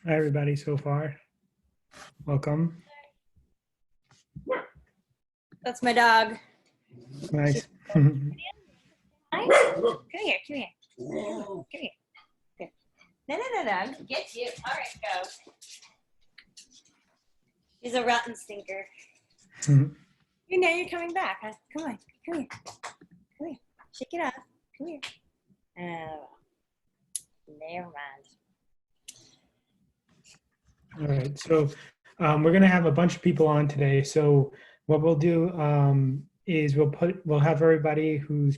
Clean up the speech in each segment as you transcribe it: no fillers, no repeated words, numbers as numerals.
Hi, everybody, so far. Welcome. That's my dog. Nice. Hi. Come here, come here. Come here. Good. No, I'm gonna get you. All right, go. She's a rotten stinker. You know you're coming back, huh? Come on, come here. Come here. Shake it off. Come here. Oh, never mind. All right, so we're gonna have a bunch of people on today. So what we'll do is we'll have everybody who's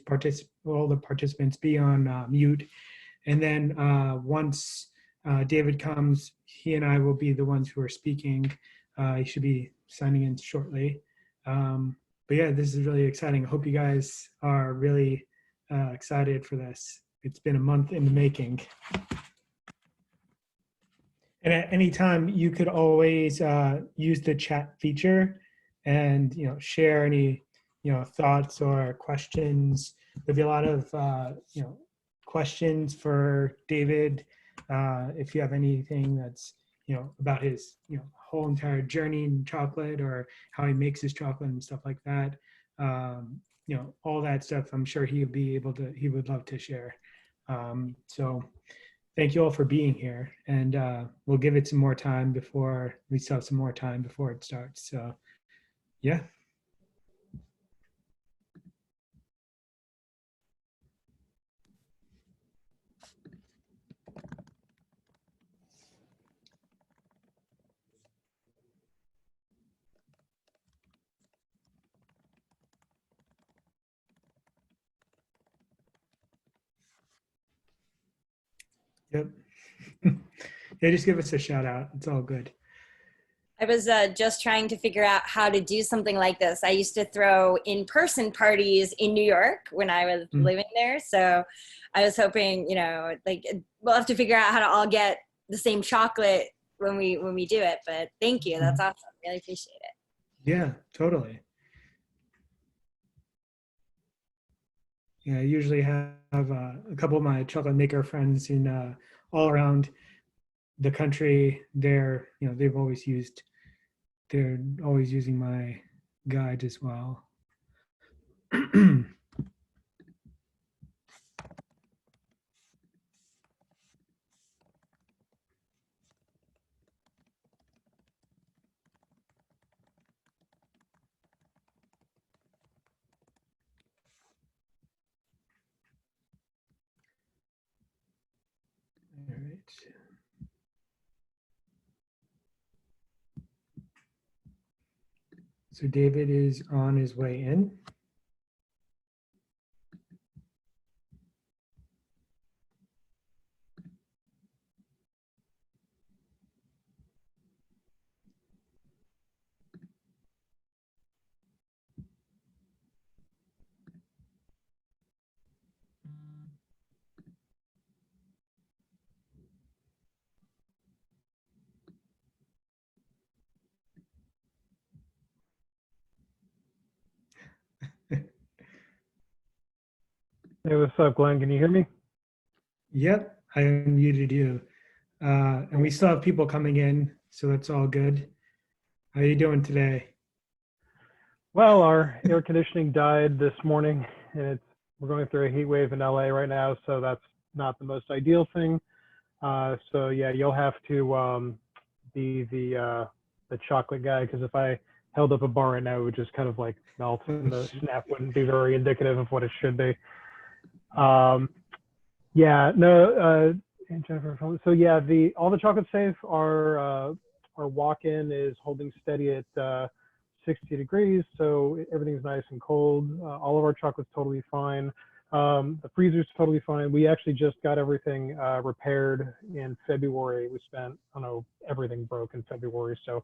all the participants be on mute, and then once David comes, he and I will be the ones who are speaking. He should be signing in shortly. But yeah, this is really exciting. I hope you guys are really excited for this. It's been a month in the making. And at any time, you could always use the chat feature and share any thoughts or questions. There'll be a lot of questions for David. If you have anything that's about his whole entire journey in chocolate or how he makes his chocolate and stuff like that, all that stuff, I'm sure he would love to share. So thank you all for being here, and we'll give it some more time before we still have some more time before it starts. So, yeah. Yep. Yeah, just give us a shout out. It's all good. I was just trying to figure out how to do something like this. I used to throw in-person parties in New York when I was living there. So I was hoping, like we'll have to figure out how to all get the same chocolate when we do it. But thank you. That's awesome. Really appreciate it. Yeah, totally. Yeah, I usually have a couple of my chocolate maker friends in all around the country. They're always using my guide as well. All right. So David is on his way in. Hey, what's up, Glenn? Can you hear me? Yep, I unmuted you. And we still have people coming in, so that's all good. How are you doing today? Well, our air conditioning died this morning, and we're going through a heat wave in LA right now, so that's not the most ideal thing. So yeah, you'll have to be the chocolate guy, because if I held up a bar right now, it would just kind of like melt, and the snap wouldn't be very indicative of what it should be. Yeah, no, and Jennifer. So yeah, all the chocolate safe. Our walk-in is holding steady at 60 degrees, so everything's nice and cold. All of our chocolate's totally fine. The freezer's totally fine. We actually just got everything repaired in February. We spent, I don't know, everything broke in February. So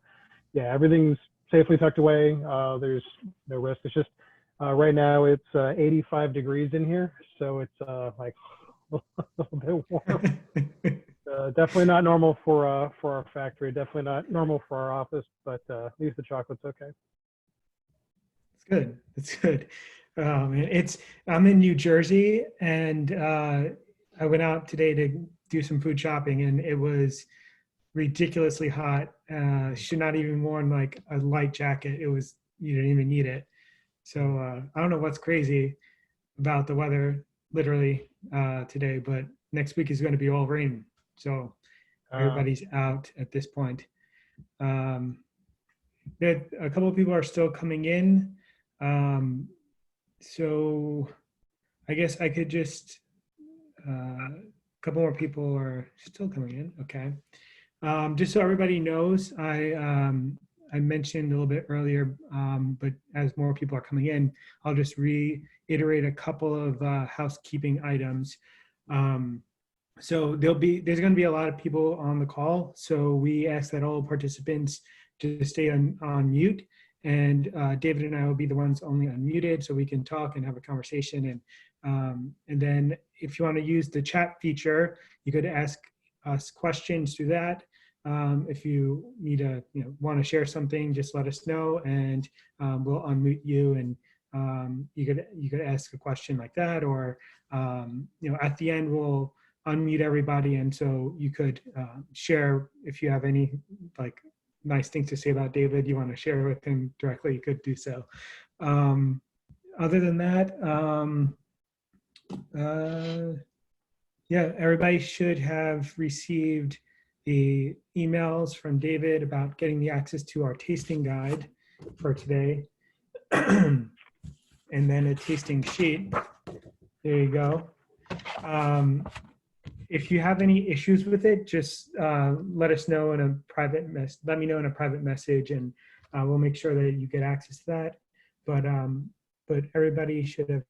yeah, everything's safely tucked away. There's no risk. It's just right now it's 85 degrees in here, so it's like a little bit warm. Definitely not normal for our factory. Definitely not normal for our office, but at least the chocolate's okay. It's good. It's good. I'm in New Jersey, and I went out today to do some food shopping, and it was ridiculously hot. Should not even worn like a light jacket. It was, you didn't even need it. So I don't know what's crazy about the weather literally today, but next week is going to be all rain. So everybody's out at this point. A couple of people are still coming in. So I guess I could just, a couple more people are still coming in. Okay. Just so everybody knows, I mentioned a little bit earlier, but as more people are coming in, I'll just reiterate a couple of housekeeping items. So there's going to be a lot of people on the call. So we ask that all participants just stay on mute, and David and I will be the ones only unmuted, so we can talk and have a conversation. And then if you want to use the chat feature, you could ask us questions through that. If you need want to share something, just let us know, and we'll unmute you, and you could ask a question like that, or at the end we'll unmute everybody, and so you could share if you have any like nice things to say about David, you want to share with him directly, you could do so. Other than that, yeah, everybody should have received the emails from David about getting the access to our tasting guide for today. And then a tasting sheet. There you go. If you have any issues with it, just let us know in a private let me know in a private message, and we'll make sure that you get access to that. But everybody should have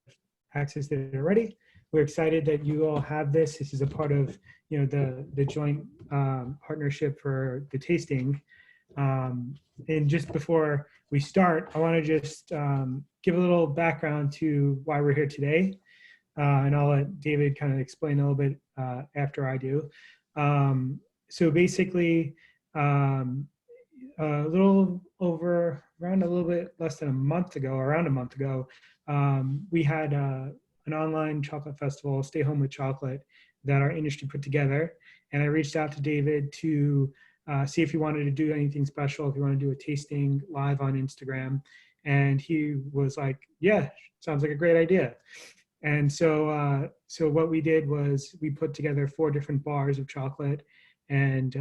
access to it already. We're excited that you all have this. This is a part of the joint partnership for the tasting. And just before we start, I want to just give a little background to why we're here today. And I'll let David kind of explain a little bit after I do. So basically, around a little bit less than a month ago, around a month ago, we had an online chocolate festival, Stay Home with Chocolate, that our industry put together. And I reached out to David to see if he wanted to do anything special, if he wanted to do a tasting live on Instagram. And he was like, yeah, sounds like a great idea. And so what we did was we put together 4 different bars of chocolate, and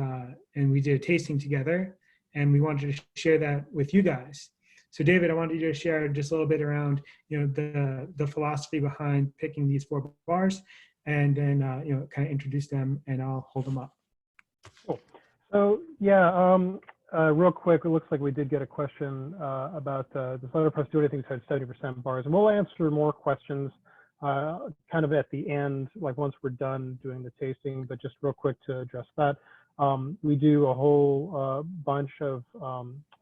we did a tasting together, and we wanted to share that with you guys. So David, I wanted you to share just a little bit around the philosophy behind picking these 4 bars, and then kind of introduce them, and I'll hold them up. Cool. So yeah, real quick, it looks like we did get a question about does LetterPress do anything besides 70% bars, and we'll answer more questions kind of at the end, like once we're done doing the tasting. But just real quick to address that, we do a whole bunch of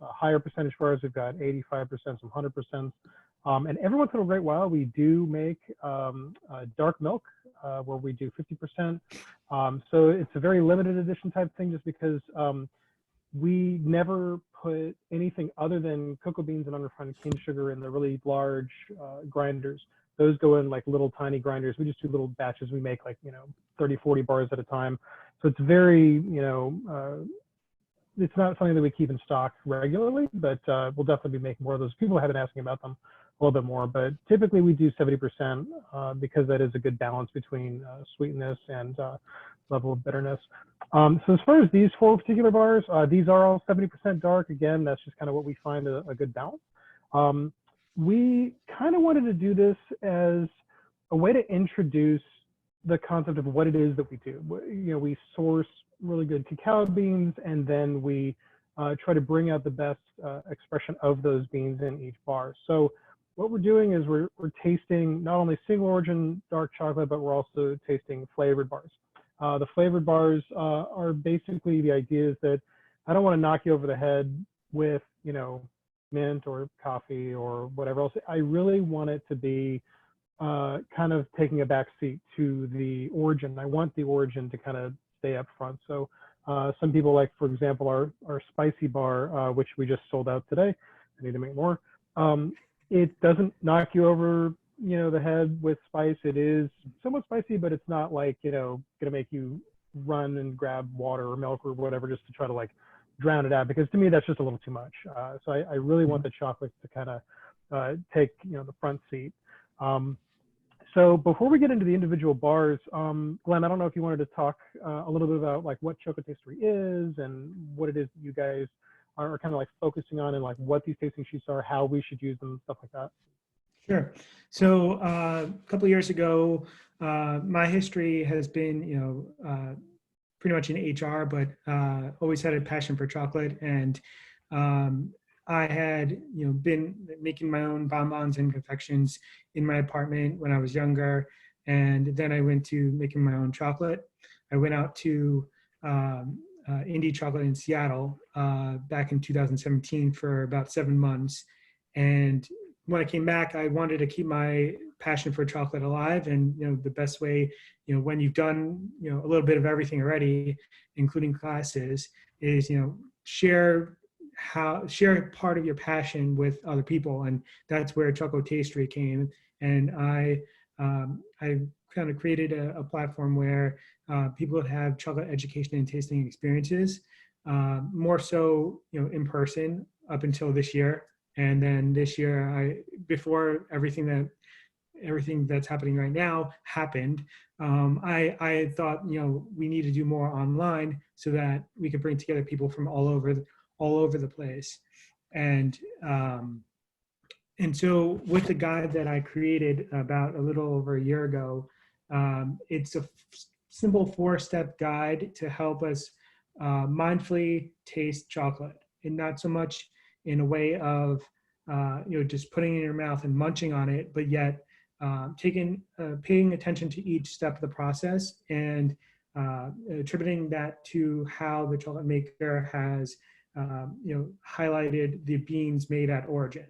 higher percentage bars. We've got 85%, some 100%. And every once in a great while, we do make dark milk where we do 50%. So it's a very limited edition type thing, just because we never put anything other than cocoa beans and unrefined cane sugar in the really large grinders. Those go in like little tiny grinders. We just do little batches. We make like 30, 40 bars at a time. So it's very it's not something that we keep in stock regularly, but we'll definitely be making more of those. People have been asking about them a little bit more, but typically we do 70% because that is a good balance between sweetness and level of bitterness. So as far as these 4 particular bars, these are all 70% dark. Again, that's just kind of what we find a good balance. We kind of wanted to do this as a way to introduce the concept of what it is that we do. We source really good cacao beans, and then we try to bring out the best expression of those beans in each bar. So what we're doing is we're tasting not only single origin dark chocolate, but we're also tasting flavored bars. The flavored bars are basically, the idea is that I don't want to knock you over the head with, mint or coffee or whatever else. I really want it to be kind of taking a back seat to the origin. I want the origin to kind of stay up front. So some people like, for example, our spicy bar, which we just sold out today. I need to make more. It doesn't knock you over, the head with spice. It is somewhat spicy, but it's not like, going to make you run and grab water or milk or whatever just to try to like drown it out, because to me that's just a little too much. So I really want the chocolate to kind of take the front seat. So before we get into the individual bars, Glenn, I don't know if you wanted to talk a little bit about like what Chocotastery is and what it is that you guys are kind of like focusing on, and like what these tasting sheets are, how we should use them, stuff like that. Sure. So a couple of years ago, my history has been, pretty much in HR, but always had a passion for chocolate. And I had, been making my own bonbons and confections in my apartment when I was younger. And then I went to making my own chocolate. I went out to Indie Chocolate in Seattle back in 2017 for about 7 months. And when I came back, I wanted to keep my passion for chocolate alive. And, the best way, when you've done, a little bit of everything already, including classes, is, share part of your passion with other people. And that's where Chocotastery came. And I kind of created a platform where people would have chocolate education and tasting experiences, more so, in person up until this year. And then this year, before everything that's happening right now happened, I thought, we need to do more online so that we could bring together people from all over the place. And so with the guide that I created about a little over a year ago, it's a simple 4-step guide to help us mindfully taste chocolate, and not so much in a way of just putting it in your mouth and munching on it, but yet paying attention to each step of the process and attributing that to how the chocolate maker has highlighted the beans made at origin.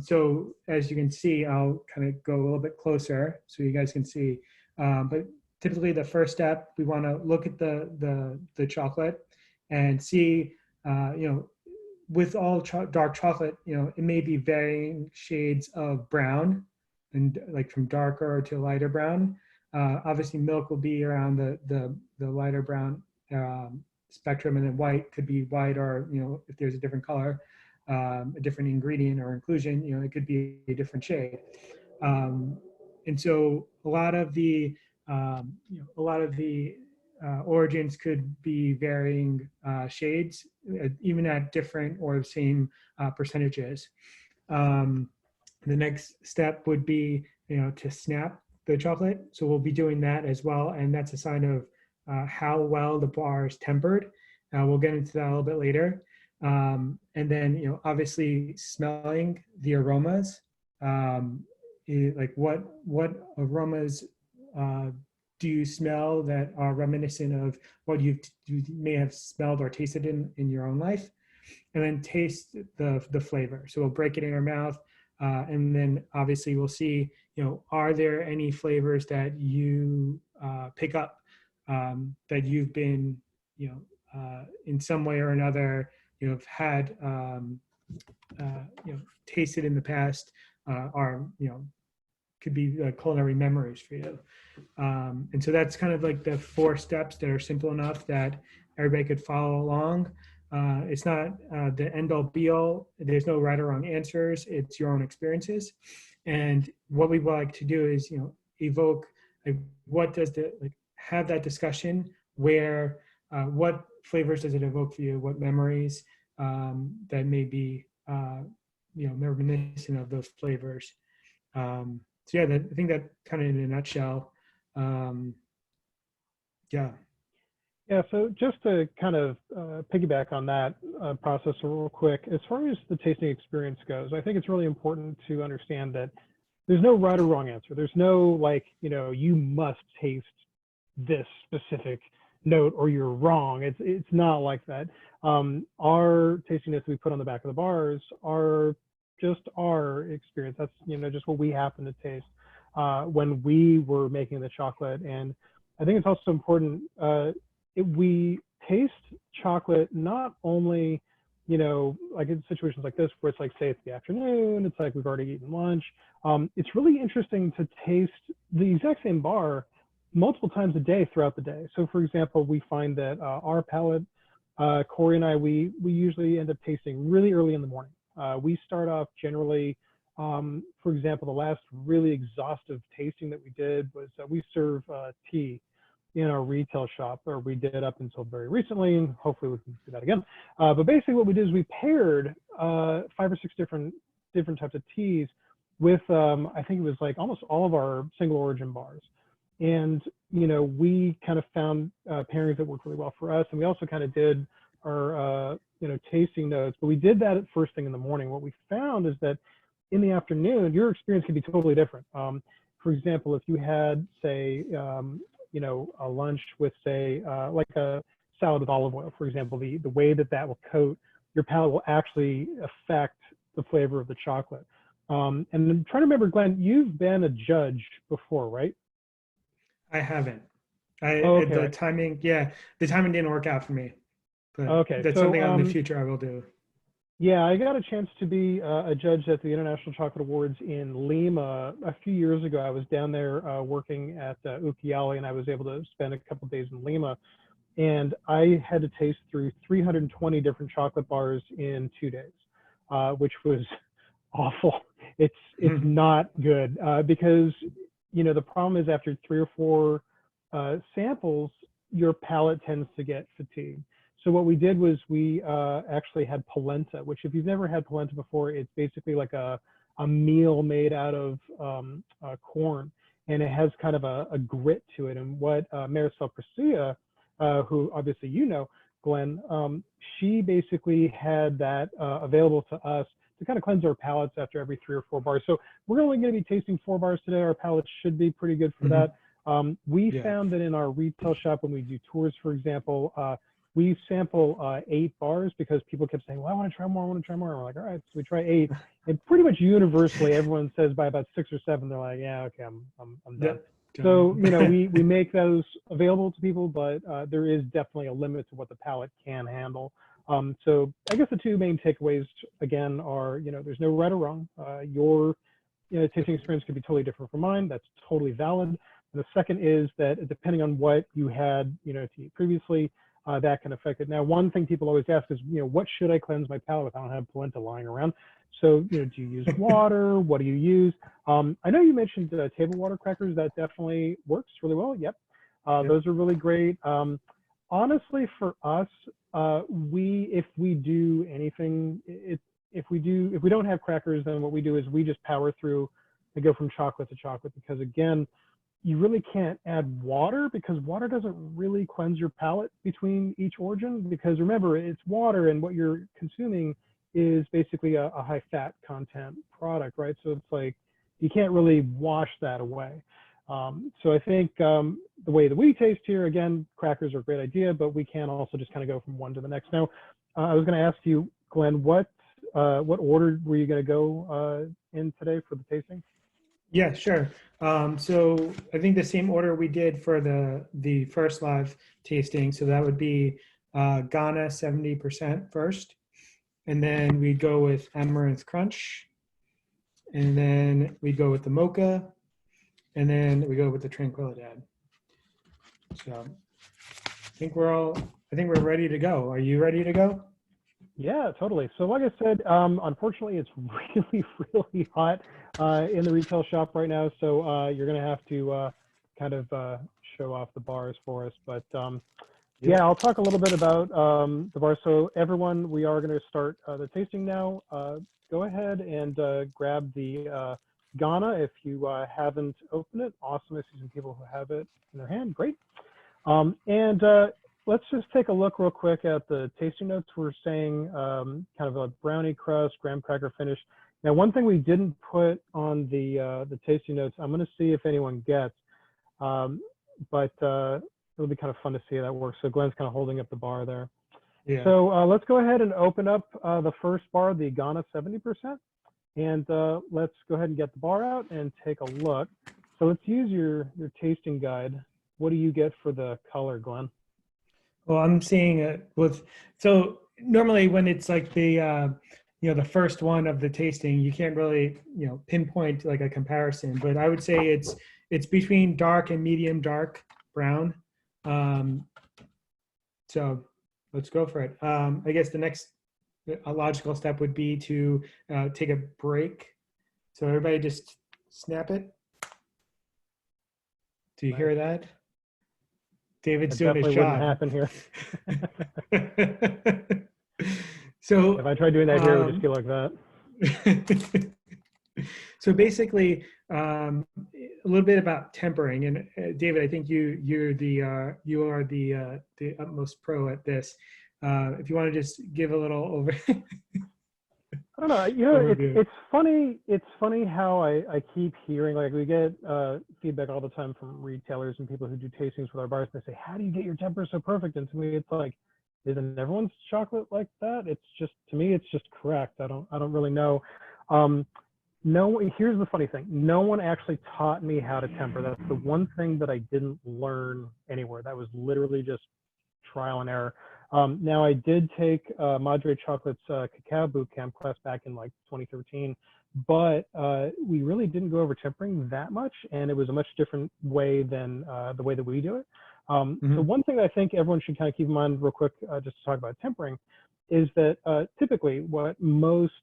So as you can see, I'll kind of go a little bit closer so you guys can see. But typically the first step, we want to look at the chocolate and see, with all dark chocolate, it may be varying shades of brown, and like from darker to lighter brown. Obviously milk will be around the lighter brown spectrum, and then white could be white, or, if there's a different color, a different ingredient or inclusion, it could be a different shade. And so a lot of the origins could be varying shades, even at different or the same percentages. The next step would be, to snap the chocolate. So we'll be doing that as well, and that's a sign of how well the bar is tempered. We'll get into that a little bit later. And then, obviously smelling the aromas, like what aromas do you smell that are reminiscent of what you may have smelled or tasted in your own life, and then taste the flavor. So we'll break it in our mouth, and then obviously we'll see, are there any flavors that you pick up that you've been, in some way or another, have had, tasted in the past, are, could be culinary memories for you. And so that's kind of like the 4 steps that are simple enough that everybody could follow along. It's not the end all be all. There's no right or wrong answers. It's your own experiences. And what we would like to do is, evoke, like, what does have that discussion where, what flavors does it evoke for you? What memories that may be, reminiscent of those flavors. So yeah, I think that kind of in a nutshell. Yeah. Yeah, so just to kind of piggyback on that process real quick, as far as the tasting experience goes, I think it's really important to understand that there's no right or wrong answer. There's no you must taste this specific note or you're wrong. It's not like that. Our tasting notes we put on the back of the bars are just our experience. That's just what we happen to taste when we were making the chocolate. And I think it's also important we taste chocolate not only like in situations like this where it's like, say it's the afternoon, it's like we've already eaten lunch. It's really interesting to taste the exact same bar multiple times a day throughout the day. So for example, we find that our palate, Corey and I, we usually end up tasting really early in the morning. We start off generally, for example, the last really exhaustive tasting that we did was we serve tea in our retail shop, or we did up until very recently, and hopefully we can do that again. But basically what we did is we paired 5 or 6 different types of teas with, I think it was like almost all of our single origin bars. And, you know, we kind of found pairings that worked really well for us. And we also kind of did our, you know, tasting notes, but we did that at first thing in the morning. What we found is that in the afternoon, your experience can be totally different. For example, if you had, say, you know, a lunch with, say, like a salad with olive oil, for example, the way that that will coat your palate will actually affect the flavor of the chocolate. And I'm trying to remember, Glenn, you've been a judge before, right? I haven't. Okay, The right. timing, yeah, the timing didn't work out for me. But Okay, that's so something in the future I will do. yeah, I got a chance to be a judge at the International Chocolate Awards in Lima a few years ago. I was down there working at Ukiali, and I was able to spend a couple of days in Lima. And I had to taste through 320 different chocolate bars in 2 days, which was awful. It's not good because, you know, the problem is after 3 or 4 samples, your palate tends to get fatigued. So what we did was we actually had polenta, which if you've never had polenta before, it's basically like a meal made out of corn, and it has kind of a grit to it. And what Marisol Garcia, who obviously you know, Glenn, she basically had that available to us to kind of cleanse our palates after every 3 or 4 bars. So we're only going to be tasting 4 bars today. Our palates should be pretty good for that. We found that in our retail shop, when we do tours, for example, we sample 8 bars because people kept saying, well, I want to try more, I want to try more. And we're like, all right, so we try 8. And pretty much universally, everyone says by about 6 or 7, they're like, yeah, okay, I'm done. So, you know, we make those available to people, but there is definitely a limit to what the palate can handle. So I guess the 2 main takeaways, again, are, you know, there's no right or wrong. Your, you know, tasting experience could be totally different from mine. That's totally valid. And the second is that depending on what you had, you know, to eat previously, that can affect it. Now, one thing people always ask is, you know, what should I cleanse my palate with? I don't have polenta lying around. So, you know, do you use water? What do you use? I know you mentioned table water crackers. That definitely works really well. Yep. Those are really great. Honestly, for us, if we do anything, if we don't have crackers, then what we do is we just power through and go from chocolate to chocolate, because again, you really can't add water because water doesn't really cleanse your palate between each origin, because remember, it's water and what you're consuming is basically a high fat content product, right? So it's like, you can't really wash that away. So I think the way that we taste here, again, crackers are a great idea, but we can also just kind of go from one to the next. Now, I was going to ask you, Glenn, what order were you going to go in today for the tasting? Yeah, sure. So I think the same order we did for the first live tasting. So that would be Ghana 70% first, and then we'd go with Amaranth Crunch, and then we go with the Mocha, and then we go with the Tranquilidad. So I think we're ready to go. Are you ready to go? Yeah, totally. So like I said, unfortunately, it's really, really hot in the retail shop right now. So you're going to have to kind of show off the bars for us. But yeah, I'll talk a little bit about the bars. So everyone, we are going to start the tasting now. Go ahead and grab the Ghana if you haven't opened it. Awesome. I see some people who have it in their hand. Great. And let's just take a look real quick at the tasting notes. We're saying kind of a brownie crust, graham cracker finish. Now, one thing we didn't put on the tasting notes, I'm going to see if anyone gets, but it'll be kind of fun to see how that works. So Glenn's kind of holding up the bar there. Yeah. So let's go ahead and open up the first bar, the Ghana 70%. And let's go ahead and get the bar out and take a look. So let's use your tasting guide. What do you get for the color, Glenn? Well, I'm seeing it with, so normally when it's like the, you know, the first one of the tasting, you can't really, you know, pinpoint like a comparison, but I would say it's between dark and medium dark. brown. So let's go for it. I guess the next a logical step would be to take a break. So everybody just snap it. Do you hear that? David's doing his job. Definitely wouldn't happen here. So if I tried doing that here, it would just feel like that. So basically, a little bit about tempering. And David, I think you are the utmost pro at this. If you want to just give a little over. I don't know. It's funny. It's funny how I keep hearing, like, we get feedback all the time from retailers and people who do tastings with our bars. And they say, "How do you get your tempers so perfect?" And to me, it's like, isn't everyone's chocolate like that? It's just, to me, it's just correct. I don't really know. No, here's the funny thing. No one actually taught me how to temper. That's the one thing that I didn't learn anywhere. That was literally just trial and error. Now, I did take Madre Chocolate's Cacao Bootcamp class back in like 2013, but we really didn't go over tempering that much, and it was a much different way than the way that we do it. So one thing that I think everyone should kind of keep in mind real quick, just to talk about tempering, is that typically what most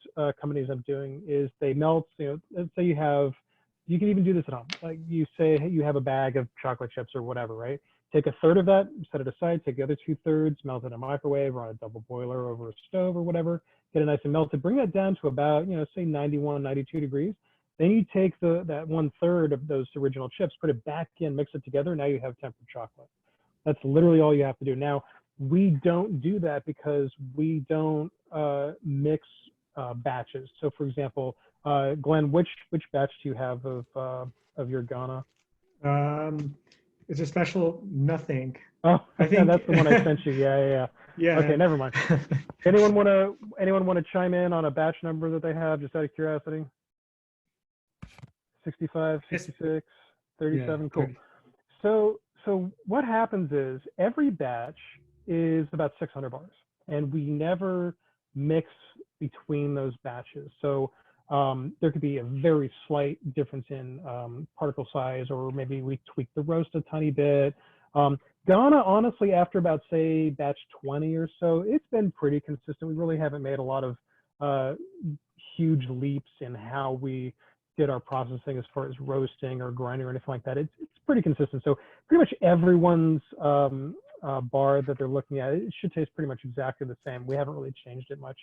companies are doing is they melt, let's say you can even do this at home. Like you say you have a bag of chocolate chips or whatever, right? Take a third of that, set it aside, take the other 2/3, melt it in a microwave or on a double boiler over a stove or whatever, get it nice and melted, bring that down to about, say 91, 92 degrees. Then you take that 1/3 of those original chips, put it back in, mix it together. Now you have tempered chocolate. That's literally all you have to do. Now, we don't do that because we don't mix batches. So, for example, Glenn, which batch do you have of your Ghana? It's a special nothing. Oh, I think that's the one I sent you. Yeah. Okay, never mind. Anyone want to chime in on a batch number that they have, just out of curiosity? 65, 66, 37. Cool. So what happens is every batch is about 600 bars, and we never mix between those batches. So there could be a very slight difference in particle size, or maybe we tweak the roast a tiny bit. Ghana, honestly, after about, say, batch 20 or so, it's been pretty consistent. We really haven't made a lot of huge leaps in how we did our processing as far as roasting or grinding or anything like that. It's pretty consistent. So pretty much everyone's bar that they're looking at, it should taste pretty much exactly the same. We haven't really changed it much.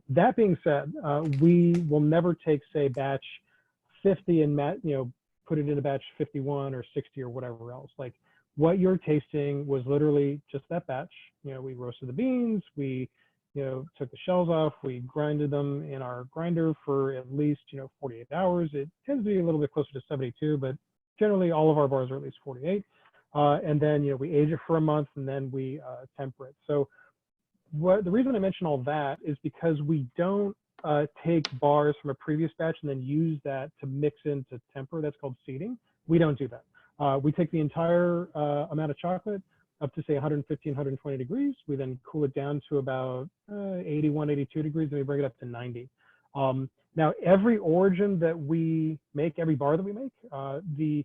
That being said, we will never take, say, batch 50 and put it in a batch 51 or 60 or whatever else. Like, what you're tasting was literally just that batch. We roasted the beans, we took the shells off, we grinded them in our grinder for at least 48 hours. It tends to be a little bit closer to 72, but generally all of our bars are at least 48. And then we age it for a month, and then we temper it. So the reason I mention all that is because we don't take bars from a previous batch and then use that to mix into temper. That's called seeding. We don't do that. We take the entire amount of chocolate up to, say, 115, 120 degrees. We then cool it down to about 81, 82 degrees, and we bring it up to 90. Now, every origin that we make, every bar that we make, the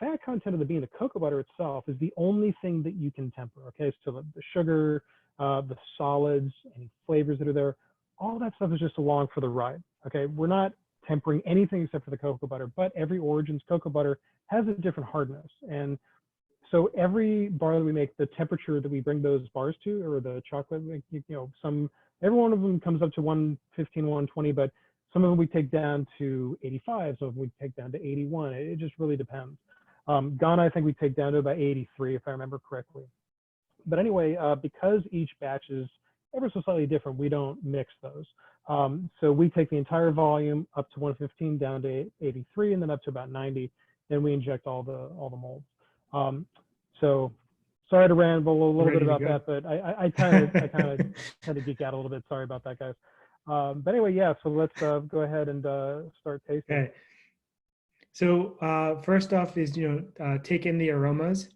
fat content of the bean, the cocoa butter itself, is the only thing that you can temper, okay? So the sugar, the solids, any flavors that are there, all that stuff is just along for the ride, okay? We're not tempering anything except for the cocoa butter, but every origin's cocoa butter has a different hardness. And so every bar that we make, the temperature that we bring those bars to, or the chocolate, every one of them comes up to 115, 120, but some of them we take down to 85, some of them we take down to 81. It just really depends. Ghana, I think we take down to about 83, if I remember correctly. But anyway, because each batch is ever so slightly different, we don't mix those. So we take the entire volume up to 115, down to 83, and then up to about 90. Then we inject all the molds. So sorry to ramble a little bit about that, but I kind of geek out a little bit. Sorry about that, guys. But anyway, yeah. So let's go ahead and start tasting. Okay. So first off is take in the aromas.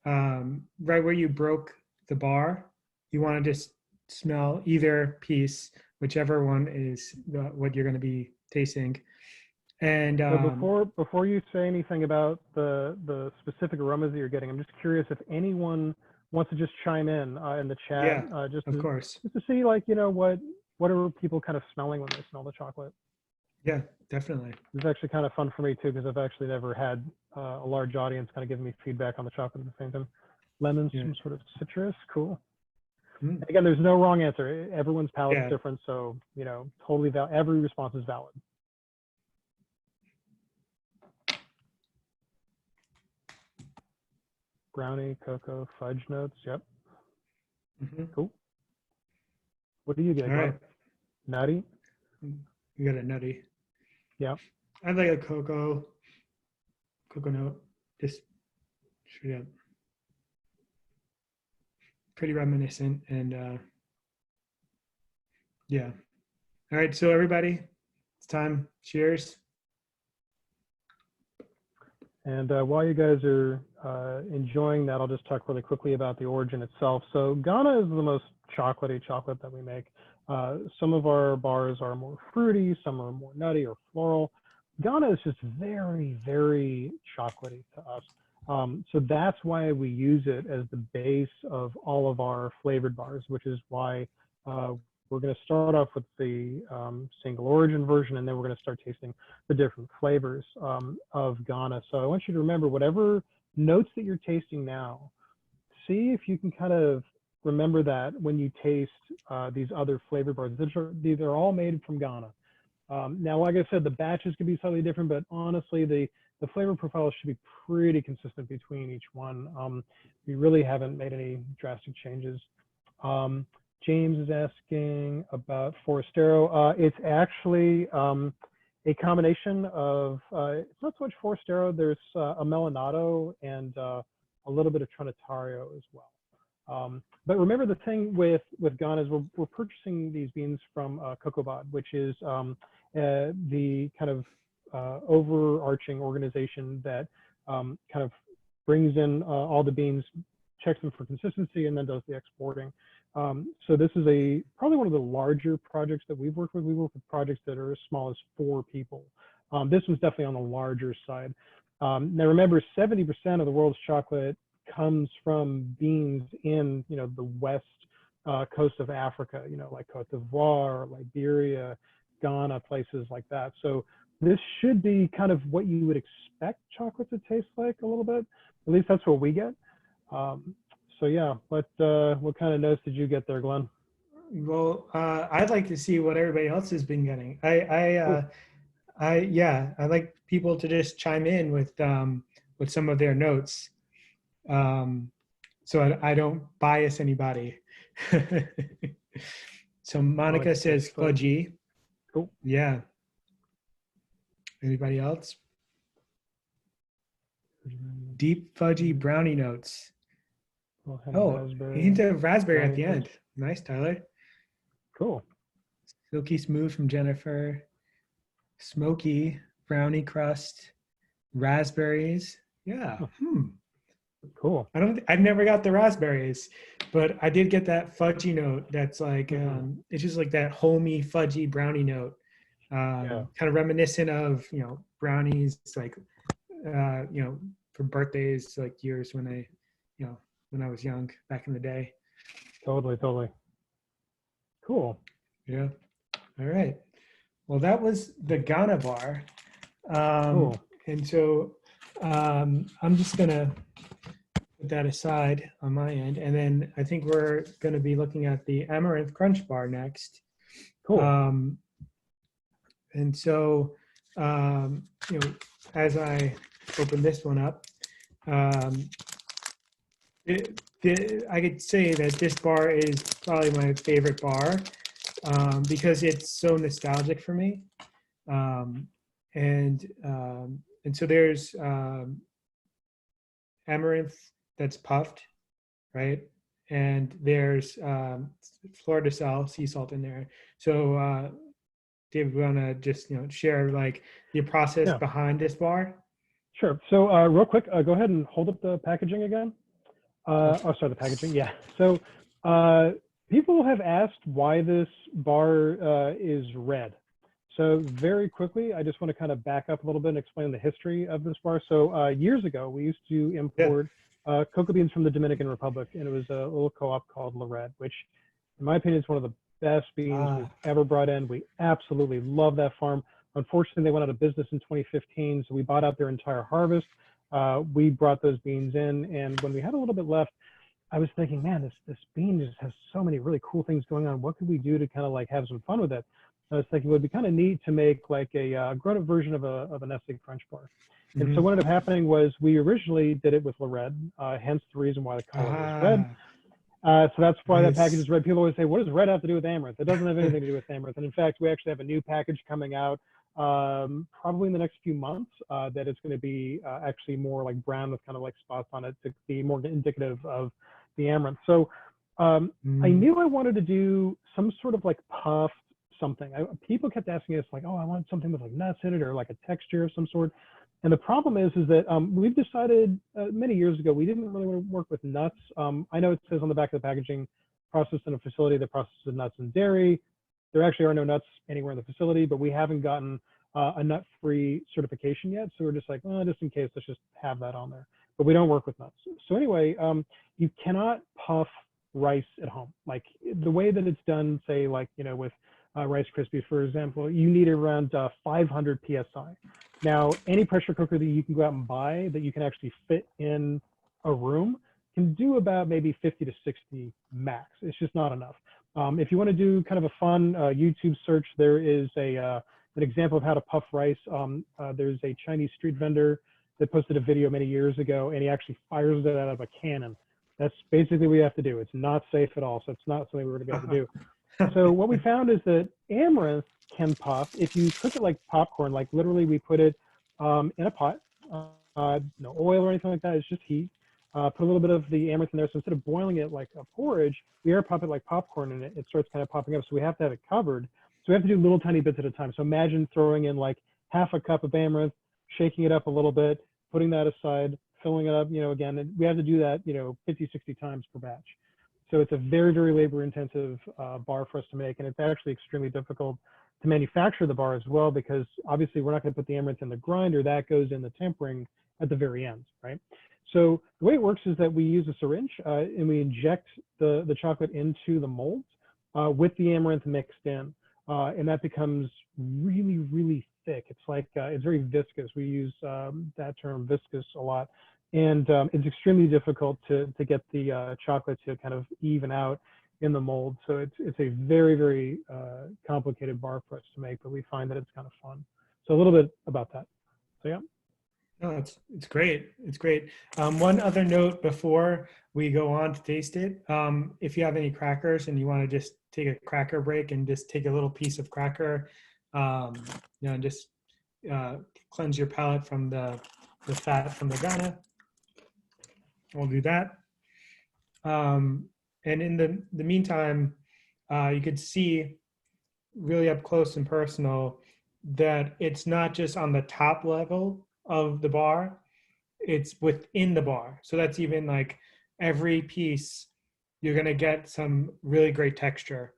Right where you broke the bar, you want to just smell either piece, whichever one is what you're going to be tasting, And So before you say anything about the specific aromas that you're getting, I'm just curious if anyone wants to just chime in the chat, yeah, just of course. to see, like, you know, what are people kind of smelling when they smell the chocolate. Yeah, definitely. It's actually kind of fun for me too, because I've actually never had a large audience kind of giving me feedback on the chocolate at the same time. Lemons, Yeah. some sort of citrus, cool. Mm. Again, there's no wrong answer. Everyone's palate's Yeah. different, so, you know, totally every response is valid. Brownie, cocoa, fudge notes. Yep. Mm-hmm. Cool. What do you get, All Glenn? right. Nutty? You got a nutty. Yeah. I like a cocoa note. Just straight up. Pretty reminiscent. And yeah. All right. So everybody, it's time. Cheers. And while you guys are enjoying that, I'll just talk really quickly about the origin itself. So Ghana is the most chocolatey chocolate that we make. Some of our bars are more fruity, some are more nutty or floral. Ghana is just very, very chocolatey to us. So that's why we use it as the base of all of our flavored bars, which is why we're going to start off with the single origin version, and then we're going to start tasting the different flavors of Ghana. So I want you to remember whatever notes that you're tasting now, see if you can kind of remember that when you taste these other flavor bars. These are all made from Ghana. Now, like I said, the batches could be slightly different, but honestly, the flavor profile should be pretty consistent between each one. We really haven't made any drastic changes. James is asking about Forastero. It's actually a combination of, it's not so much Forastero, there's a Melanado and a little bit of Trinitario as well. But remember, the thing with Ghana is we're purchasing these beans from Cocobod, which is the kind of overarching organization that kind of brings in all the beans, checks them for consistency, and then does the exporting. So this is probably one of the larger projects that we've worked with. We work with projects that are as small as 4 people. This one's definitely on the larger side. Now remember, 70% of the world's chocolate comes from beans in, you know, the west coast of Africa, you know, like Cote d'Ivoire, Liberia, Ghana, places like that. So this should be kind of what you would expect chocolate to taste like a little bit. At least that's what we get. So yeah, what kind of notes did you get there, Glenn? Well, I'd like to see what everybody else has been getting. I like people to just chime in with some of their notes, so I don't bias anybody. So Monica says fudgy. Cool. Yeah. Anybody else? Deep fudgy brownie notes. Oh, hint of raspberry at the end. Nice, Tyler. Cool. Silky smooth from Jennifer. Smoky brownie crust. Raspberries. Yeah. Cool. I've never got the raspberries, but I did get that fudgy note. That's like it's just like that homey fudgy brownie note. Kind of reminiscent of, you know, brownies, like you know, for birthdays, like years when I, you know, when I was young back in the day. Totally. Cool. Yeah. All right. Well, that was the Ghana bar. Cool. And so I'm just gonna put that aside on my end, and then I think we're going to be looking at the Amaranth Crunch Bar next. Cool. And so, you know, as I open this one up, I could say that this bar is probably my favorite bar because it's so nostalgic for me. And so there's amaranth that's puffed, right? And there's fleur de sel, sea salt in there. So David, we want to just, you know, share like the process behind this bar? Sure. So real quick, go ahead and hold up the packaging again. Sorry, the packaging. Yeah. So people have asked why this bar is red. So very quickly, I just want to kind of back up a little bit and explain the history of this bar. So years ago, we used to import cocoa beans from the Dominican Republic, and it was a little co-op called Loret, which in my opinion is one of the best beans we've ever brought in. We absolutely love that farm. Unfortunately, they went out of business in 2015, so we bought out their entire harvest. We brought those beans in, and when we had a little bit left, I was thinking, man, this bean just has so many really cool things going on. What could we do to kind of like have some fun with it? I was thinking it would be kind of neat to make like a grown-up version of a Nestle Crunch Bar. And so what ended up happening was we originally did it with Red, hence the reason why the color was red. So that's why that package is red. People always say, what does red have to do with Amaranth? It doesn't have anything to do with Amaranth. And in fact, we actually have a new package coming out probably in the next few months that it's going to be actually more like brown with kind of like spots on it to be more indicative of the Amaranth. So I knew I wanted to do some sort of like puffed something. People kept asking us like, oh, I want something with like nuts in it or like a texture of some sort. And the problem is that we've decided many years ago, we didn't really want to work with nuts. I know it says on the back of the packaging, processed in a facility that processes nuts and dairy. There actually are no nuts anywhere in the facility, but we haven't gotten a nut-free certification yet. So we're just like, well, just in case, let's just have that on there. But we don't work with nuts. So anyway, you cannot puff rice at home. Like the way that it's done, say like, you know, with Rice Krispies, for example, you need around 500 PSI. Now, any pressure cooker that you can go out and buy that you can actually fit in a room can do about maybe 50 to 60 max. It's just not enough. If you want to do kind of a fun YouTube search, there is an example of how to puff rice. There's a Chinese street vendor that posted a video many years ago, and he actually fires it out of a cannon. That's basically what you have to do. It's not safe at all, so it's not something we're going to be able to do. So what we found is that Amaranth can puff if you cook it like popcorn. Like literally, we put it in a pot, no oil or anything like that. It's just heat. Put a little bit of the Amaranth in there. So instead of boiling it like a porridge, we air pop it like popcorn, and it starts kind of popping up. So we have to have it covered. So we have to do little tiny bits at a time. So imagine throwing in like half a cup of Amaranth, shaking it up a little bit, putting that aside, filling it up. You know, again, and we have to do that, you know, 50, 60 times per batch. So it's a very, very labor-intensive bar for us to make, and it's actually extremely difficult to manufacture the bar as well, because obviously we're not going to put the Amaranth in the grinder. That goes in the tempering at the very end, right? So the way it works is that we use a syringe and we inject the chocolate into the molds with the Amaranth mixed in, and that becomes really, really thick. It's like it's very viscous. We use that term viscous a lot. And it's extremely difficult to get the chocolate to kind of even out in the mold. So it's a very, very complicated bar for us to make, but we find that it's kind of fun. So a little bit about that. So yeah. No, it's great. It's great. One other note before we go on to taste it, if you have any crackers and you want to just take a cracker break and just take a little piece of cracker, you know, and just cleanse your palate from the fat from the Ghana. We'll do that. And in the meantime, you could see really up close and personal that it's not just on the top level of the bar, it's within the bar. So that's even like every piece, you're gonna get some really great texture.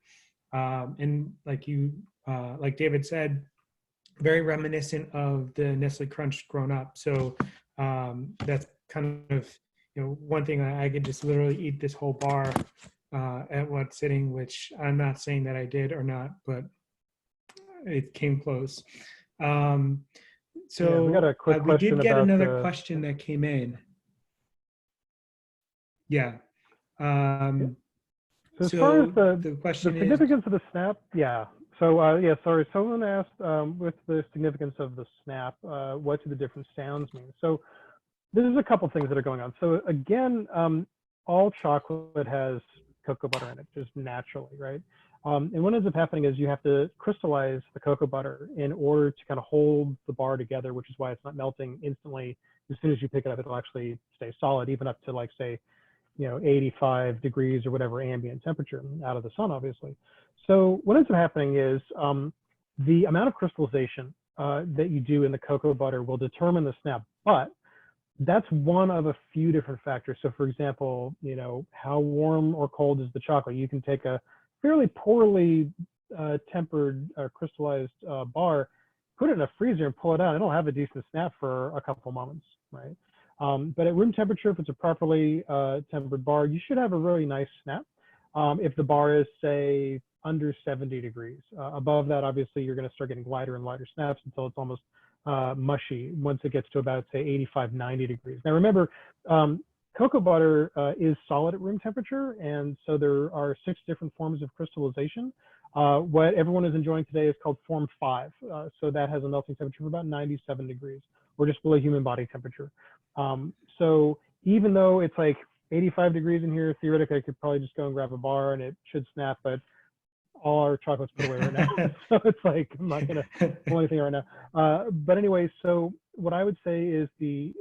And like like David said, very reminiscent of the Nestle Crunch grown up. So that's kind of, you know, one thing I could just literally eat this whole bar at one sitting, which I'm not saying that I did or not, but it came close. So yeah, we got a quick we did get another the... question that came in. Yeah. So as far as the question the significance of the snap, yeah. So yeah, sorry, someone asked with the significance of the snap, what do the different sounds mean? So there's a couple things that are going on. So again, all chocolate has cocoa butter in it, just naturally, right? And what ends up happening is you have to crystallize the cocoa butter in order to kind of hold the bar together, which is why it's not melting instantly. As soon as you pick it up, it'll actually stay solid, even up to like, say, you know, 85 degrees or whatever ambient temperature out of the sun, obviously. So what ends up happening is the amount of crystallization that you do in the cocoa butter will determine the snap, but that's one of a few different factors. So for example, you know, how warm or cold is the chocolate? You can take a fairly poorly tempered crystallized bar, put it in a freezer and pull it out, it'll have a decent snap for a couple moments, right? But at room temperature, if it's a properly tempered bar, you should have a really nice snap. If the bar is, say, under 70 degrees. Above that, obviously, you're going to start getting lighter and lighter snaps until it's almost mushy once it gets to about, say, 85, 90 degrees. Now, remember, cocoa butter is solid at room temperature, and so there are 6 different forms of crystallization. What everyone is enjoying today is called form 5. So that has a melting temperature of about 97 degrees, or just below human body temperature. So even though it's like 85 degrees in here, theoretically, I could probably just go and grab a bar and it should snap, but all our chocolate's put away right now. So it's like, I'm not going to pull anything right now. But anyway, so what I would say is the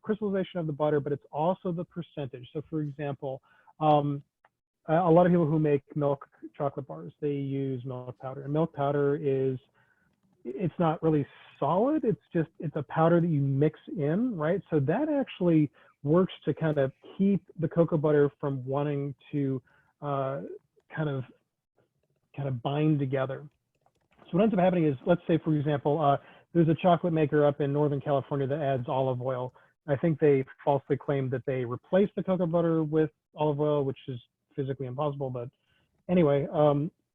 crystallization of the butter, but it's also the percentage. So for example, a lot of people who make milk chocolate bars, they use milk powder. And milk powder is, it's not really solid. It's a powder that you mix in, right? So that actually works to kind of keep the cocoa butter from wanting to kind of bind together. So what ends up happening is, let's say, for example, there's a chocolate maker up in Northern California that adds olive oil. I think they falsely claim that they replace the cocoa butter with olive oil, which is physically impossible. But anyway,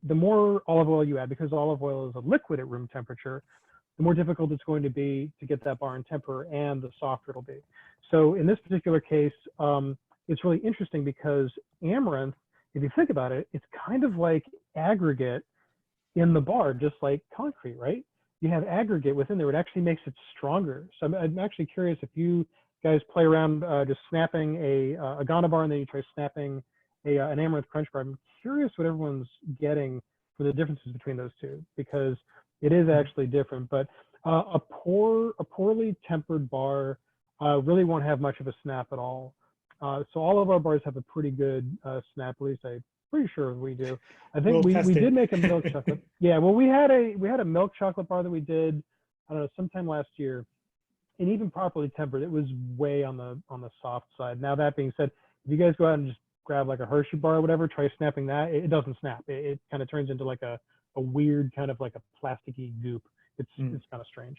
the more olive oil you add, because olive oil is a liquid at room temperature, the more difficult it's going to be to get that bar in temper, and the softer it'll be. So in this particular case, it's really interesting because amaranth, if you think about it, it's kind of like aggregate in the bar, just like concrete, right? You have aggregate within there. It actually makes it stronger. So I'm actually curious if you guys play around just snapping a Ghana bar and then you try snapping an Amaranth Crunch Bar. I'm curious what everyone's getting for the differences between those two, because it is actually different. But a poorly tempered bar really won't have much of a snap at all. So all of our bars have a pretty good snap, at least I'm pretty sure we do. I think we did make a milk chocolate. Yeah, well, we had a milk chocolate bar that we did, I don't know, sometime last year, and even properly tempered, it was way on the soft side. Now that being said, if you guys go out and just grab like a Hershey bar or whatever, try snapping that, it doesn't snap. It kind of turns into like a weird kind of like a plasticky goop. It's kind of strange.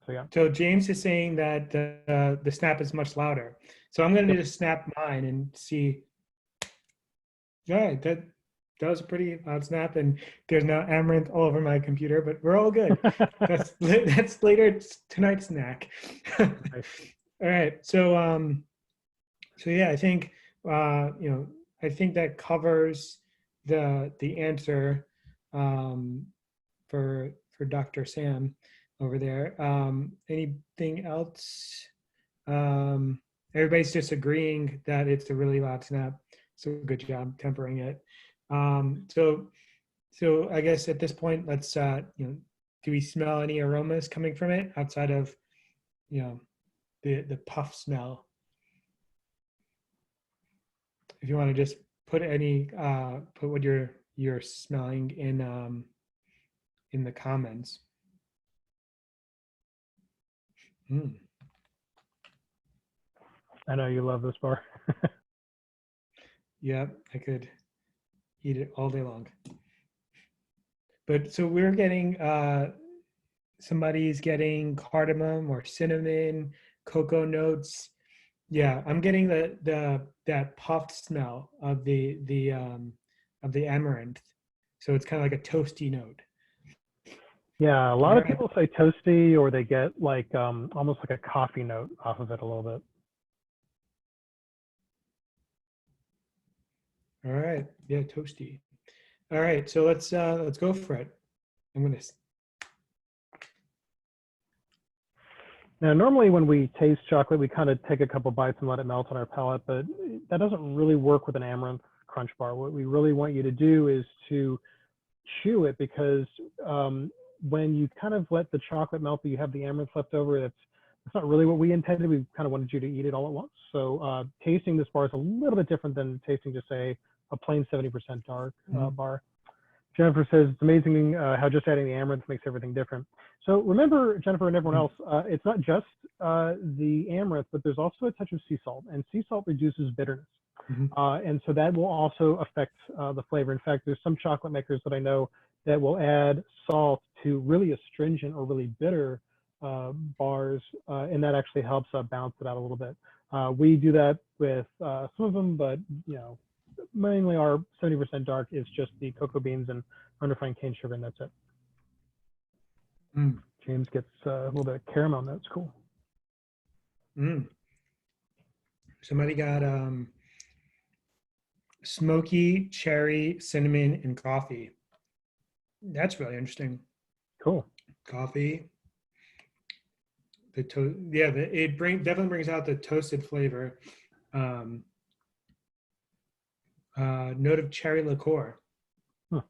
So yeah. So James is saying that the snap is much louder. So I'm going to just snap mine and see. All right, that was a pretty loud snap, and there's now amaranth all over my computer, but we're all good. That's later tonight's snack. All right, so yeah, I think I think that covers the answer for Dr. Sam over there. Anything else? Everybody's just agreeing that it's a really loud snap. So good job tempering it. So I guess at this point, let's do we smell any aromas coming from it outside of the puff smell? If you want to just put what you're smelling in the comments. I know you love this bar. Yeah, I could eat it all day long. But so we're getting, somebody's getting cardamom or cinnamon, cocoa notes. Yeah, I'm getting that puffed smell of the amaranth. So it's kind of like a toasty note. Yeah, a lot of people say toasty, or they get like almost like a coffee note off of it a little bit. All right, yeah, toasty. All right, so let's go for it. I'm gonna. Now, normally when we taste chocolate, we kind of take a couple bites and let it melt on our palate, but that doesn't really work with an Amaranth Crunch Bar. What we really want you to do is to chew it, because when you kind of let the chocolate melt, but you have the amaranth left over, that's not really what we intended. We kind of wanted you to eat it all at once. So tasting this bar is a little bit different than tasting just say a plain 70% dark bar. Jennifer says, it's amazing how just adding the amaranth makes everything different. So remember, Jennifer and everyone else, it's not just the amaranth, but there's also a touch of sea salt, and sea salt reduces bitterness. And so that will also affect the flavor. In fact, there's some chocolate makers that I know that will add salt to really astringent or really bitter bars, and that actually helps balance it out a little bit. We do that with some of them, but mainly our 70% dark is just the cocoa beans and unrefined cane sugar, and that's it. James gets a little bit of caramel, and that's cool. Somebody got smoky cherry, cinnamon, and coffee. That's really interesting. Cool. Coffee. It definitely brings out the toasted flavor. Note of cherry liqueur. Huh.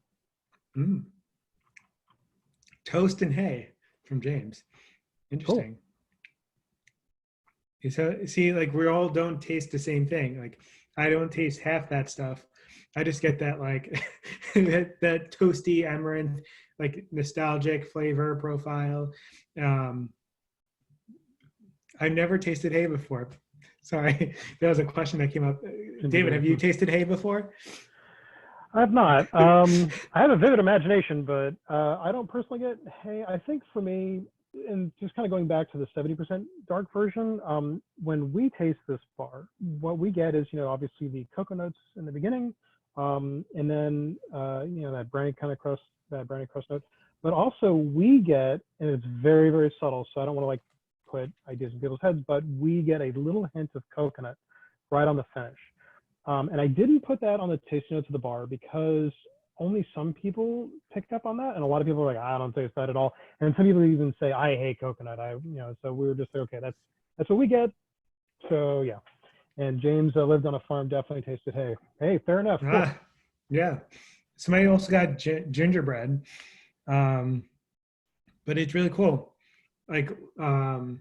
Toast and hay from James. Interesting. Cool. So see, like we all don't taste the same thing. Like I don't taste half that stuff. I just get that like that toasty amaranth, like nostalgic flavor profile. I've never tasted hay before. Sorry, that was a question that came up. David, have you tasted hay before? I have not. I have a vivid imagination, but I don't personally get hay. I think for me, and just kind of going back to the 70% dark version, when we taste this bar, what we get is, obviously the cocoa notes in the beginning, and then, that brownie crust note. But also we get, and it's very, very subtle, so I don't want to like put ideas in people's heads, but we get a little hint of coconut right on the finish. And I didn't put that on the tasting notes of the bar because only some people picked up on that, and a lot of people are like, I don't taste that at all. And some people even say, I hate coconut. So we were just like, okay, that's what we get. So yeah. And James lived on a farm, definitely tasted hay. Hey, fair enough. Cool. Yeah. Somebody also got gingerbread, but it's really cool. Like I've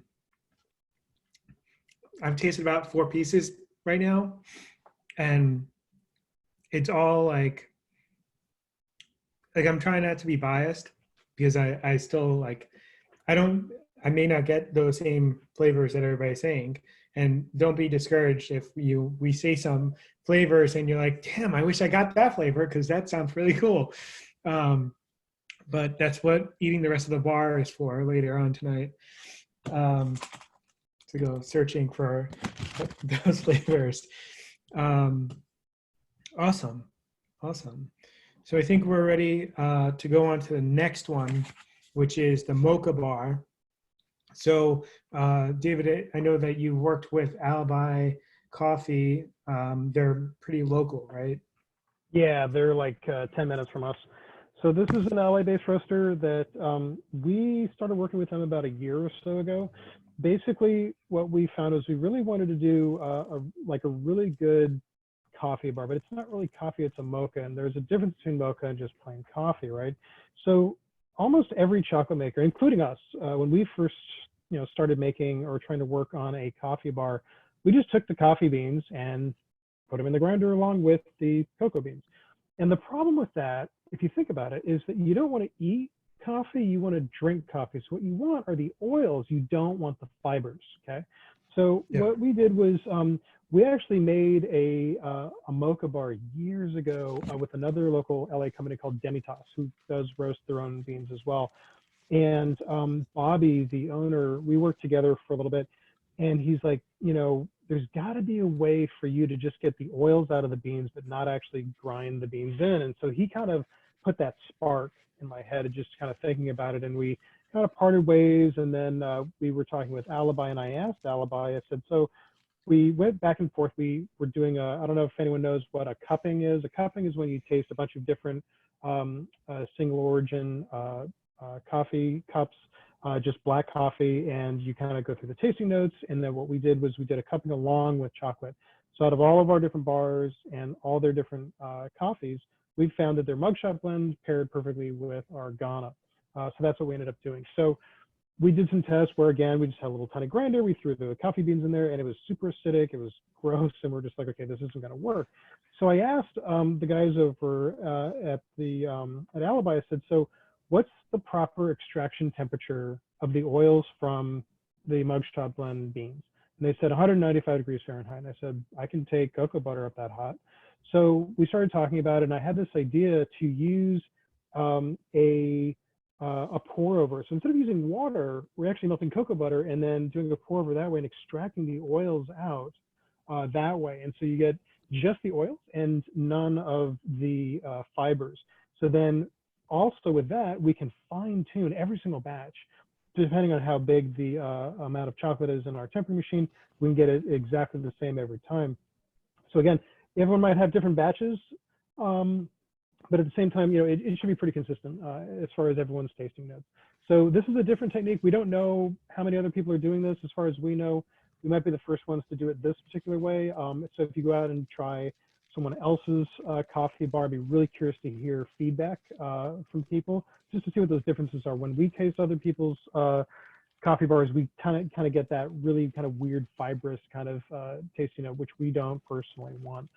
tasted about 4 pieces right now, and it's all like I'm trying not to be biased because I still like I may not get those same flavors that everybody's saying, and don't be discouraged if we say some flavors and you're like, damn, I wish I got that flavor because that sounds really cool. But that's what eating the rest of the bar is for later on tonight. To go searching for those flavors. Awesome. So I think we're ready to go on to the next one, which is the Mocha Bar. So David, I know that you worked with Alibi Coffee. They're pretty local, right? Yeah, they're like 10 minutes from us. So this is an LA-based roaster that we started working with them about a year or so ago. Basically, what we found is we really wanted to do a really good coffee bar, but it's not really coffee, it's a mocha, and there's a difference between mocha and just plain coffee, right? So almost every chocolate maker, including us, when we first started making or trying to work on a coffee bar, we just took the coffee beans and put them in the grinder along with the cocoa beans. And the problem with that, if you think about it, is that you don't want to eat coffee, you want to drink coffee. So what you want are the oils, you don't want the fibers, okay? So what we did was we actually made a mocha bar years ago with another local LA company called Demitas, who does roast their own beans as well. And Bobby, the owner, we worked together for a little bit, and he's like, there's got to be a way for you to just get the oils out of the beans, but not actually grind the beans in. And so he kind of put that spark in my head of just kind of thinking about it. And we kind of parted ways. And then we were talking with Alibi, and I asked Alibi, I said, so we went back and forth. We were doing I don't know if anyone knows what a cupping is. A cupping is when you taste a bunch of different single origin coffee cups, just black coffee, and you kind of go through the tasting notes. And then what we did was we did a cupping along with chocolate. So out of all of our different bars and all their different coffees, we found that their mugshot blend paired perfectly with our Ghana. So that's what we ended up doing. So we did some tests where, again, we just had a little tiny grinder. We threw the coffee beans in there, and it was super acidic. It was gross, and we're just like, okay, this isn't going to work. So I asked the guys over at Alibi. I said, so what's the proper extraction temperature of the oils from the mugshot blend beans? And they said 195 degrees Fahrenheit. And I said, I can take cocoa butter up that hot. So we started talking about it, and I had this idea to use a pour over. So instead of using water, we're actually melting cocoa butter and then doing a pour over that way and extracting the oils out that way. And so you get just the oils and none of the fibers. So then also with that, we can fine tune every single batch. Depending on how big the amount of chocolate is in our tempering machine, we can get it exactly the same every time. So again, everyone might have different batches, but at the same time, it should be pretty consistent as far as everyone's tasting notes. So this is a different technique. We don't know how many other people are doing this. As far as we know, we might be the first ones to do it this particular way. So if you go out and try someone else's coffee bar, I'd be really curious to hear feedback from people, just to see what those differences are. When we taste other people's coffee bars, we kind of get that really kind of weird fibrous kind of taste, which we don't personally want.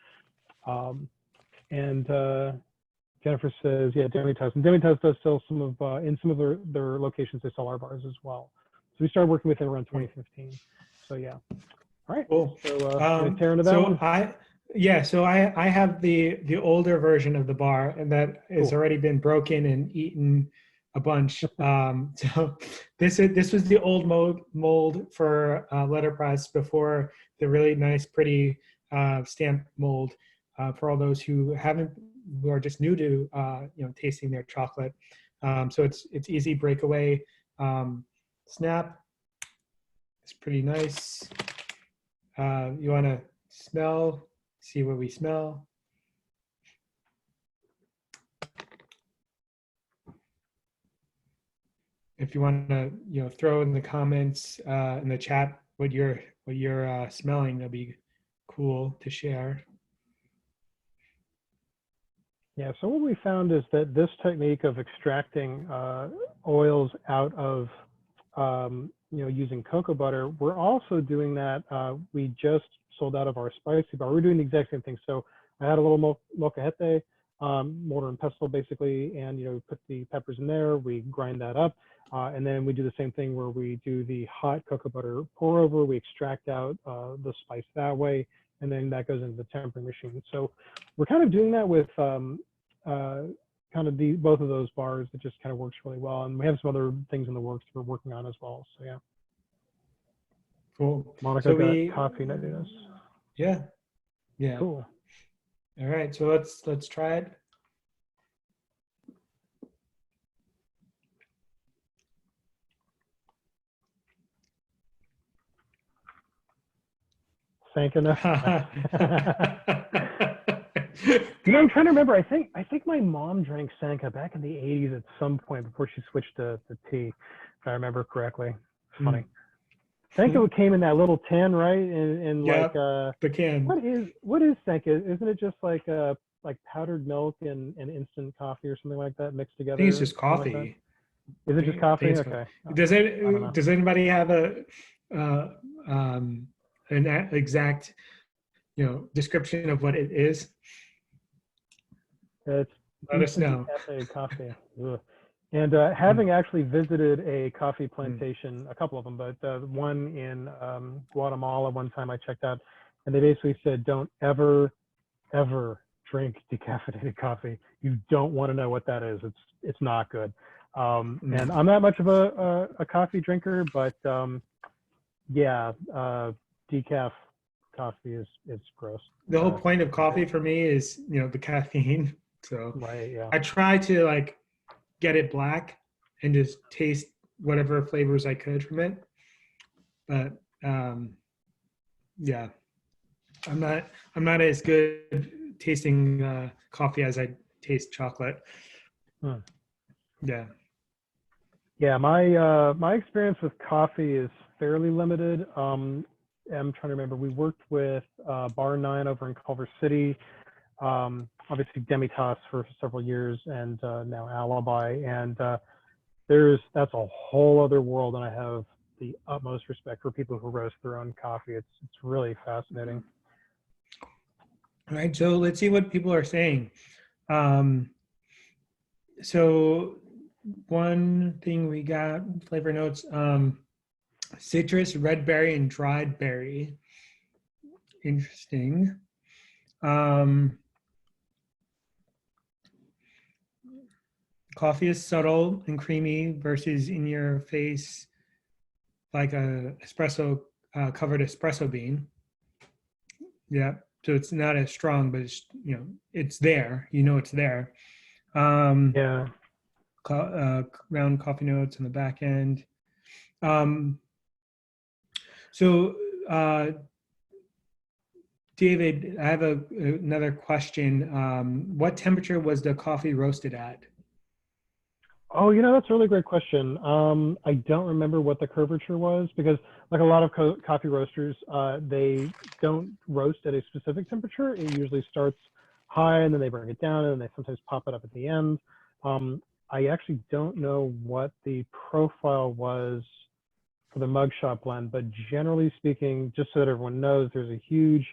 Jennifer says, yeah, Demitas. And Demitas does sell some of, in some of their locations, they sell our bars as well. So we started working with them around 2015. So yeah. All right. Cool. So tear into that one? So I have the older version of the bar, and that has already been broken and eaten a bunch. So this was the old mold for letterpress before the really nice, pretty stamp mold for all those who are just new to tasting their chocolate. So it's easy breakaway snap. It's pretty nice. You want to smell, see what we smell. If you want to, throw in the comments in the chat what you're smelling, that'd be cool to share. Yeah, so what we found is that this technique of extracting oils out of, using cocoa butter, we're also doing that. We just sold out of our spicy bar. We're doing the exact same thing. So I had a little molcajete, mortar and pestle basically, and put the peppers in there. We grind that up, and then we do the same thing where we do the hot cocoa butter pour over. We extract out the spice that way, and then that goes into the tempering machine. So we're kind of doing that with kind of both of those bars. It just kind of works really well, and we have some other things in the works we're working on as well. So yeah. Cool. Monica got coffee nuttiness. Yeah. Yeah. Cool. All right, so let's try it. Sank enough. I'm trying to remember. I think my mom drank Sanka back in the 80s at some point before she switched to tea, if I remember correctly. It's funny. Sanka came in that little tin, right? And yeah, like the can. What is Sanka? Isn't it just like powdered milk and instant coffee or something like that mixed together? I think it's just coffee. Like is it just coffee? Okay. Does anybody have an exact description of what it is? It's let us know. Cafe coffee. And having actually visited a coffee plantation, a couple of them, but one in Guatemala one time I checked out, and they basically said, don't ever drink decaffeinated coffee. You don't want to know what that is. It's not good. And I'm not much of a coffee drinker, but yeah, decaf coffee is gross. The whole point of coffee for me is the caffeine. So right, yeah. I try to get it black and just taste whatever flavors I could from it. But yeah, I'm not as good tasting coffee as I taste chocolate. Yeah. Yeah, my experience with coffee is fairly limited. I'm trying to remember. We worked with Bar 9 over in Culver City. Obviously Demitas for several years, and now Alibi, and that's a whole other world, and I have the utmost respect for people who roast their own coffee. It's really fascinating. All right, so let's see what people are saying. So one thing we got, flavor notes, citrus, red berry, and dried berry. Interesting. Coffee is subtle and creamy versus in your face, like a espresso covered espresso bean. Yeah. So it's not as strong, but it's, it's there. It's there. Um, Yeah. Round coffee notes on the back end. Um, so, David, I have another question. What temperature was the coffee roasted at? Oh, that's a really great question. I don't remember what the curvature was because, like a lot of coffee roasters, they don't roast at a specific temperature. It usually starts high and then they bring it down and they sometimes pop it up at the end. I actually don't know what the profile was for the mugshot blend, but generally speaking, just so that everyone knows, there's a huge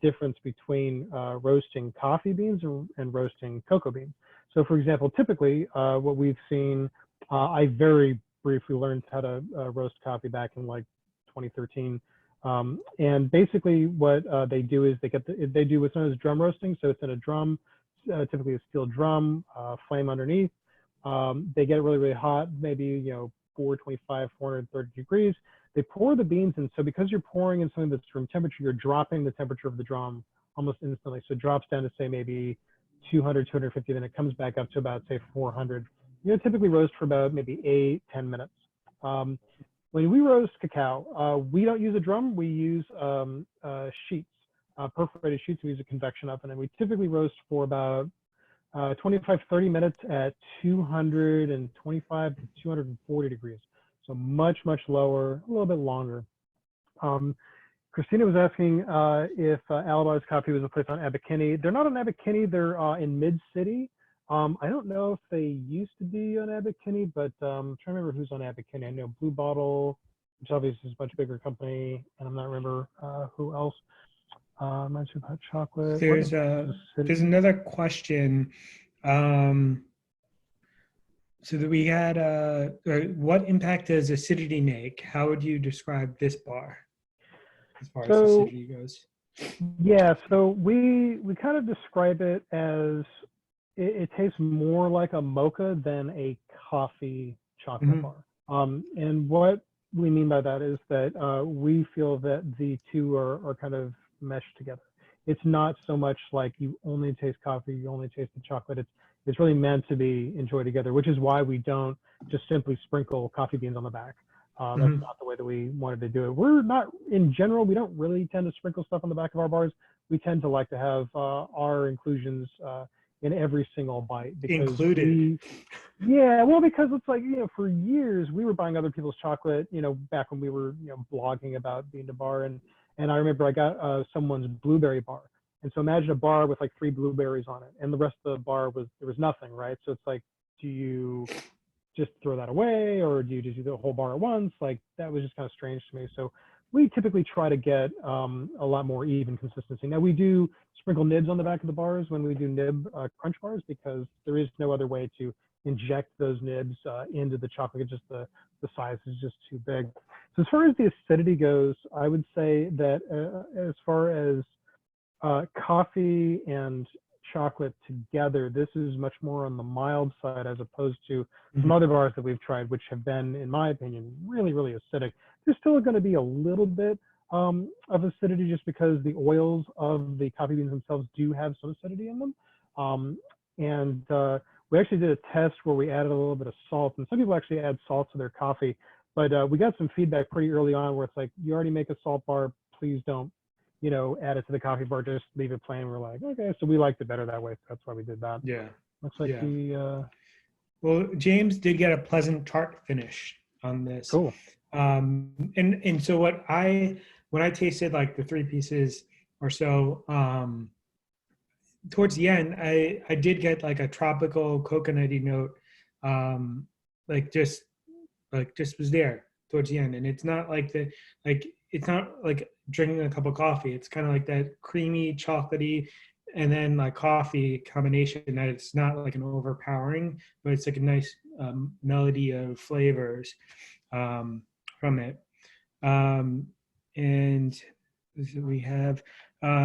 difference between roasting coffee beans and roasting cocoa beans. So for example, typically what we've seen, I very briefly learned how to roast coffee back in like 2013. And basically what they do is they do what's known as drum roasting. So it's in a drum, typically a steel drum, flame underneath. They get it really, really hot, maybe, 425, 430 degrees. They pour the beans in. So because you're pouring in something that's room temperature, you're dropping the temperature of the drum almost instantly. So it drops down to say maybe 200, 250, then it comes back up to about say 400. Typically roast for about maybe 8-10 minutes. When we roast cacao, we don't use a drum. We use sheets, perforated sheets. We use a convection oven, and we typically roast for about 25-30 minutes at 225 to 240 degrees. So much, much lower, a little bit longer. Christina was asking if Alibi's Coffee was a place on Abercrombie. They're not on Abercrombie, they're in Mid-City. I don't know if they used to be on Abercrombie, but I'm trying to remember who's on Abercrombie. I know Blue Bottle, which obviously is a much bigger company, and I'm not remember who else. I'm not sure about chocolate. There's another question. So that we had, what impact does acidity make? How would you describe this bar as far as acidity goes? Yeah, so we kind of describe it as it tastes more like a mocha than a coffee chocolate bar. And what we mean by that is that we feel that the two are kind of meshed together. It's not so much like you only taste coffee, you only taste the chocolate. It's really meant to be enjoyed together, which is why we don't just simply sprinkle coffee beans on the back. That's not the way that we wanted to do it. We're not, in general, we don't really tend to sprinkle stuff on the back of our bars. We tend to like to have our inclusions in every single bite. Included. Yeah, well, because it's like, for years we were buying other people's chocolate, back when we were, blogging about being a bar. And I remember I got someone's blueberry bar. And so imagine a bar with like 3 blueberries on it, and the rest of the bar there was nothing, right? So it's like, do you just throw that away, or do you just do the whole bar at once? Like, that was just kind of strange to me. So we typically try to get a lot more even consistency. Now we do sprinkle nibs on the back of the bars when we do nib crunch bars, because there is no other way to inject those nibs into the chocolate. Just the size is just too big. So as far as the acidity goes, I would say that as far as coffee and chocolate together, this is much more on the mild side as opposed to some other bars that we've tried, which have been, in my opinion, really, really acidic. There's still going to be a little bit of acidity just because the oils of the coffee beans themselves do have some acidity in them. We actually did a test where we added a little bit of salt, and some people actually add salt to their coffee, but we got some feedback pretty early on where it's like, you already make a salt bar, please don't add it to the coffee bar, just leave it plain. We're like, okay, so we liked it better that way. So that's why we did that. Yeah. Looks like Well, James did get a pleasant tart finish on this. Cool. And so when I tasted like the 3 pieces or so, towards the end, I did get like a tropical coconutty note, just was there towards the end. And it's not like it's not like drinking a cup of coffee. It's kind of like that creamy, chocolatey, and then like coffee combination, that it's not like an overpowering, but it's like a nice melody of flavors from it. And we have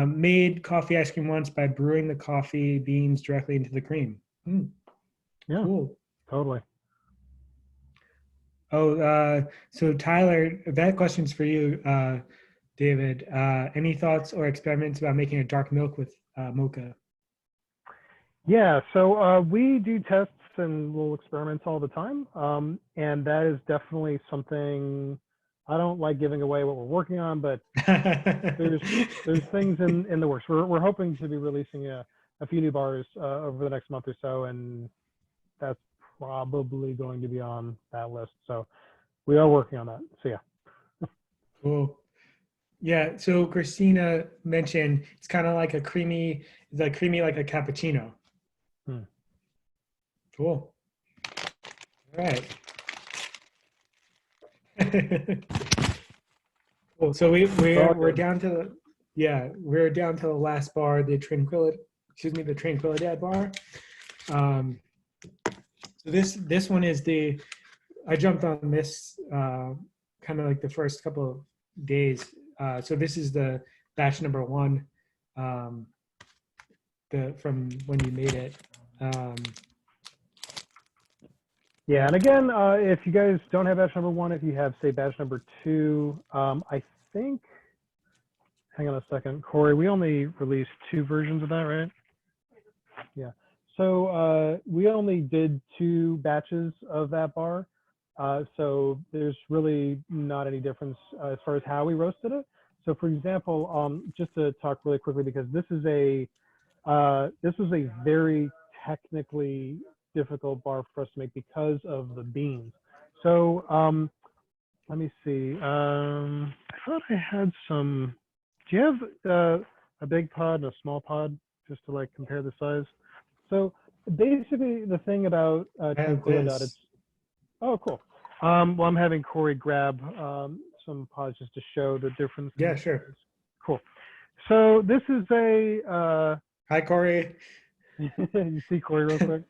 made coffee ice cream once by brewing the coffee beans directly into the cream. Yeah, Cool. totally. Oh, so Tyler, that question's for you, David. Any thoughts or experiments about making a dark milk with mocha? Yeah, so we do tests and little experiments all the time, and that is definitely something. I don't like giving away what we're working on, but there's things in the works. We're hoping to be releasing a few new bars over the next month or so, and that's probably going to be on that list. So we are working on that. So yeah. Cool. Yeah. So Christina mentioned it's kind of like it's like creamy like a cappuccino. Hmm. Cool. All right. Cool. So we're down to we're down to the last bar, the Tranquilidad bar. So this one is I jumped on this kind of like the first couple of days. So this is the batch number 1, from when you made it. Yeah, and again, if you guys don't have batch number 1, if you have, say, batch number 2, I think, hang on a second, Corey, we only released 2 versions of that, right? Yeah. So we only did 2 batches of that bar. So there's really not any difference as far as how we roasted it. So for example, just to talk really quickly, because this was a very technically difficult bar for us to make because of the beans. So let me see. I thought I had some. Do you have a big pod and a small pod just to like compare the size? So basically, the thing about Tranquilidad, it's oh cool. Well, I'm having Corey grab some pods just to show the difference. Yeah, sure. Cool. So this is a. Hi, Corey. You see Corey real quick.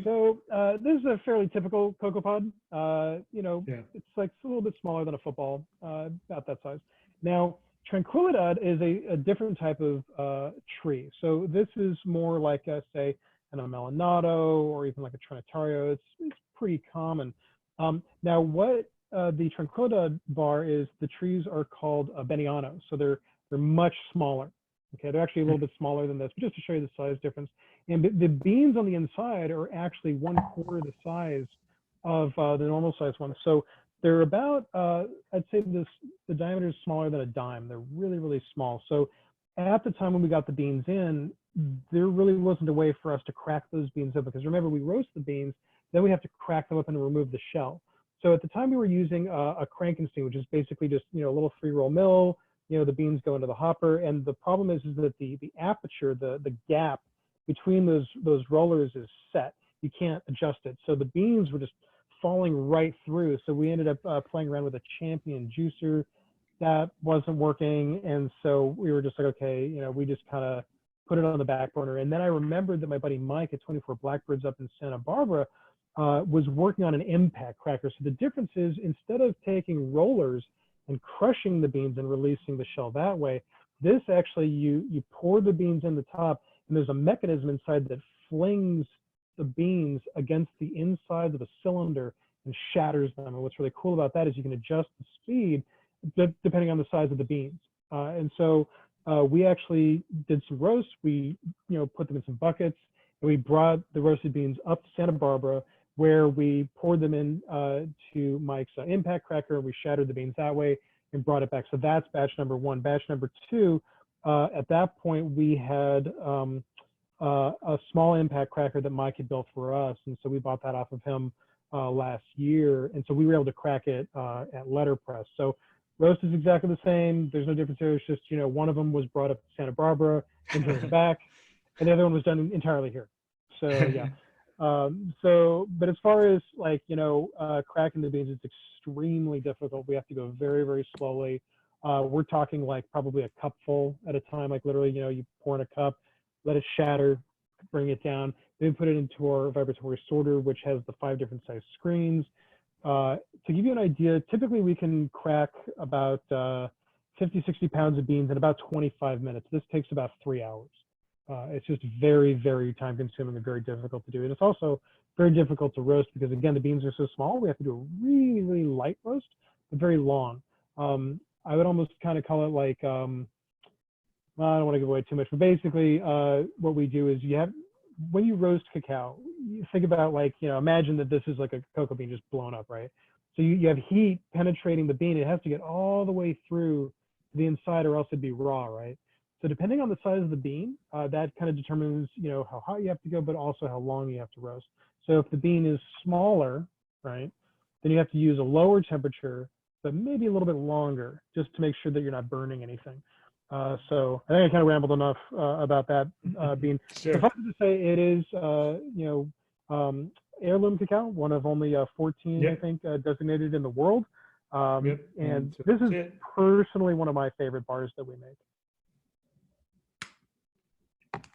So this is a fairly typical cocoa pod. It's like a little bit smaller than a football, about that size. Now, Tranquilidad is a different type of tree. So this is more like, say, an amelinado or even like a trinitario. It's pretty common. Now, what the Tranquilidad bar is, the trees are called Beniano. So they're much smaller. Okay, they're actually a little bit smaller than this, but just to show you the size difference. And the beans on the inside are actually 1/4 the size of the normal size ones. So they're about, I'd say the diameter is smaller than a dime. They're really, really small. So at the time when we got the beans in, there really wasn't a way for us to crack those beans up, because remember, we roast the beans, then we have to crack them up and remove the shell. So at the time we were using a Frankenstein, which is basically just, a little 3-roll mill. The beans go into the hopper, and the problem is that the aperture, the gap between those rollers is set. You can't adjust it. So the beans were just falling right through. So we ended up playing around with a Champion juicer. That wasn't working, and so we were just like, okay, we just kind of put it on the back burner. And then I remembered that my buddy Mike at 24 Blackbirds up in Santa Barbara was working on an impact cracker. So the difference is, instead of taking rollers and crushing the beans and releasing the shell that way, this actually, you pour the beans in the top, and there's a mechanism inside that flings the beans against the inside of the cylinder and shatters them. And what's really cool about that is you can adjust the speed depending on the size of the beans. And so we actually did some roasts. We put them in some buckets, and we brought the roasted beans up to Santa Barbara, where we poured them in to Mike's impact cracker, and we shattered the beans that way and brought it back. So that's batch number 1. Batch number 2, at that point, we had a small impact cracker that Mike had built for us, and so we bought that off of him last year, and so we were able to crack it at LetterPress. So roast is exactly the same. There's no difference there. It's just, one of them was brought up to Santa Barbara and driven back, and the other one was done entirely here. So yeah. But as far as cracking the beans, it's extremely difficult. We have to go very, very slowly. We're talking like probably a cupful at a time. Like literally, you pour in a cup, let it shatter, bring it down, then put it into our vibratory sorter, which has the 5 different size screens. To give you an idea, typically we can crack about 50, 60 pounds of beans in about 25 minutes. This takes about 3 hours. It's just very, very time consuming and very difficult to do. And it's also very difficult to roast because, again, the beans are so small. We have to do a really, really light roast, but very long. I would almost kind of call it like, well, I don't want to give away too much, but basically what we do is when you roast cacao, you think about like, imagine that this is like a cocoa bean just blown up, right? So you have heat penetrating the bean. It has to get all the way through the inside or else it'd be raw, right? So depending on the size of the bean, that kind of determines, how hot you have to go, but also how long you have to roast. So if the bean is smaller, right, then you have to use a lower temperature, but maybe a little bit longer, just to make sure that you're not burning anything. So I think I kind of rambled enough about that bean. Sure. Suffice it to say, it is, heirloom cacao, one of only 14, Yep. I think, designated in the world. Yep. And So this is it. personally one of my favorite bars that we make.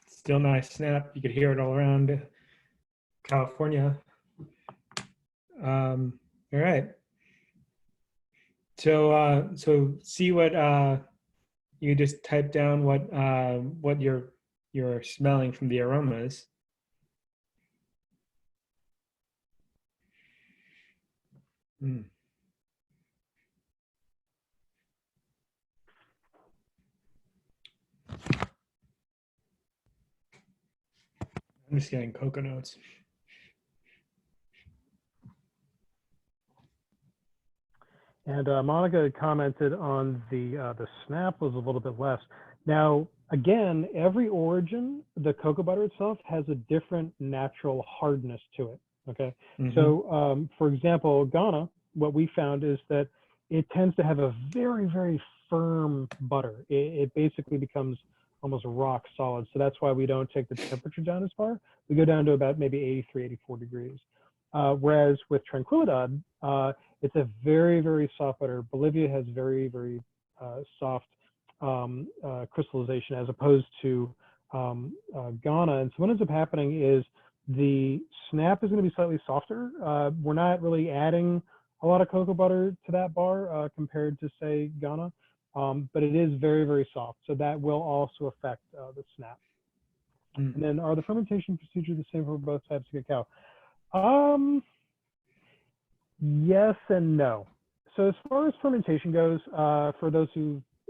Still nice snap. You could hear it all around California. All right. So see what you just type down what you're smelling from the aromas. Mm. I'm just getting cocoa notes. And Monica had commented on the snap was a little bit less. Now, again, every origin, the cocoa butter itself has a different natural hardness to it. Okay. Mm-hmm. So, for example, Ghana, what we found is that it tends to have a very, very firm butter. It basically becomes almost rock solid. So that's why we don't take the temperature down as far. We go down to about maybe 83, 84 degrees. Whereas with Tranquilidad, it's a very, very soft butter. Bolivia has very, very soft crystallization as opposed to Ghana. And so what ends up happening is the snap is going to be slightly softer. We're not really adding a lot of cocoa butter to that bar compared to, say, Ghana, but it is very, very soft. So that will also affect the snap. And then are the fermentation procedures the same for both types of cacao? Yes and no. So as far as fermentation goes, for those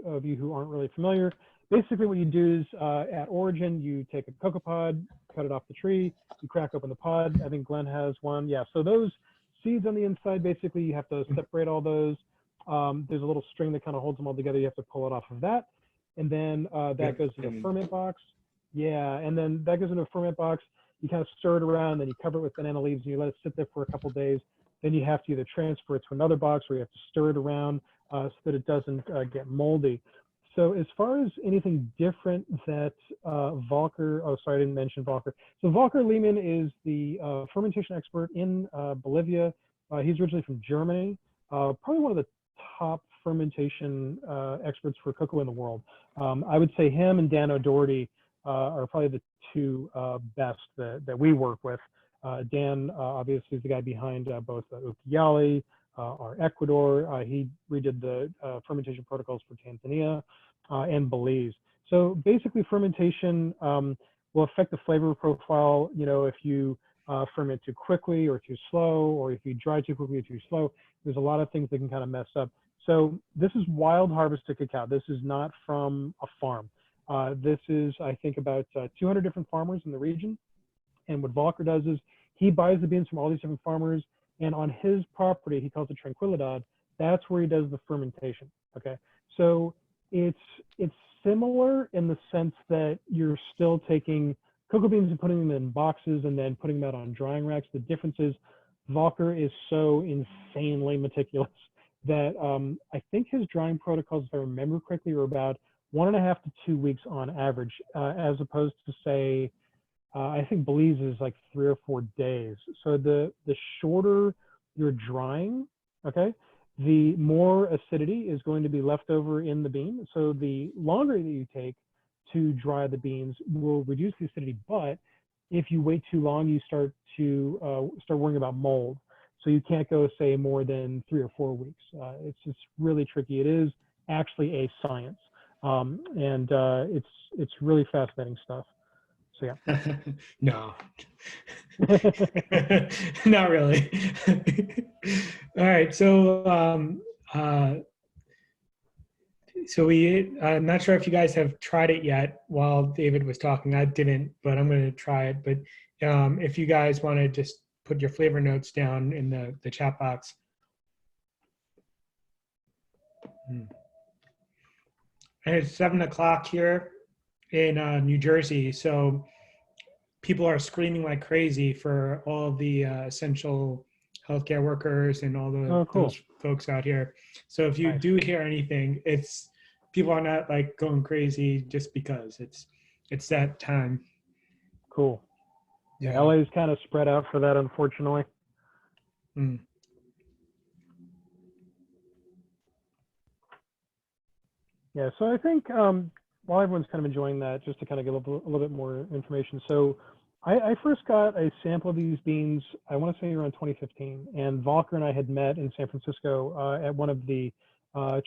of you who aren't really familiar, basically what you do is at origin, you take a cocoa pod, cut it off the tree, you crack open the pod. I think Glenn has one. Yeah, so those seeds on the inside, basically you have to separate all those. There's a little string that kind of holds them all together. You have to pull it off of that. And then that goes into a ferment box. Yeah, and then that goes into a ferment box. You kind of stir it around, then you cover it with banana leaves and you let it sit there for a couple days. Then you have to either transfer it to another box or you have to stir it around so that it doesn't get moldy. So as far as anything different that Volker, oh, sorry, I didn't mention Volker. So Volker Lehmann is the fermentation expert in Bolivia. He's originally from Germany, probably one of the top fermentation experts for cocoa in the world. I would say him and Dan O'Doherty are probably the two best that we work with. Dan obviously is the guy behind both Ukiali, our Ecuador. He redid the fermentation protocols for Tanzania and Belize. So basically fermentation will affect the flavor profile, if you ferment too quickly or too slow, or if you dry too quickly or too slow. There's a lot of things that can kind of mess up. So this is wild harvested cacao. This is not from a farm. This is, I think, about 200 different farmers in the region. And what Volker does is he buys the beans from all these different farmers, and on his property, he calls it Tranquilidad. That's where he does the fermentation. Okay, so it's similar in the sense that you're still taking cocoa beans and putting them in boxes and then putting them out on drying racks. The difference is Volker is so insanely meticulous that I think his drying protocols, if I remember correctly, are about 1.5 to 2 weeks on average, as opposed to, say, I think Belize is like 3 or 4 days. So the shorter you're drying, okay, the more acidity is going to be left over in the bean. So the longer that you take to dry the beans will reduce the acidity. But if you wait too long, you start worrying about mold. So you can't go, say, more than 3 or 4 weeks. It's just really tricky. It is actually a science, and it's really fascinating stuff. So yeah. No, not really. All right. So I'm not sure if you guys have tried it yet while David was talking. I didn't, but I'm going to try it. But if you guys want to just put your flavor notes down in the chat box. And it's 7 o'clock here in New Jersey. So people are screaming like crazy for all the essential healthcare workers and all those folks out here. So if you do hear anything, it's people are not like going crazy just because it's that time. Cool. Yeah, LA is kind of spread out for that, unfortunately. Mm. Yeah, so I think while everyone's kind of enjoying that, just to kind of give a little bit more information. So I first got a sample of these beans, I want to say around 2015, and Volker and I had met in San Francisco at one of the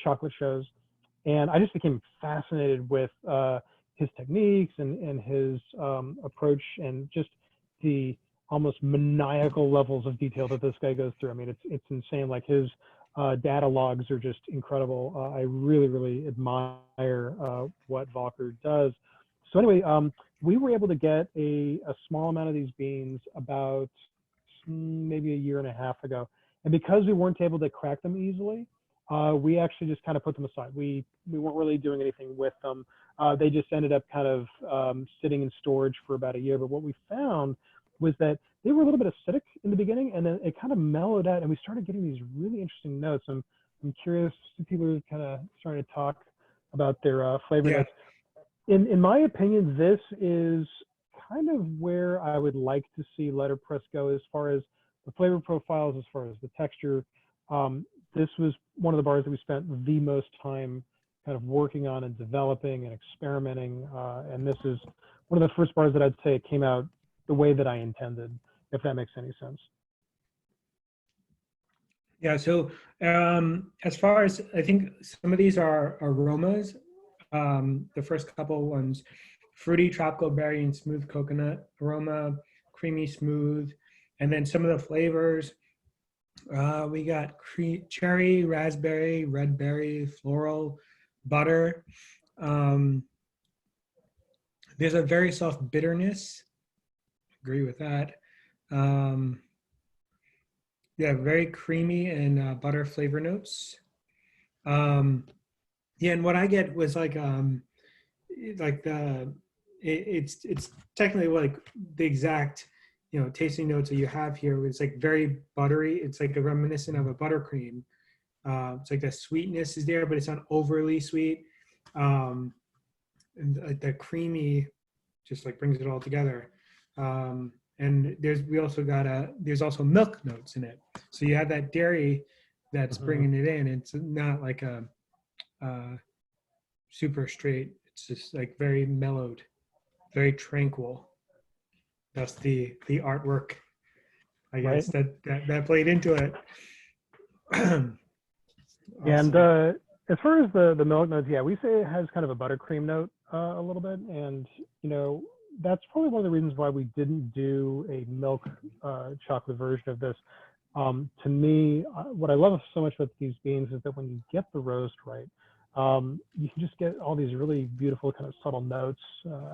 chocolate shows, and I just became fascinated with his techniques and his approach and just the almost maniacal levels of detail that this guy goes through. I mean, it's insane. Like his data logs are just incredible. I really admire what Volker does. So anyway, we were able to get a small amount of these beans about maybe a year and a half ago. And because we weren't able to crack them easily, we actually just kind of put them aside. We weren't really doing anything with them. They just ended up kind of sitting in storage for about a year. But what we found was that they were a little bit acidic in the beginning, and then it kind of mellowed out, and we started getting these really interesting notes. I'm curious if people are kind of starting to talk about their flavor notes. In my opinion, this is kind of where I would like to see LetterPress go as far as the flavor profiles, as far as the texture. This was one of the bars that we spent the most time kind of working on and developing and experimenting. And this is one of the first bars that I'd say came out the way that I intended, if that makes any sense. Yeah, so as far as, I think some of these are aromas. The first couple ones, fruity, tropical berry, and smooth coconut aroma, creamy, smooth. And then some of the flavors, we got cherry, raspberry, red berry, floral, butter. There's a very soft bitterness. Agree with that. Yeah, very creamy and butter flavor notes. Yeah, and what I get was like it's technically like the exact tasting notes that you have here. It's like very buttery. It's like a reminiscent of a buttercream. It's like the sweetness is there, but it's not overly sweet. And like the creamy just like brings it all together. And there's also milk notes in it. So you have that dairy that's bringing it in. It's not like a super straight. It's just like very mellowed, very tranquil. That's the artwork, I guess, that played into it. Awesome. And as far as the milk notes, yeah, we say it has kind of a buttercream note a little bit, and that's probably one of the reasons why we didn't do a milk chocolate version of this. To me, what I love so much about these beans is that when you get the roast right, you can just get all these really beautiful kind of subtle notes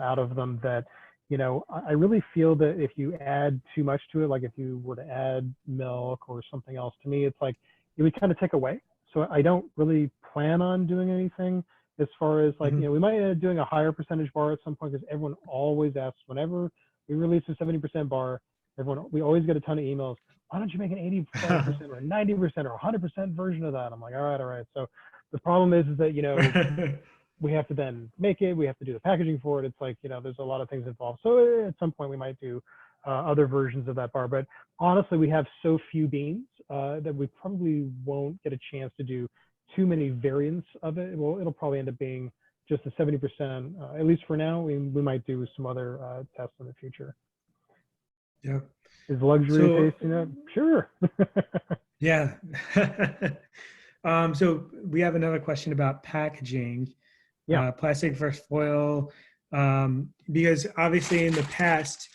out of them that, I really feel that if you add too much to it, like if you were to add milk or something else, to me, it's like it would kind of take away. So I don't really plan on doing anything as far as like, we might end up doing a higher percentage bar at some point, because everyone always asks whenever we release a 70% bar, we always get a ton of emails. Why don't you make an 85% or 90% or 100% version of that? I'm like, all right. So the problem is that, we have to then make it, we have to do the packaging for it. It's like, there's a lot of things involved. So at some point we might do other versions of that bar, but honestly, we have so few beans that we probably won't get a chance to do too many variants of it. Well, it'll probably end up being just a 70%, at least for now. We might do some other tests in the future. Yeah. Is luxury tasting it? Sure. Yeah. So we have another question about packaging. Yeah. Plastic versus foil. because obviously in the past,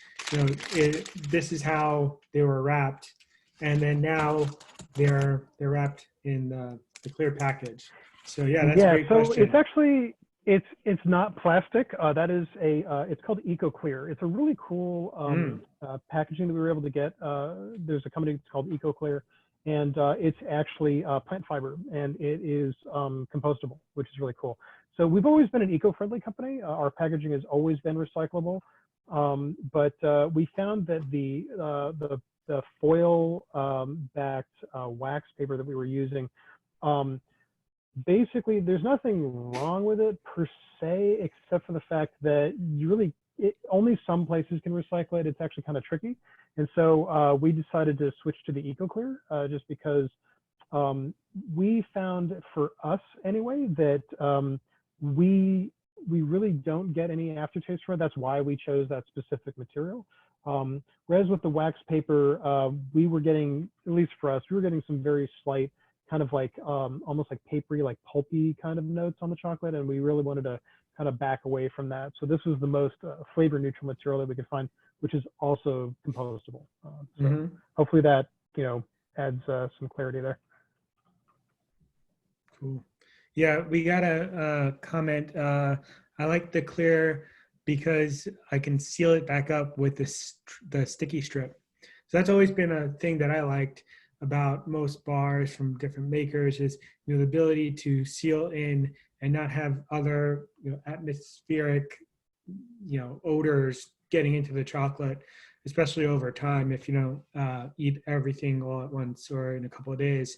this is how they were wrapped, and then now they're wrapped in the clear package. So yeah, that's a great question. It's actually it's not plastic. That is it's called EcoClear. It's a really cool packaging that we were able to get. There's a company called EcoClear, and it's actually plant fiber, and it is compostable, which is really cool. So we've always been an eco-friendly company. Our packaging has always been recyclable, but we found that the foil backed wax paper that we were using, basically there's nothing wrong with it per se, except for the fact that only some places can recycle it. It's actually kind of tricky. And so we decided to switch to the EcoClear just because we found, for us anyway, that we really don't get any aftertaste from it. That's why we chose that specific material. Whereas with the wax paper, we were getting, at least for us, we were getting some very slight kind of like almost like papery, like pulpy kind of notes on the chocolate, and we really wanted to kind of back away from that. So this was the most flavor neutral material that we could find, which is also compostable. So hopefully that adds some clarity there. Cool. Yeah, we got a comment. I like the clear because I can seal it back up with the sticky strip. So that's always been a thing that I liked about most bars from different makers, is the ability to seal in and not have other atmospheric odors getting into the chocolate, especially over time if you don't eat everything all at once or in a couple of days.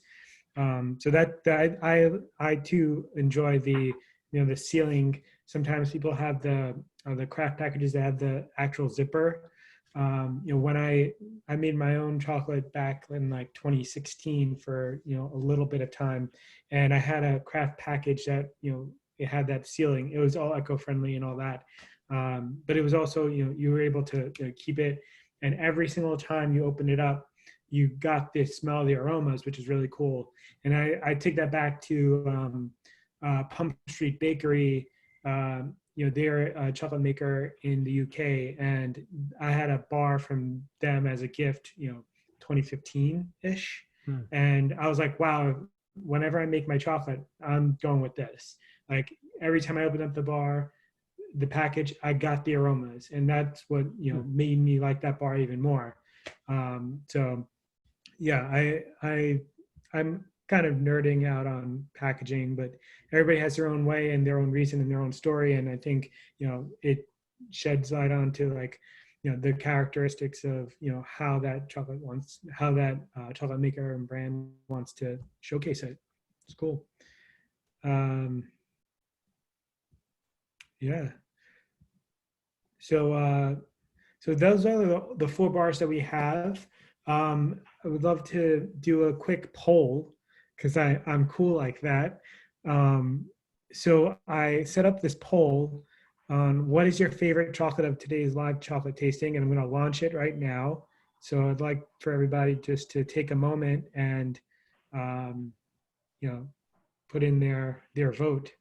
So that I too enjoy the the sealing. Sometimes people have the craft packages that have the actual zipper. When I made my own chocolate back in like 2016 for a little bit of time, and I had a craft package that it had that sealing. It was all eco-friendly and all that, but it was also you were able to keep it, and every single time you open it up, you got the smell of the aromas, which is really cool. And I take that back to Pump Street Bakery. They're a chocolate maker in the UK, and I had a bar from them as a gift, 2015-ish. And I was like, wow, whenever I make my chocolate, I'm going with this. Like every time I opened up the bar, the package, I got the aromas, and that's what made me like that bar even more. So yeah, I'm kind of nerding out on packaging, but everybody has their own way and their own reason and their own story. And I think, it sheds light onto like, the characteristics of, how that chocolate chocolate maker and brand wants to showcase it. It's cool. Yeah. So those are the 4 bars that we have. I would love to do a quick poll because I'm cool like that. So I set up this poll on what is your favorite chocolate of today's live chocolate tasting, and I'm going to launch it right now. So I'd like for everybody just to take a moment and put in their vote.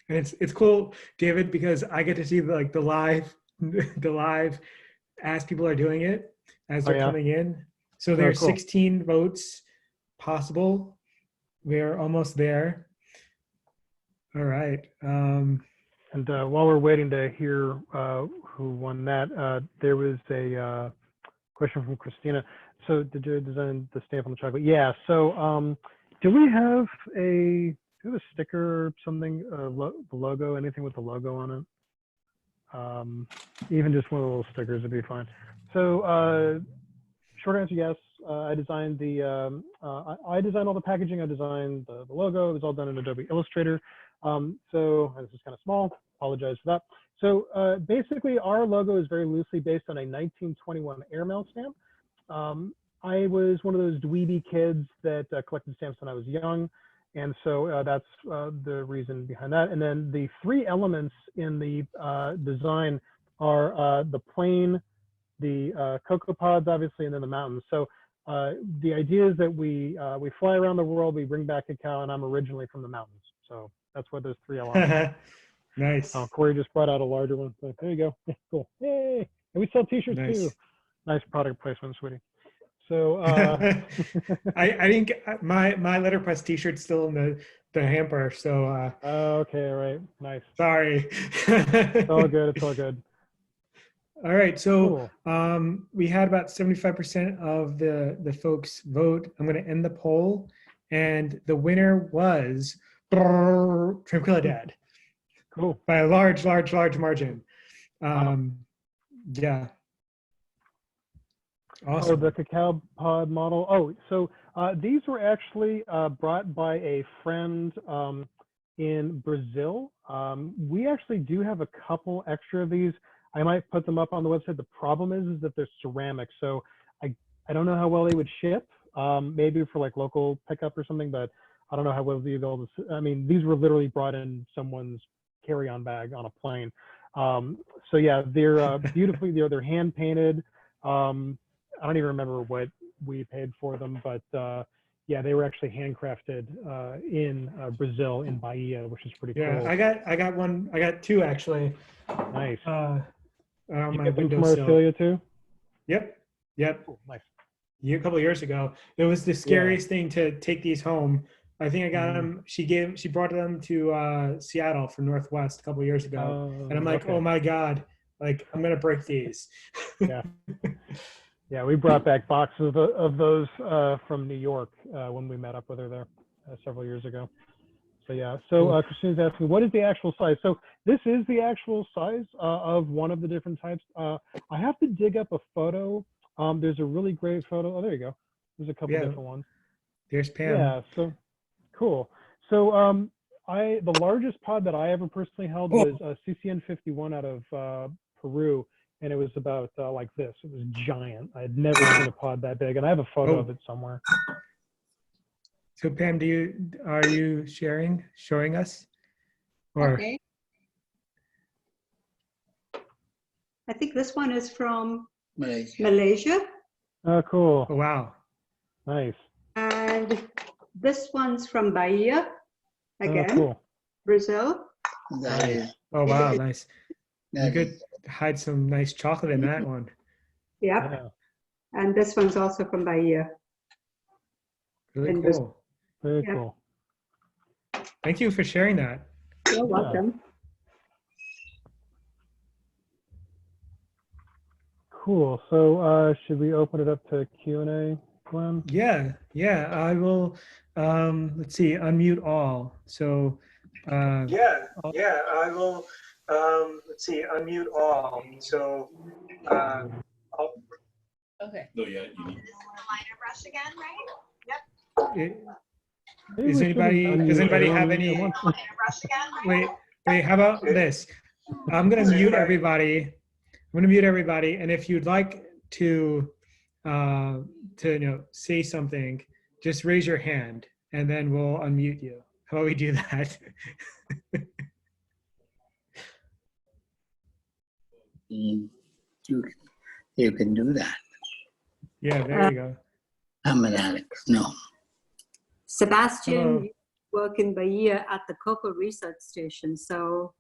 And it's cool, David, because I get to see the live as people are doing it, as they're coming in. So there are cool. 16 votes possible. We're almost there. All right. And while we're waiting to hear who won that, there was a question from Christina. So did you design the stamp on the chocolate? Yeah. So do we have a sticker or something, the logo, anything with the logo on it? Even just one of the little stickers would be fine. So short answer, yes. I designed I designed all the packaging. I designed the logo. It was all done in Adobe Illustrator. So this is kind of small. Apologize for that. So basically, our logo is very loosely based on a 1921 airmail stamp. I was one of those dweeby kids that collected stamps when I was young. And so that's the reason behind that. And then the 3 elements in the design are the plane, the cocoa pods, obviously, and then the mountains. So the idea is that we fly around the world, we bring back cacao, and I'm originally from the mountains. So that's what those 3 elements are. Nice. Corey just brought out a larger one. So there you go. Cool. Yay! And we sell T-shirts Nice. too. Nice product placement, sweetie. So I think my letterpress T-shirt's still in the hamper. So okay, all right, nice. sorry. It's all good. It's all good. All right, so Cool. we had about 75% of the folks vote. I'm going to end the poll, and the winner was Tranquilidad Cool. by a large margin. Yeah. Oh, Awesome. the cacao pod model. Oh, so these were actually brought by a friend in Brazil. We actually do have a couple extra of these. I might put them up on the website. The problem is that they're ceramic, so I don't know how well they would ship. Maybe for like local pickup or something, but I don't know how well they'd be able to. I mean, these were literally brought in someone's carry-on bag on a plane. So yeah, they're beautifully. They're hand painted. I don't even remember what we paid for them, but yeah, they were actually handcrafted in Brazil, in Bahia, which is pretty Yeah, cool. I got one. I got two actually. Nice. On You my get them from windowsill. Australia too? Yep. Cool. Nice. A couple of years ago. It was the scariest thing to take these home. I think I got them. She brought them to Seattle for Northwest a couple of years ago, and I'm like, okay. oh my god, like I'm gonna break these. Yeah. Yeah, we brought back boxes of those from New York when we met up with her there several years ago. So yeah, so Christina's asking, what is the actual size? So this is the actual size of one of the different types. I have to dig up a photo. There's a really great photo. Oh, there you go. There's a couple different ones. There's Pam. Yeah, so cool. So the largest pod that I ever personally held was CCN 51 out of Peru. And it was about like this. It was giant. I had never seen a pod that big, and I have a photo of it somewhere. So Pam, are you showing us? Or okay. I think this one is from Malaysia. Oh, cool. Oh, wow. Nice. And this one's from Bahia, again, cool. Brazil. Nice. Oh, wow, nice. You could hide some nice chocolate in that one. Yep. Yeah. And this one's also from Bahia. Really cool. Very cool. Thank you for sharing that. You're welcome. Cool. So should we open it up to Q&A, Glenn? Yeah. I will, let's see, unmute all. So, I will, let's see, unmute all. So, okay. No, yeah, you need the lighter brush again, right? Yep. Does anybody have any? Wait, how about this? I'm gonna mute everybody. And if you'd like to say something, just raise your hand, and then we'll unmute you. How about we do that? You can do that. Yeah, there you go. I'm an addict. No. Sebastian worked in Bahia at the Cocoa Research Station, so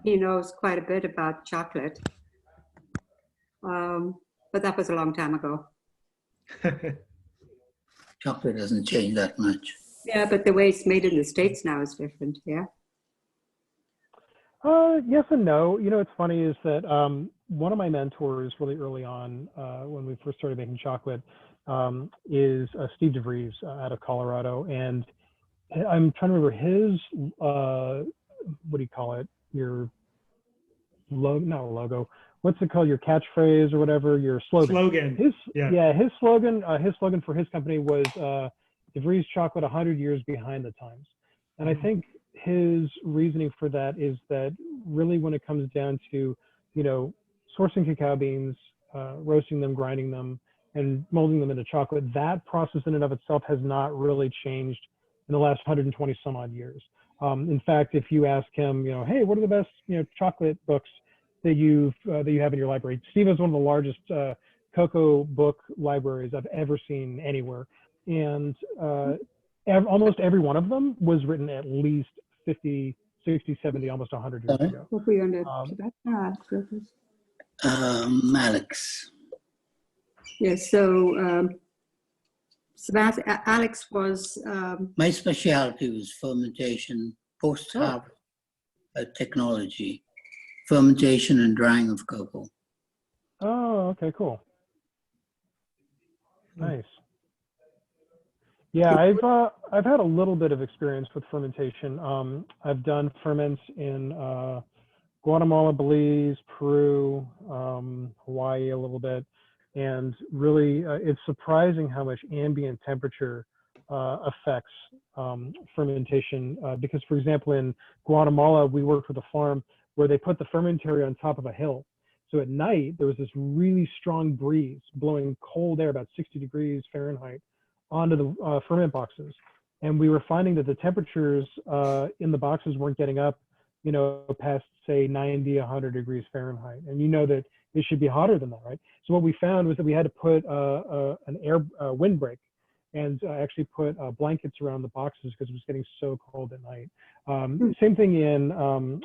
he knows quite a bit about chocolate. But that was a long time ago. Chocolate doesn't change that much. Yeah, but the way it's made in the States now is different, yeah? Yes and no. You know, what's funny is that one of my mentors really early on when we first started making chocolate is Steve DeVries out of Colorado. And I'm trying to remember his, what do you call it? Your logo, not a logo. What's it called? Your catchphrase or whatever, your slogan. His slogan for his company was DeVries chocolate 100 years behind the times. And I think his reasoning for that is that really when it comes down to, you know, sourcing cacao beans, roasting them, grinding them, and molding them into chocolate, that process in and of itself has not really changed in the last 120 some odd years. In fact, if you ask him, you know, hey, what are the best, you know, chocolate books that you have in your library? Steve has one of the largest cocoa book libraries I've ever seen anywhere. And almost every one of them was written at least 50 60, 70, almost 100 years ago. What were you on the Alex. Yes, so Alex was... My specialty was fermentation, post-harvest technology, fermentation and drying of cocoa. Oh, okay, cool. Nice. Yeah, I've had a little bit of experience with fermentation. I've done ferments in Guatemala, Belize, Peru, Hawaii a little bit, and really it's surprising how much ambient temperature affects fermentation. Because, for example, in Guatemala, we worked with a farm where they put the fermentary on top of a hill. So at night, there was this really strong breeze blowing cold air, about 60 degrees Fahrenheit, onto the ferment boxes. And we were finding that the temperatures in the boxes weren't getting up, you know, past, say, 90, 100 degrees Fahrenheit. And you know that it should be hotter than that, right? So what we found was that we had to put an windbreak and actually put blankets around the boxes because it was getting so cold at night. Same thing in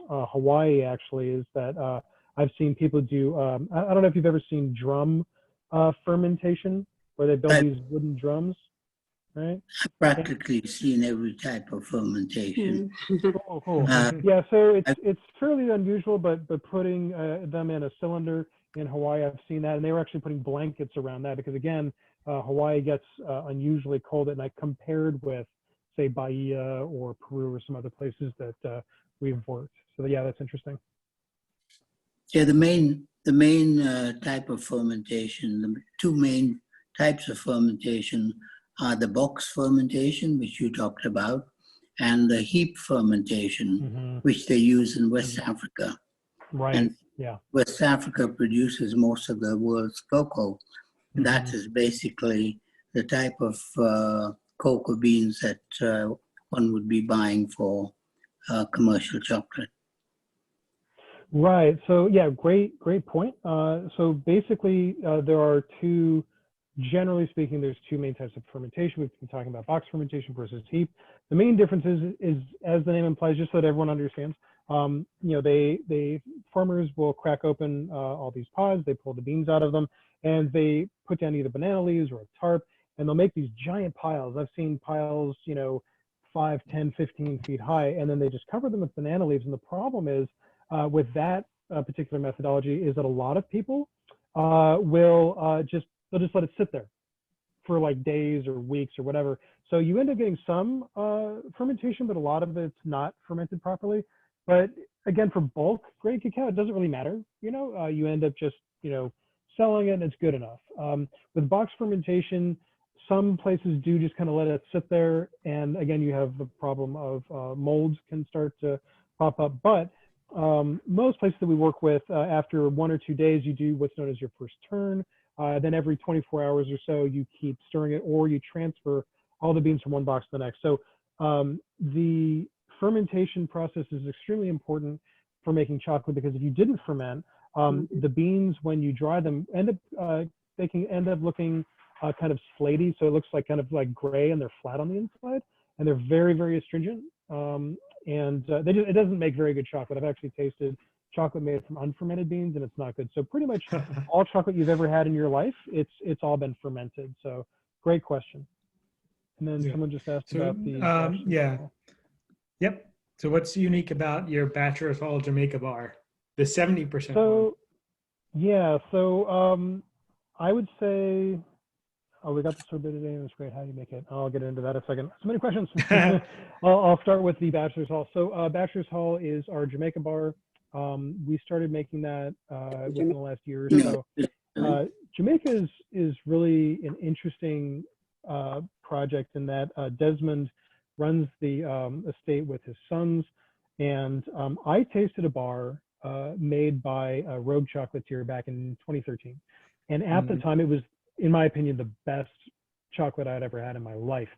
Hawaii, actually, is that I've seen people do, I don't know if you've ever seen drum fermentation, where they build these wooden drums, right? I've practically seen every type of fermentation. Cool, cool. Yeah, so it's fairly unusual, but putting them in a cylinder in Hawaii, I've seen that, and they were actually putting blankets around that because, again, Hawaii gets unusually cold at night compared with, say, Bahia or Peru or some other places that we've worked. So yeah, that's interesting. Yeah, the main type of fermentation, the two main types of fermentation are the box fermentation, which you talked about, and the heap fermentation, which they use in West Africa. Right. And yeah. West Africa produces most of the world's cocoa. That is basically the type of cocoa beans that one would be buying for commercial chocolate. Right. So yeah, great point. So basically, there are two. Generally speaking, there's two main types of fermentation. We've been talking about box fermentation versus heap. The main difference is as the name implies, just so that everyone understands. You know, they farmers will crack open all these pods. They pull the beans out of them, and they put down either banana leaves or a tarp, and they'll make these giant piles. I've seen piles, you know, 5, 10, 15 feet high, and then they just cover them with banana leaves. And the problem is with that particular methodology is that a lot of people will they'll just let it sit there for like days or weeks or whatever. So you end up getting some fermentation, but a lot of it's not fermented properly. But again, for bulk grade cacao, it doesn't really matter. You know, you end up just, you know, selling it and it's good enough. With box fermentation, some places do just kind of let it sit there. And again, you have the problem of molds can start to pop up. But most places that we work with, after 1 or 2 days, you do what's known as your first turn. Then every 24 hours or so, you keep stirring it, or you transfer all the beans from one box to the next. So the fermentation process is extremely important for making chocolate, because if you didn't ferment, the beans, when you dry them, they can end up looking kind of slaty. So it looks like kind of like gray, and they're flat on the inside, and they're very, very astringent. It doesn't make very good chocolate. I've actually tasted chocolate made from unfermented beans, and it's not good. So pretty much all chocolate you've ever had in your life, it's all been fermented. So great question. And then someone just asked about the Yep. So what's unique about your Bachelor's Hall Jamaica Bar, the 70% So one? yeah, so I would say, we got the sorbet today, and it's great. How do you make it? I'll get into that in a second. So many questions. I'll start with the Bachelor's Hall. So Bachelor's Hall is our Jamaica Bar. We started making that within the last year or so. Jamaica is really an interesting project in that Desmond runs the estate with his sons, and I tasted a bar made by a Rogue Chocolatier back in 2013, and at the time it was, in my opinion, the best chocolate I'd ever had in my life.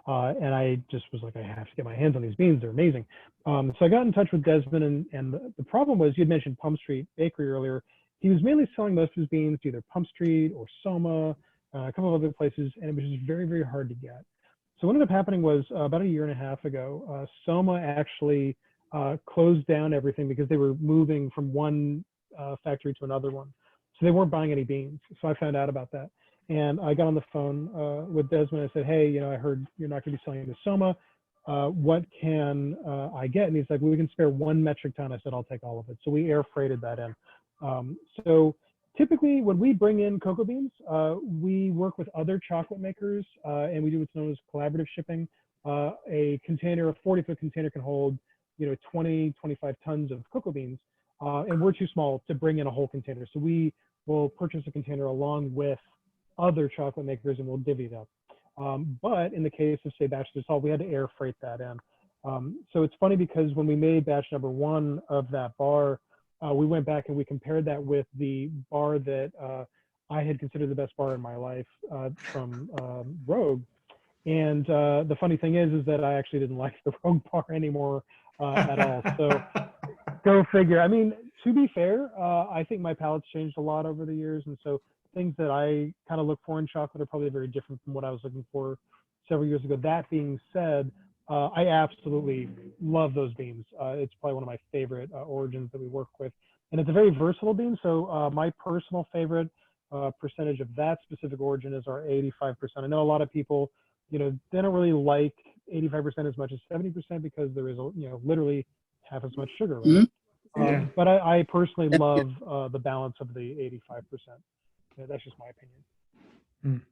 And I just was like, I have to get my hands on these beans. They're amazing. So I got in touch with Desmond, and the problem was, you had mentioned Pump Street Bakery earlier. He was mainly selling most of his beans to either Pump Street or Soma, a couple of other places, and it was just very, very hard to get. So what ended up happening was about 1.5 years ago, Soma actually closed down everything because they were moving from one factory to another one. So they weren't buying any beans. So I found out about that. And I got on the phone with Desmond. I said, hey, you know, I heard you're not going to be selling to Soma. What can I get? And he's like, well, we can spare 1 metric ton. I said, I'll take all of it. So we air freighted that in. So typically when we bring in cocoa beans, we work with other chocolate makers and we do what's known as collaborative shipping. A container, a 40-foot container can hold, you know, 20, 25 tons of cocoa beans. And we're too small to bring in a whole container. So we will purchase a container along with other chocolate makers and we'll divvy it up. But in the case of, say, Bachelor's Hall, we had to air freight that in. So it's funny because when we made batch number 1 of that bar, we went back and we compared that with the bar that I had considered the best bar in my life from Rogue. And the funny thing is that I actually didn't like the Rogue bar anymore at all. So go figure. I mean, to be fair, I think my palate's changed a lot over the years. And so things that I kind of look for in chocolate are probably very different from what I was looking for several years ago. That being said, I absolutely love those beans. It's probably one of my favorite origins that we work with. And it's a very versatile bean. So my personal favorite percentage of that specific origin is our 85%. I know a lot of people, you know, they don't really like 85% as much as 70% because there is, you know, literally half as much sugar. Right? Yeah. But I personally love the balance of the 85%. Yeah, that's just my opinion.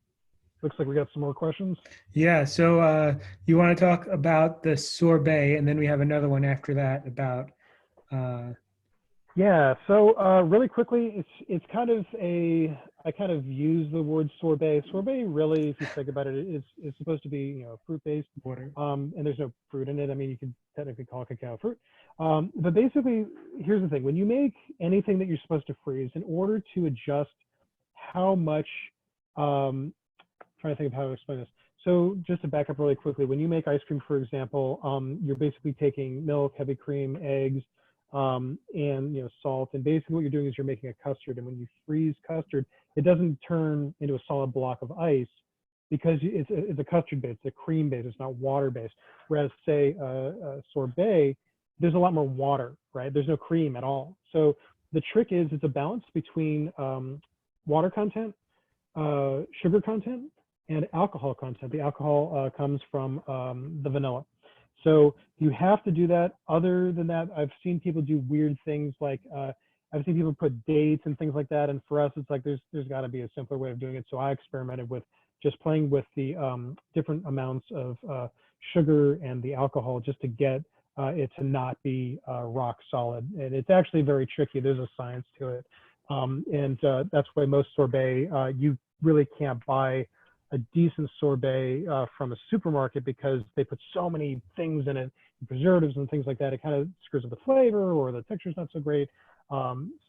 Looks like we got some more questions. Yeah. So you want to talk about the sorbet, and then we have another one after that about. Yeah. So really quickly, it's kind of a, I kind of use the word sorbet. Sorbet really, if you think about it, is supposed to be, you know, fruit-based Water. and there's no fruit in it. I mean, you could technically call cacao fruit. But basically, here's the thing: when you make anything that you're supposed to freeze, in order to adjust how much, trying to think of how to explain this. So just to back up really quickly, when you make ice cream, for example, you're basically taking milk, heavy cream, eggs, and, you know, salt. And basically what you're doing is you're making a custard. And when you freeze custard, it doesn't turn into a solid block of ice because it's a custard base, it's a cream base, it's not water based. Whereas say sorbet, there's a lot more water, right? There's no cream at all. So the trick is it's a balance between water content, sugar content, and alcohol content. The alcohol comes from the vanilla. So you have to do that. Other than that, I've seen people do weird things like I've seen people put dates and things like that. And for us, it's like there's got to be a simpler way of doing it. So I experimented with just playing with the different amounts of sugar and the alcohol just to get it to not be rock solid. And it's actually very tricky. There's a science to it. And that's why most sorbet, you really can't buy a decent sorbet from a supermarket because they put so many things in it, preservatives and things like that. It kind of screws up the flavor or the texture's not so great.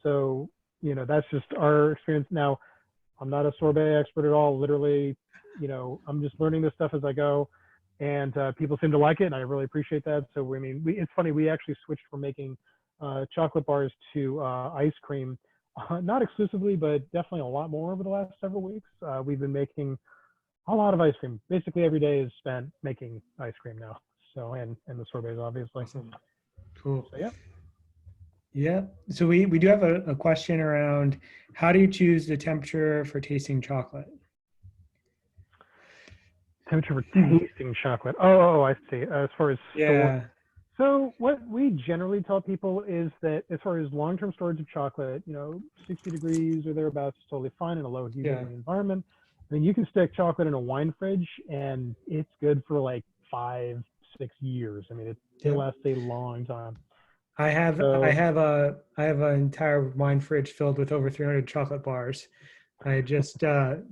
So, you know, that's just our experience. Now, I'm not a sorbet expert at all. Literally, you know, I'm just learning this stuff as I go. And people seem to like it, and I really appreciate that. So, I mean, it's funny, we actually switched from making chocolate bars to ice cream, not exclusively, but definitely a lot more over the last several weeks. We've been making a lot of ice cream. Basically every day is spent making ice cream now. So, and the sorbets, obviously. Awesome. Cool. So, yeah. Yeah. So we do have a question around how do you choose the temperature for tasting chocolate? Temperature for tasting chocolate. Oh, I see. As far as Yeah. So what we generally tell people is that as far as long-term storage of chocolate, you know, 60 degrees or thereabouts is totally fine in a low humidity environment. I mean, you can stick chocolate in a wine fridge and it's good for like 5-6 years. I mean, it lasts a long time. I have an entire wine fridge filled with over 300 chocolate bars. I just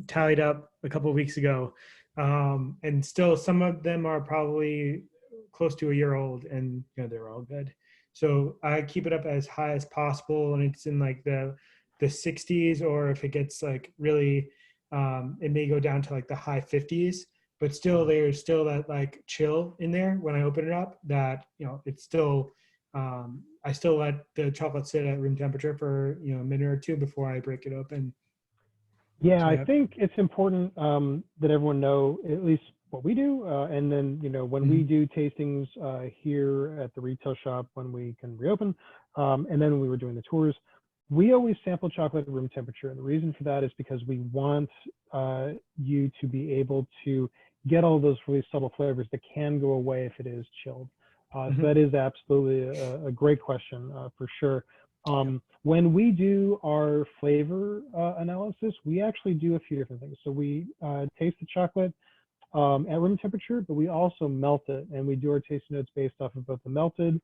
tallied up a couple of weeks ago, and still some of them are probably close to a year old, and you know they're all good. So I keep it up as high as possible, and it's in like the 60s, or if it gets like really, it may go down to like the high 50s. But still, there's still that like chill in there when I open it up. That you know, it's still. I still let the chocolate sit at room temperature for a minute or two before I break it open. Yeah, I think it's important that everyone know, at least what we do. And then, you know, when we do tastings here at the retail shop, when we can reopen, and then when we were doing the tours, we always sample chocolate at room temperature. And the reason for that is because we want you to be able to get all those really subtle flavors that can go away if it is chilled. So that is absolutely a great question for sure. When we do our flavor analysis, we actually do a few different things. So we taste the chocolate at room temperature, but we also melt it, and we do our tasting notes based off of both the melted,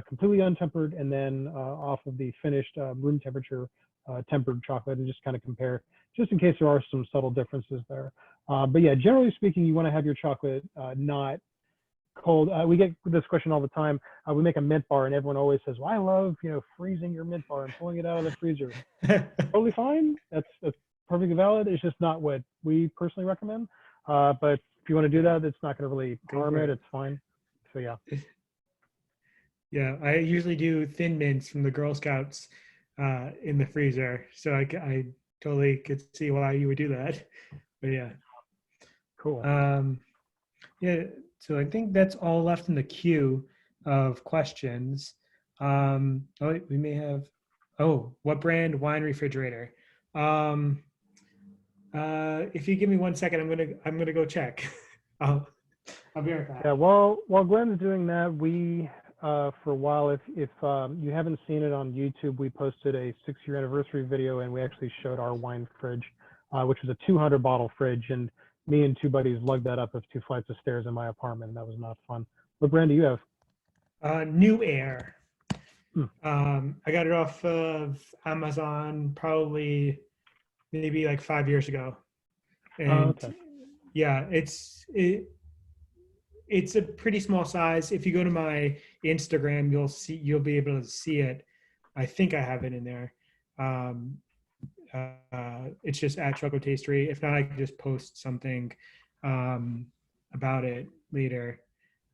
completely untempered, and then off of the finished room temperature tempered chocolate, and just kind of compare, just in case there are some subtle differences there. But yeah, generally speaking, you want to have your chocolate not cold. We get this question all the time. We make a mint bar, and everyone always says, "Well, I love, you know, freezing your mint bar and pulling it out of the freezer." Totally fine. That's perfectly valid. It's just not what we personally recommend. But if you want to do that, it's not going to really harm it. It's fine. So yeah. Yeah, I usually do Thin Mints from the Girl Scouts in the freezer, so I totally could see why you would do that. But yeah, cool. Yeah, so I think that's all left in the queue of questions. Oh, we may have. Oh, what brand wine refrigerator? If you give me 1 second, I'm gonna go check. I'll be right back. Yeah, while Glenn's doing that, we for a while, if you haven't seen it on YouTube, we posted a 6-year anniversary video, and we actually showed our wine fridge, which was a 200 bottle fridge, and me and 2 buddies lugged that up 2 flights of stairs in my apartment, and that was not fun. What brand do you have? New Air. I got it off of Amazon probably maybe like 5 years ago, and yeah, it's a pretty small size. If you go to my Instagram, you'll be able to see it. I think I have it in there. It's just at Chocotastery. If not, I can just post something about it later.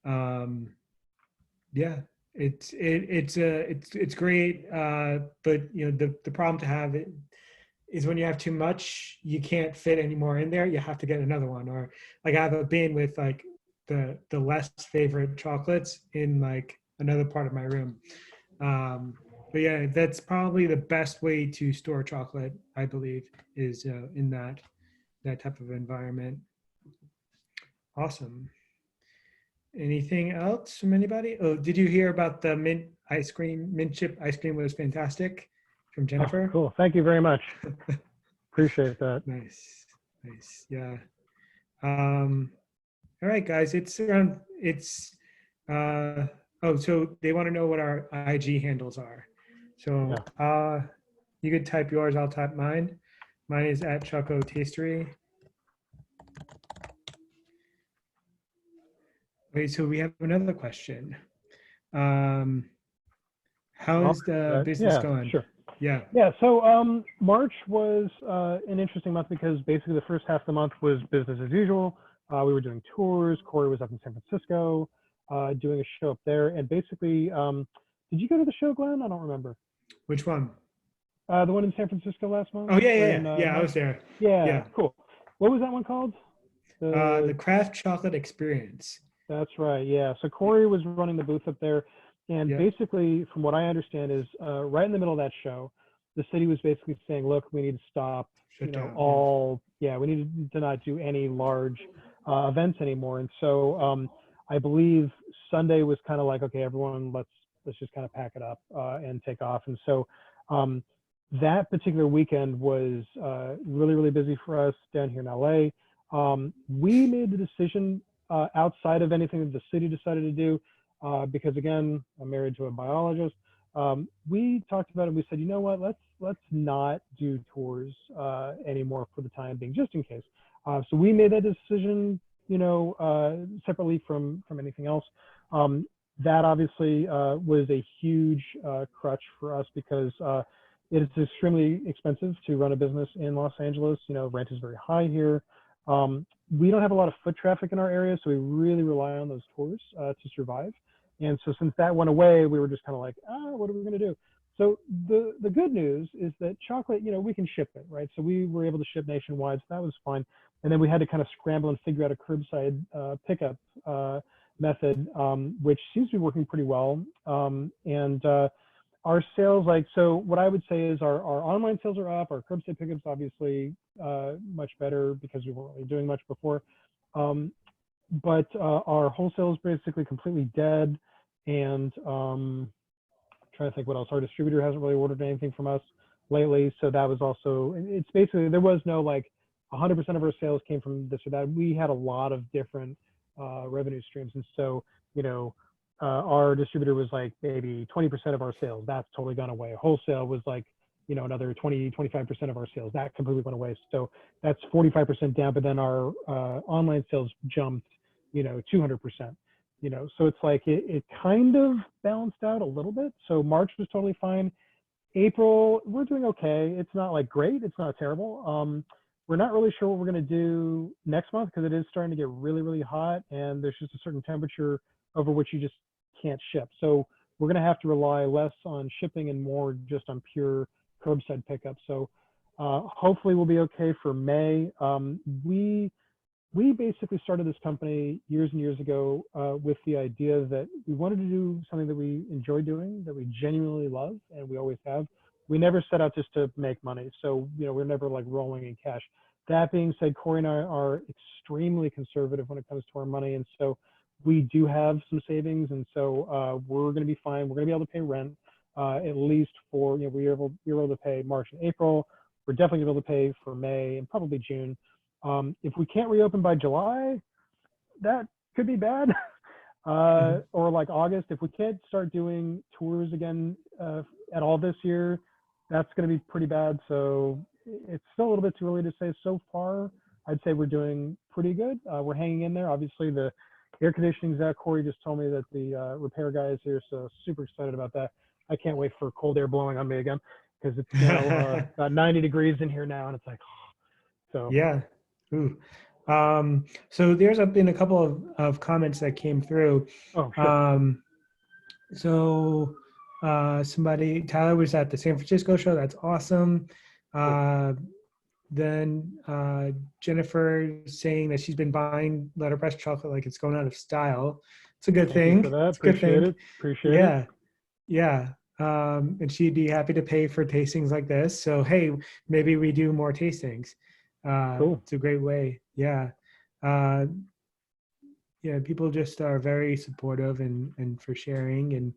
Yeah, it's great. But you know, the problem to have it is when you have too much, you can't fit any more in there. You have to get another one, or like I have a bin with like the less favorite chocolates in like another part of my room. But yeah, that's probably the best way to store chocolate, I believe, is in that type of environment. Awesome. Anything else from anybody? Oh, did you hear about the mint ice cream? Mint chip ice cream was fantastic from Jennifer. Oh, cool. Thank you very much. Appreciate that. Nice. Yeah. All right, guys. So they want to know what our IG handles are. So you could type yours, I'll type mine. Mine is at Chocotastery. Okay, so we have another question. How's the business going? Sure. Yeah. So March was an interesting month because basically the first half of the month was business as usual. We were doing tours. Corey was up in San Francisco doing a show up there. And basically, did you go to the show, Glenn? I don't remember. Which one? The one in San Francisco last month? Oh, yeah, I was there. Yeah, cool. What was that one called? The Craft Chocolate Experience. That's right, yeah. So Corey was running the booth up there. And basically, from what I understand is right in the middle of that show, the city was basically saying, look, we need to stop, we need to not do any large events anymore. And so I believe Sunday was kind of like, okay, everyone, let's just kind of pack it up and take off. And so that particular weekend was really, really busy for us down here in LA. We made the decision outside of anything that the city decided to do, because again, I'm married to a biologist. We talked about it. We said, you know what, let's not do tours anymore for the time being, just in case. So we made that decision, separately from anything else. That obviously was a huge crutch for us because it is extremely expensive to run a business in Los Angeles. Rent is very high here. We don't have a lot of foot traffic in our area, so we really rely on those tours to survive. And so since that went away, we were just kind of like, what are we going to do? So the good news is that chocolate, we can ship it, right? So we were able to ship nationwide, so that was fine. And then we had to kind of scramble and figure out a curbside pickup method, which seems to be working pretty well. Our sales, so what I would say is our online sales are up. Our curbside pickups obviously much better because we weren't really doing much before. But our wholesale is basically completely dead. And trying to think what else. Our distributor hasn't really ordered anything from us lately. So that was also, it's basically, there was no 100% of our sales came from this or that. We had a lot of different revenue streams. And so, our distributor was maybe 20% of our sales. That's totally gone away. Wholesale was another 20, 25% of our sales. That completely went away. So that's 45% down, but then our online sales jumped, 200%. So it's it kind of balanced out a little bit. So March was totally fine. April, we're doing okay. It's not great. It's not terrible. We're not really sure what we're going to do next month because it is starting to get really, really hot and there's just a certain temperature over which you just can't ship. So we're going to have to rely less on shipping and more just on pure curbside pickup. So hopefully we'll be okay for May. We basically started this company years and years ago with the idea that we wanted to do something that we enjoy doing, that we genuinely love, and we always have. We never set out just to make money. So, we're never rolling in cash. That being said, Corey and I are extremely conservative when it comes to our money. And so we do have some savings. And so we're going to be fine. We're going to be able to pay rent at least for, we were able to pay March and April. We're definitely able to pay for May and probably June. If we can't reopen by July, that could be bad. Or August, if we can't start doing tours again at all this year, that's going to be pretty bad. So it's still a little bit too early to say. So far, I'd say we're doing pretty good. We're hanging in there. Obviously, the air conditioning's out. Corey just told me that the repair guy is here, so super excited about that. I can't wait for cold air blowing on me again because it's about 90 degrees in here now, and it's so. Yeah. Ooh. So there's been a couple of comments that came through. Oh, sure. Tyler was at the San Francisco show. That's awesome. Then Jennifer saying that she's been buying letterpress chocolate like it's going out of style. It's a good thing. Thank you for that. It's a good thing. Appreciate it. Yeah. And she'd be happy to pay for tastings like this. So, hey, maybe we do more tastings. Cool. It's a great way. Yeah. People just are very supportive and for sharing.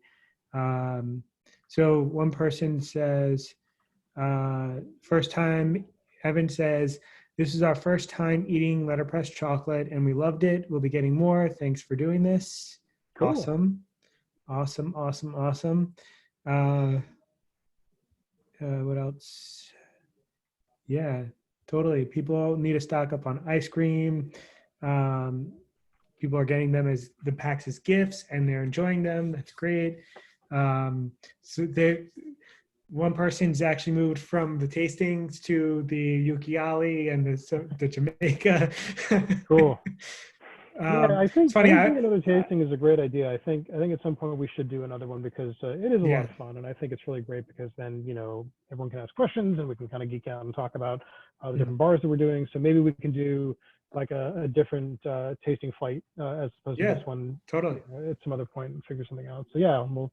And so one person says, first time, Evan says, this is our first time eating letterpress chocolate and we loved it. We'll be getting more. Thanks for doing this. Cool. Awesome. What else? Yeah, totally. People need to stock up on ice cream. People are getting them as the packs as gifts and they're enjoying them. That's great. One person's actually moved from the tastings to the Ukiali and the Jamaica. Cool. I think another tasting tasting is a great idea. I think at some point we should do another one because it is a lot of fun, and I think it's really great because then everyone can ask questions and we can kind of geek out and talk about the different bars that we're doing. So maybe we can do a different tasting flight as opposed to this one. Totally. At some other point and figure something out. So we'll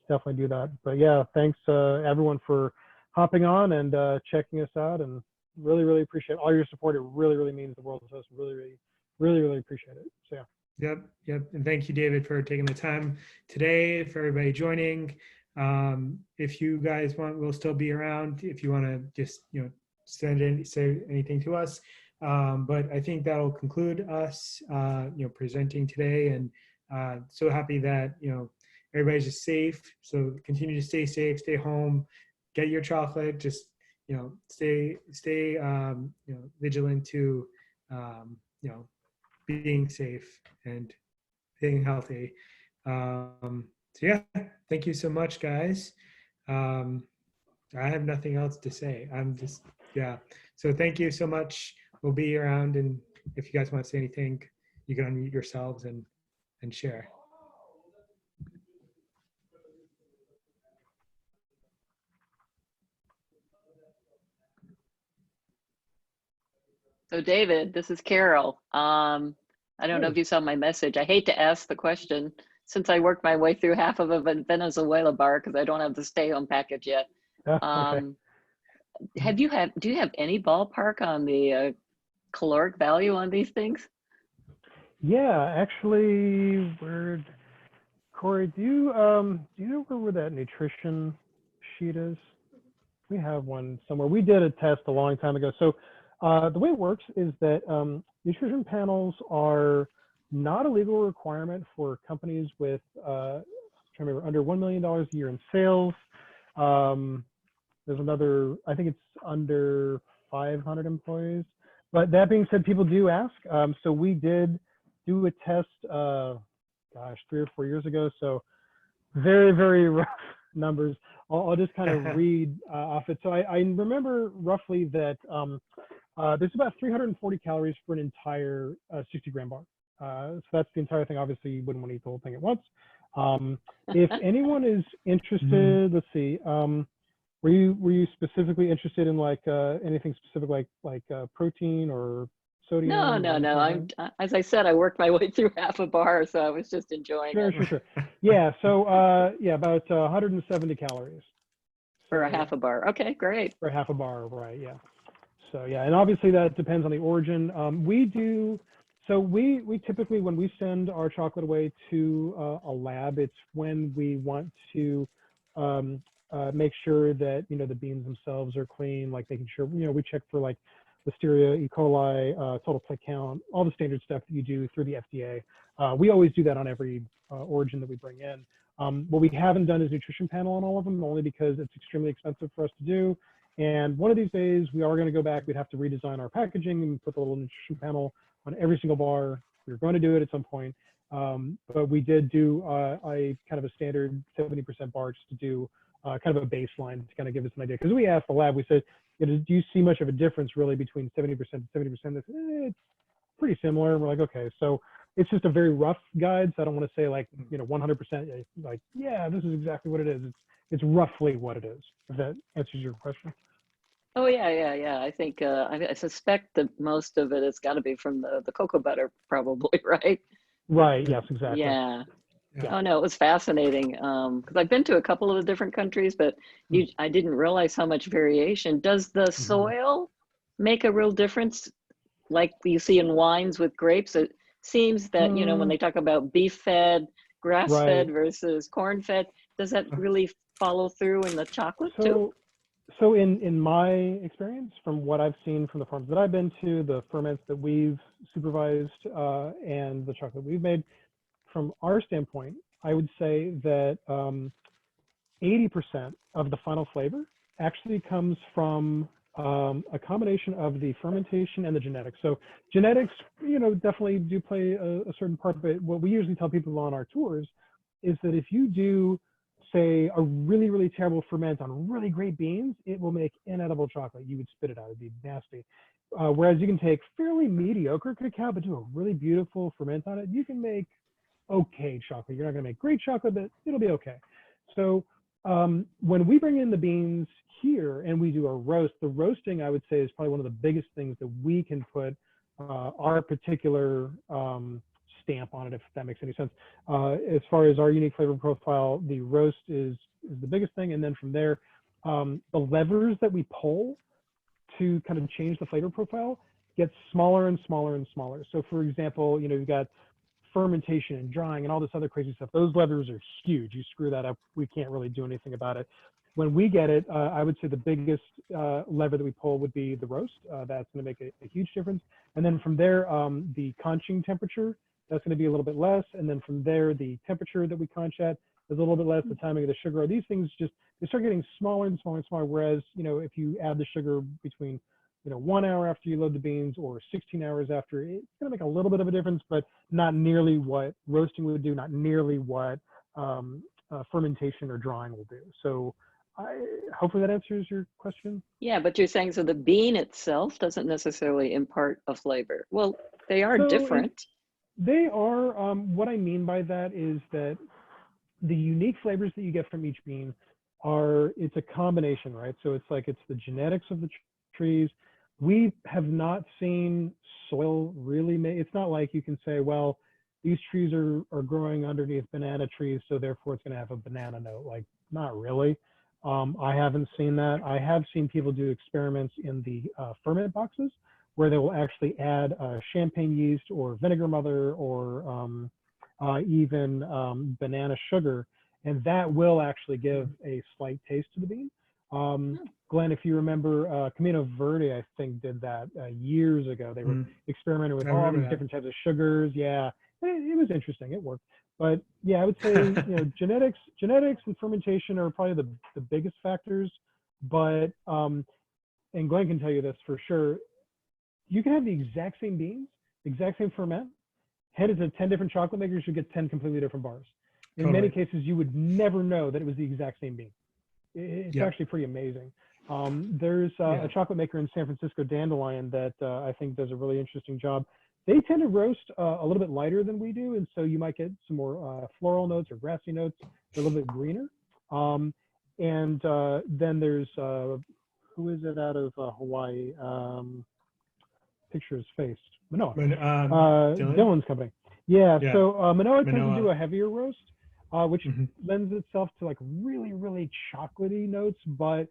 definitely do that. But thanks everyone for hopping on and checking us out, and really, really appreciate all your support. It really, really means the world to us. Really, really appreciate it. So Yep. And thank you, David, for taking the time today, for everybody joining. If you guys want, we'll still be around if you want to just, say anything to us. But I think that'll conclude us, presenting today, and so happy that, everybody's just safe. So continue to stay safe, stay home, get your chocolate, just, stay vigilant to, being safe and being healthy. Thank you so much, guys. I have nothing else to say. So thank you so much. We'll be around, and if you guys want to say anything, you can unmute yourselves and share. So David, this is Carol. I don't know if you saw my message. I hate to ask the question since I worked my way through half of a Venezuela bar because I don't have the stay home package yet. Okay. Do you have any ballpark on the caloric value on these things? Yeah, actually, Corey, do you know where that nutrition sheet is? We have one somewhere. We did a test a long time ago. So the way it works is that nutrition panels are not a legal requirement for companies with, I'm trying to remember, under $1 million a year in sales. There's another, I think it's under 500 employees. But that being said, people do ask. So we did do a test, gosh, 3 or 4 years ago. So very, very rough numbers. I'll just kind of read off it. So I remember roughly that there's about 340 calories for an entire 60-gram bar. So that's the entire thing. Obviously, you wouldn't want to eat the whole thing at once. If anyone is interested, let's see. Were you specifically interested in like anything specific like protein or sodium? No. I'm as I said, I worked my way through half a bar, so I was just enjoying it. Sure. Yeah. So yeah, about 170 calories For a half a bar. Okay, great. For half a bar, right? Yeah. So yeah, and obviously that depends on the origin. We typically, when we send our chocolate away to a lab, it's when we want to make sure that the beans themselves are clean, like making sure we check for like Listeria, E. coli, total plate count, all the standard stuff that you do through the FDA. We always do that on every origin that we bring in. What we haven't done is nutrition panel on all of them, only because it's extremely expensive for us to do. And one of these days we are going to go back. We'd have to redesign our packaging and put the little nutrition panel on every single bar. We're going to do it at some point. But we did do a kind of a standard 70% bar just to do kind of a baseline to kind of give us an idea. Because we asked the lab, we said, do you see much of a difference really between 70% and 70%? They said, it's pretty similar. And we're like, okay, so it's just a very rough guide. So I don't want to say like, 100%, like, yeah, this is exactly what it is. It's roughly what it is, if that answers your question. Oh yeah. I think I suspect that most of it has got to be from the cocoa butter, probably, right? Right. Yes. Exactly. Yeah. Oh no, it was fascinating. Because I've been to a couple of different countries, but I didn't realize how much variation. Does the soil make a real difference, like you see in wines with grapes? It seems that when they talk about beef-fed, grass-fed versus corn-fed, does that really follow through in the chocolate too? So in my experience, from what I've seen from the farms that I've been to, the ferments that we've supervised, and the chocolate we've made, from our standpoint, I would say that 80% of the final flavor actually comes from a combination of the fermentation and the genetics. So genetics, definitely do play a certain part, but what we usually tell people on our tours is that if you do, say, a really, really terrible ferment on really great beans, it will make inedible chocolate. You would spit it out, it'd be nasty. Whereas you can take fairly mediocre cacao, but do a really beautiful ferment on it, you can make okay chocolate. You're not going to make great chocolate, but it'll be okay. So when we bring in the beans here and we do a roast, the roasting, I would say, is probably one of the biggest things that we can put our particular stamp on it, if that makes any sense. As far as our unique flavor profile, the roast is the biggest thing. And then from there, the levers that we pull to kind of change the flavor profile get smaller and smaller and smaller. So for example, you've got fermentation and drying and all this other crazy stuff. Those levers are huge. You screw that up, we can't really do anything about it. When we get it, I would say the biggest lever that we pull would be the roast. That's going to make a huge difference. And then from there, the conching temperature, that's going to be a little bit less. And then from there, the temperature that we conch at is a little bit less. The timing of the sugar. These things they start getting smaller and smaller and smaller. Whereas, if you add the sugar between 1 hour after you load the beans or 16 hours after, it's going to make a little bit of a difference, but not nearly what roasting would do, not nearly what fermentation or drying will do. So hopefully that answers your question. Yeah, but you're saying so the bean itself doesn't necessarily impart a flavor. Well, they are different. They are. What I mean by that is that the unique flavors that you get from each bean it's a combination, right? So it's the genetics of the trees, We have not seen soil really make, it's not like you can say, well, these trees are growing underneath banana trees, so therefore it's going to have a banana note. Like, not really. I haven't seen that. I have seen people do experiments in the ferment boxes where they will actually add champagne yeast or vinegar mother or even banana sugar, and that will actually give a slight taste to the bean. Glenn, if you remember, Camino Verde, I think, did that years ago. They were experimenting with all these different types of sugars. Yeah, it was interesting. It worked. But yeah, I would say, you know, genetics and fermentation are probably the biggest factors. But and Glenn can tell you this for sure, you can have the exact same beans, the exact same ferment, head it to 10 different chocolate makers, you get 10 completely different bars. In many cases, you would never know that it was the exact same bean. It's actually pretty amazing. There's a chocolate maker in San Francisco, Dandelion, that I think does a really interesting job. They tend to roast a little bit lighter than we do, and so you might get some more floral notes or grassy notes. They're a little bit greener. And then there's, who is it out of Hawaii? Picture his face. Manoa. Dylan's company. Yeah, so Manoa tends to do a heavier roast, which lends itself to like really, really chocolatey notes, but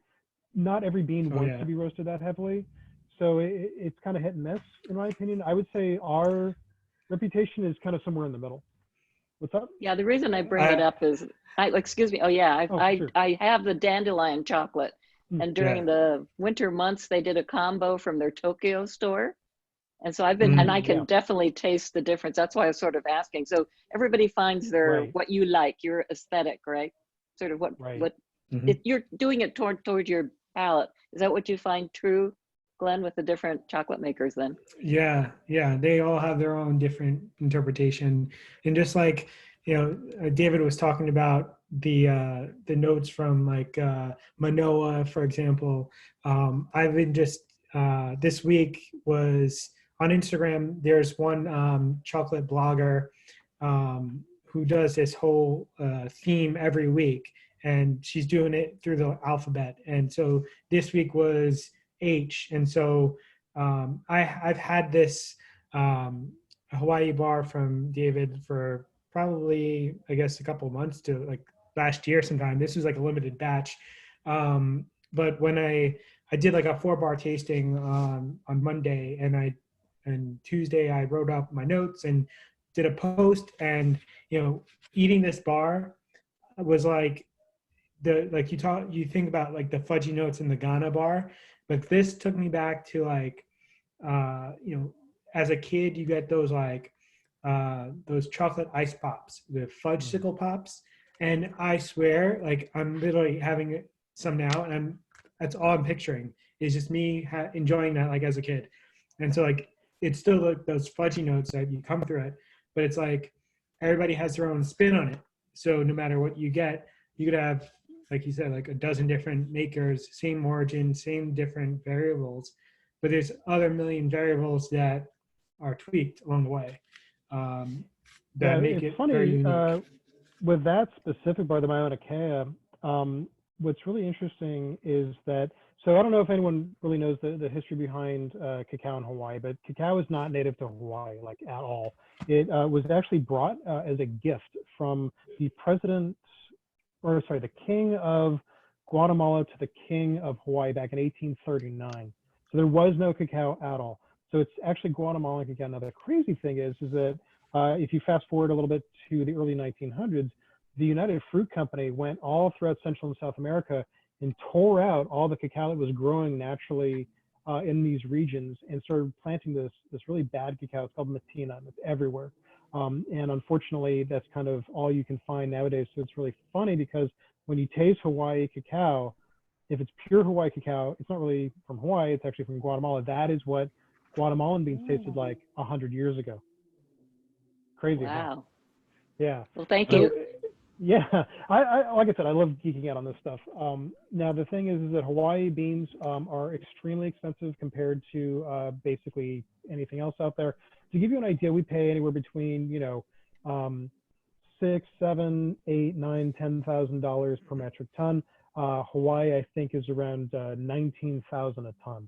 not every bean wants to be roasted that heavily. So it's kind of hit and miss, in my opinion. I would say our reputation is kind of somewhere in the middle. What's up? Yeah, the reason I bring it up is, excuse me. Oh yeah, sure. I have the dandelion chocolate, and during the winter months they did a combo from their Tokyo store, and so I've been, and I can definitely taste the difference. That's why I was sort of asking. So everybody finds their what you like, your aesthetic, right? Sort of what if you're doing it toward your palate. Is that what you find true, Glenn, with the different chocolate makers then? Yeah, they all have their own different interpretation. And just like, you know, David was talking about the notes from like Manoa, for example. I've been just, this week was on Instagram, there's one chocolate blogger who does this whole theme every week, and she's doing it through the alphabet. And so this week was H. And so I've had this Hawaii bar from David for probably, I guess, a couple of months to like last year sometime. This was like a limited batch. But when I did like a 4-bar tasting on Monday, and Tuesday I wrote up my notes and did a post, and, you know, eating this bar was like you think about like the fudgy notes in the Ghana bar, but this took me back to like, you know, as a kid, you get those like those chocolate ice pops, the fudge-sicle pops. And I swear, like, I'm literally having some now, and that's all I'm picturing is just me enjoying that like as a kid. And so like, it's still like those fudgy notes that you come through it, but it's like everybody has their own spin on it. So no matter what you get, you could have, like you said, like a dozen different makers, same origin, same different variables, but there's other million variables that are tweaked along the way that make it funny, very unique. With that specific bar, the Mauna Kea, what's really interesting is that, so I don't know if anyone really knows the history behind cacao in Hawaii, but cacao is not native to Hawaii, like at all. It was actually brought as a gift from the king of Guatemala to the king of Hawaii back in 1839. So there was no cacao at all. So it's actually Guatemalan cacao. Now the crazy thing is that if you fast forward a little bit to the early 1900s, the United Fruit Company went all throughout Central and South America and tore out all the cacao that was growing naturally in these regions and started planting this really bad cacao. It's called Matina, and it's everywhere. And unfortunately, that's kind of all you can find nowadays. So it's really funny because when you taste Hawaii cacao, if it's pure Hawaii cacao, it's not really from Hawaii, it's actually from Guatemala. That is what Guatemalan beans tasted like 100 years ago. Crazy. Wow. Huh? Yeah. Well, thank you. Yeah, I like I said, I love geeking out on this stuff. Now the thing is that Hawaii beans are extremely expensive compared to basically anything else out there. To give you an idea, we pay anywhere between, you know, $6,000, $7,000, $8,000, $9,000, $10,000 per metric ton. Hawaii, I think, is around 19,000 a ton.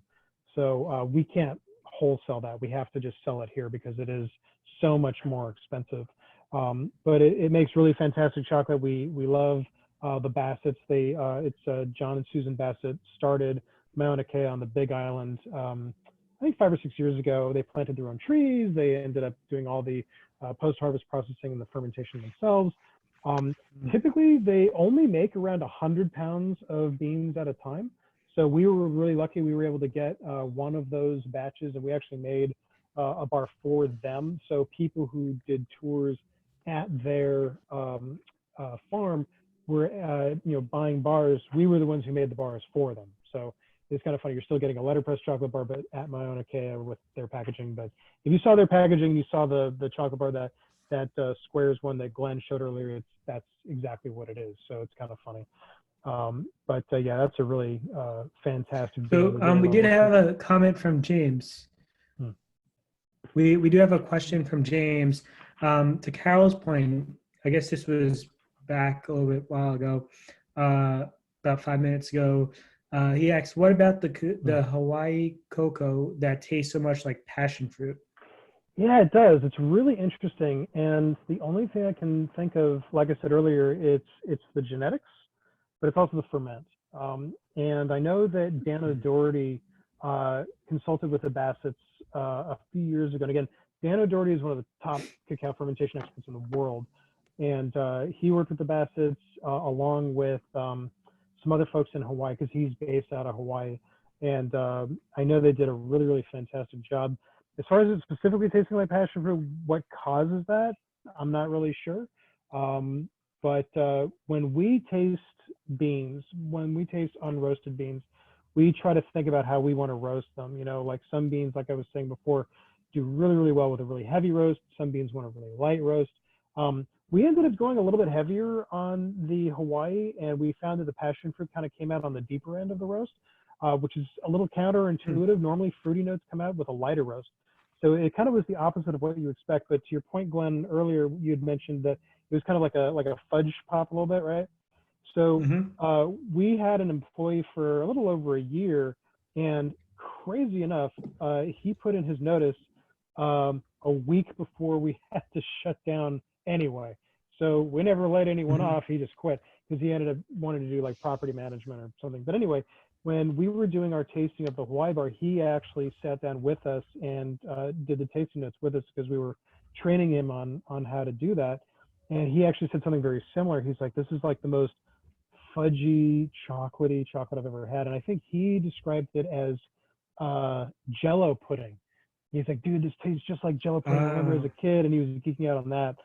So we can't wholesale that. We have to just sell it here because it is so much more expensive. But it makes really fantastic chocolate. We love the Bassetts. It's John and Susan Bassett started Mauna Kea on the Big Island. I think 5 or 6 years ago. They planted their own trees. They ended up doing all the post-harvest processing and the fermentation themselves. Typically, they only make around 100 pounds of beans at a time. So we were really lucky. We were able to get one of those batches, and we actually made a bar for them. So people who did tours at their farm were, buying bars. We were the ones who made the bars for them. So it's kind of funny. You're still getting a letterpress chocolate bar, but at Mauna Kea with their packaging. But if you saw their packaging, you saw the chocolate bar that squares one that Glenn showed earlier. That's exactly what it is. So it's kind of funny. But yeah, that's a really fantastic. So we did have a comment from James. We do have a question from James. To Carol's point, I guess this was back a little bit while ago, about 5 minutes ago. He asked, what about the Hawaii cocoa that tastes so much like passion fruit? Yeah, it does. It's really interesting. And the only thing I can think of, like I said earlier, it's the genetics, but it's also the ferment. And I know that Dan O'Doherty consulted with the Bassetts a few years ago. And again, Dan O'Doherty is one of the top cacao fermentation experts in the world. And he worked with the Bassetts along with some other folks in Hawaii, because he's based out of Hawaii. And I know they did a really, really fantastic job. As far as it specifically tasting like passion fruit, what causes that, I'm not really sure. But when we taste beans, when we taste unroasted beans, we try to think about how we want to roast them. Like some beans, like I was saying before, do really, really well with a really heavy roast. Some beans want a really light roast. We ended up going a little bit heavier on the Hawaii, and we found that the passion fruit kind of came out on the deeper end of the roast, which is a little counterintuitive. Normally, fruity notes come out with a lighter roast. So it kind of was the opposite of what you expect. But to your point, Glenn, earlier you had mentioned that it was kind of like a fudge pop a little bit, right? So we had an employee for a little over a year, and crazy enough, he put in his notice a week before we had to shut down anyway. So we never let anyone off. He just quit because he ended up wanting to do like property management or something. But anyway, when we were doing our tasting of the Hawaii bar, he actually sat down with us and did the tasting notes with us because we were training him on how to do that. And he actually said something very similar. He's like, this is like the most fudgy, chocolatey chocolate I've ever had. And I think he described it as Jello pudding. He's like, dude, this tastes just like Jello pudding. I remember as a kid, and he was geeking out on that.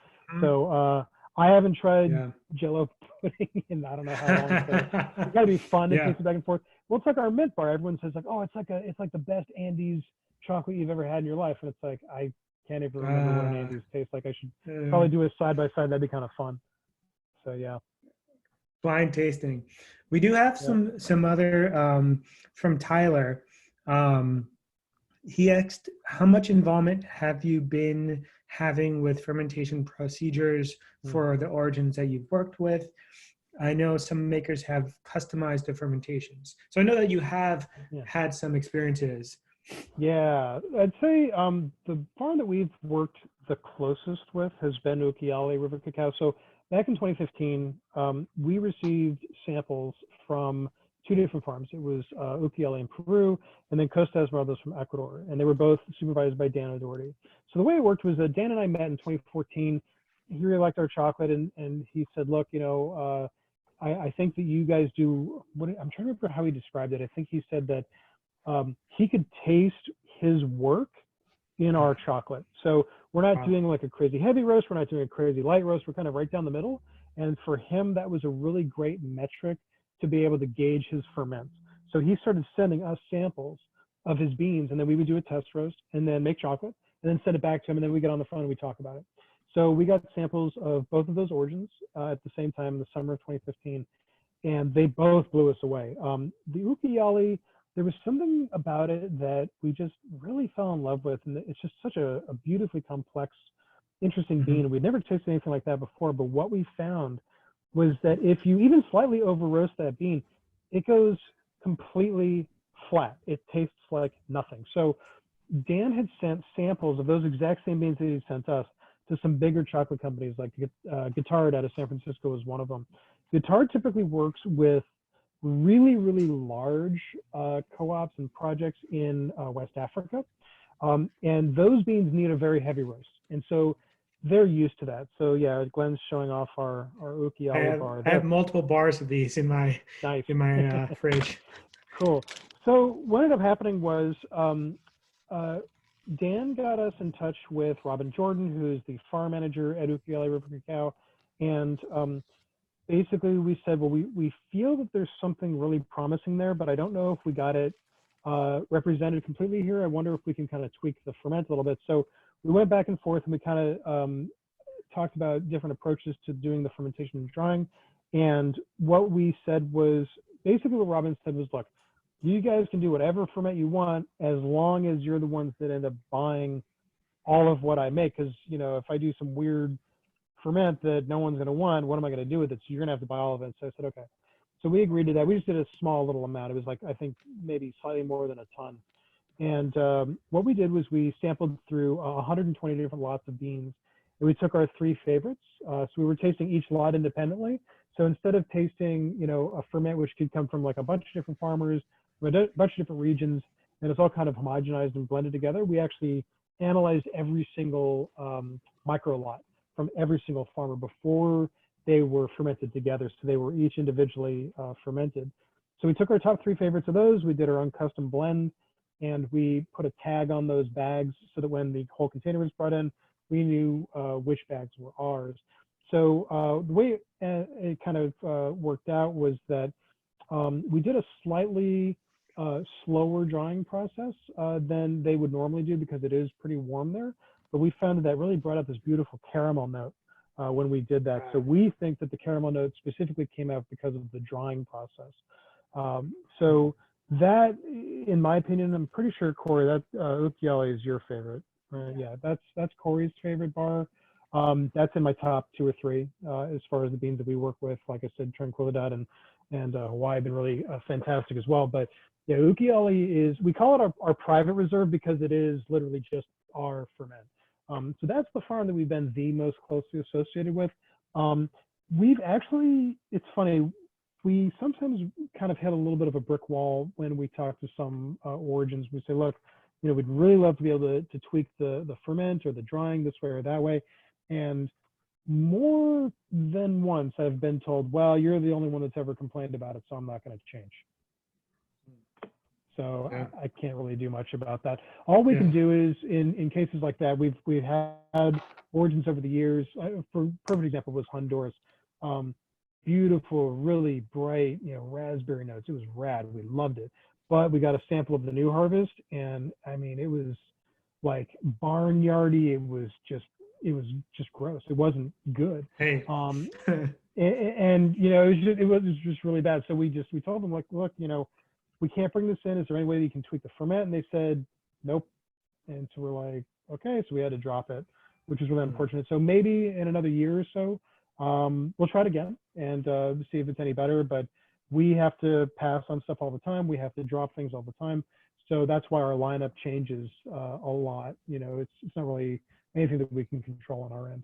So I haven't tried Jello pudding in I don't know how long. So it's got to be fun to taste it back and forth. Well, it's like our mint bar. Everyone says like, oh, it's like the best Andes chocolate you've ever had in your life, and it's like I can't even remember what an Andes tastes like. I should probably do a side by side. That'd be kind of fun. So yeah. Blind tasting. We do have some other from Tyler. He asked, how much involvement have you been having with fermentation procedures for the origins that you've worked with? I know some makers have customized the fermentations. So I know that you have had some experiences. Yeah, I'd say the farm that we've worked the closest with has been Ukiale River Cacao. So back in 2015, we received samples from 2 different farms. It was Ukiale in Peru, and then Costa Esmeraldas from Ecuador, and they were both supervised by Dan O'Doherty. So the way it worked was that Dan and I met in 2014. He really liked our chocolate, and he said, look, I think that you guys do, I'm trying to remember how he described it. I think he said that he could taste his work in our chocolate. So we're not doing like a crazy heavy roast. We're not doing a crazy light roast. We're kind of right down the middle. And for him, that was a really great metric to be able to gauge his ferments. So he started sending us samples of his beans, and then we would do a test roast and then make chocolate and then send it back to him. And then we get on the phone and we talk about it. So we got samples of both of those origins at the same time in the summer of 2015, and they both blew us away. The Ukiale, there was something about it that we just really fell in love with. And it's just such a beautifully complex, interesting bean. We'd never tasted anything like that before, but what we found was that if you even slightly over roast that bean, it goes completely flat. It tastes like nothing. So Dan had sent samples of those exact same beans that he sent us to some bigger chocolate companies, like Guittard out of San Francisco was one of them. Guittard typically works with really, really large co-ops and projects in West Africa. And those beans need a very heavy roast. And so they're used to that. So yeah, Glenn's showing off our Ukiali bar. I have multiple bars of these in my Nice. fridge. Cool. So what ended up happening was Dan got us in touch with Robin Jordan, who's the farm manager at Ukiali River Cacao. And basically we said, well, we feel that there's something really promising there, but I don't know if we got it represented completely here. I wonder if we can kind of tweak the ferment a little bit. So we went back and forth and we kind of talked about different approaches to doing the fermentation and drying. And what we said was, basically what Robin said was, look, you guys can do whatever ferment you want as long as you're the ones that end up buying all of what I make. Because, you know, if I do some weird ferment that no one's going to want, what am I going to do with it? So you're going to have to buy all of it. So I said, okay. So we agreed to that. We just did a small little amount. It was like, I think maybe slightly more than a ton. And what we did was we sampled through 120 different lots of beans. And we took our 3 favorites. So we were tasting each lot independently. So instead of tasting, you know, a ferment which could come from like a bunch of different farmers, from a bunch of different regions, and it's all kind of homogenized and blended together, we actually analyzed every single micro lot from every single farmer before they were fermented together. So they were each individually fermented. So we took our top 3 favorites of those, we did our own custom blend, and we put a tag on those bags so that when the whole container was brought in, we knew which bags were ours. So the way it kind of worked out was that we did a slightly slower drying process than they would normally do because it is pretty warm there. But we found that really brought out this beautiful caramel note when we did that. So we think that the caramel note specifically came out because of the drying process. So that, in my opinion, I'm pretty sure, Corey, that Ukiali is your favorite. Yeah, that's Corey's favorite bar. That's in my top 2 or 3 as far as the beans that we work with. Like I said, Tranquilidad and Hawaii have been really fantastic as well. But yeah, Ukiali is, we call it our private reserve because it is literally just our ferment. So that's the farm that we've been the most closely associated with. We've actually, it's funny, we sometimes kind of hit a little bit of a brick wall when we talk to some origins. We say, look, you know, we'd really love to be able to tweak the ferment or the drying this way or that way. And more than once I've been told, well, you're the only one that's ever complained about it, so I'm not going to change. So yeah. I can't really do much about that. All we can do is in cases like that, we've had origins over the years. For perfect example was Honduras. Beautiful, really bright, you know, raspberry notes. It was rad. We loved it. But we got a sample of the new harvest, and I mean, it was like barnyardy. It was just gross. It wasn't good. Hey. And you know, it was just really bad. So we told them, like, look, you know, we can't bring this in. Is there any way that you can tweak the ferment? And they said, nope. And so we're like, okay. So we had to drop it, which is really unfortunate. So maybe in another year or so, we'll try it again and see if it's any better. But we have to pass on stuff all the time. We have to drop things all the time. So that's why our lineup changes a lot. You know, it's not really anything that we can control on our end.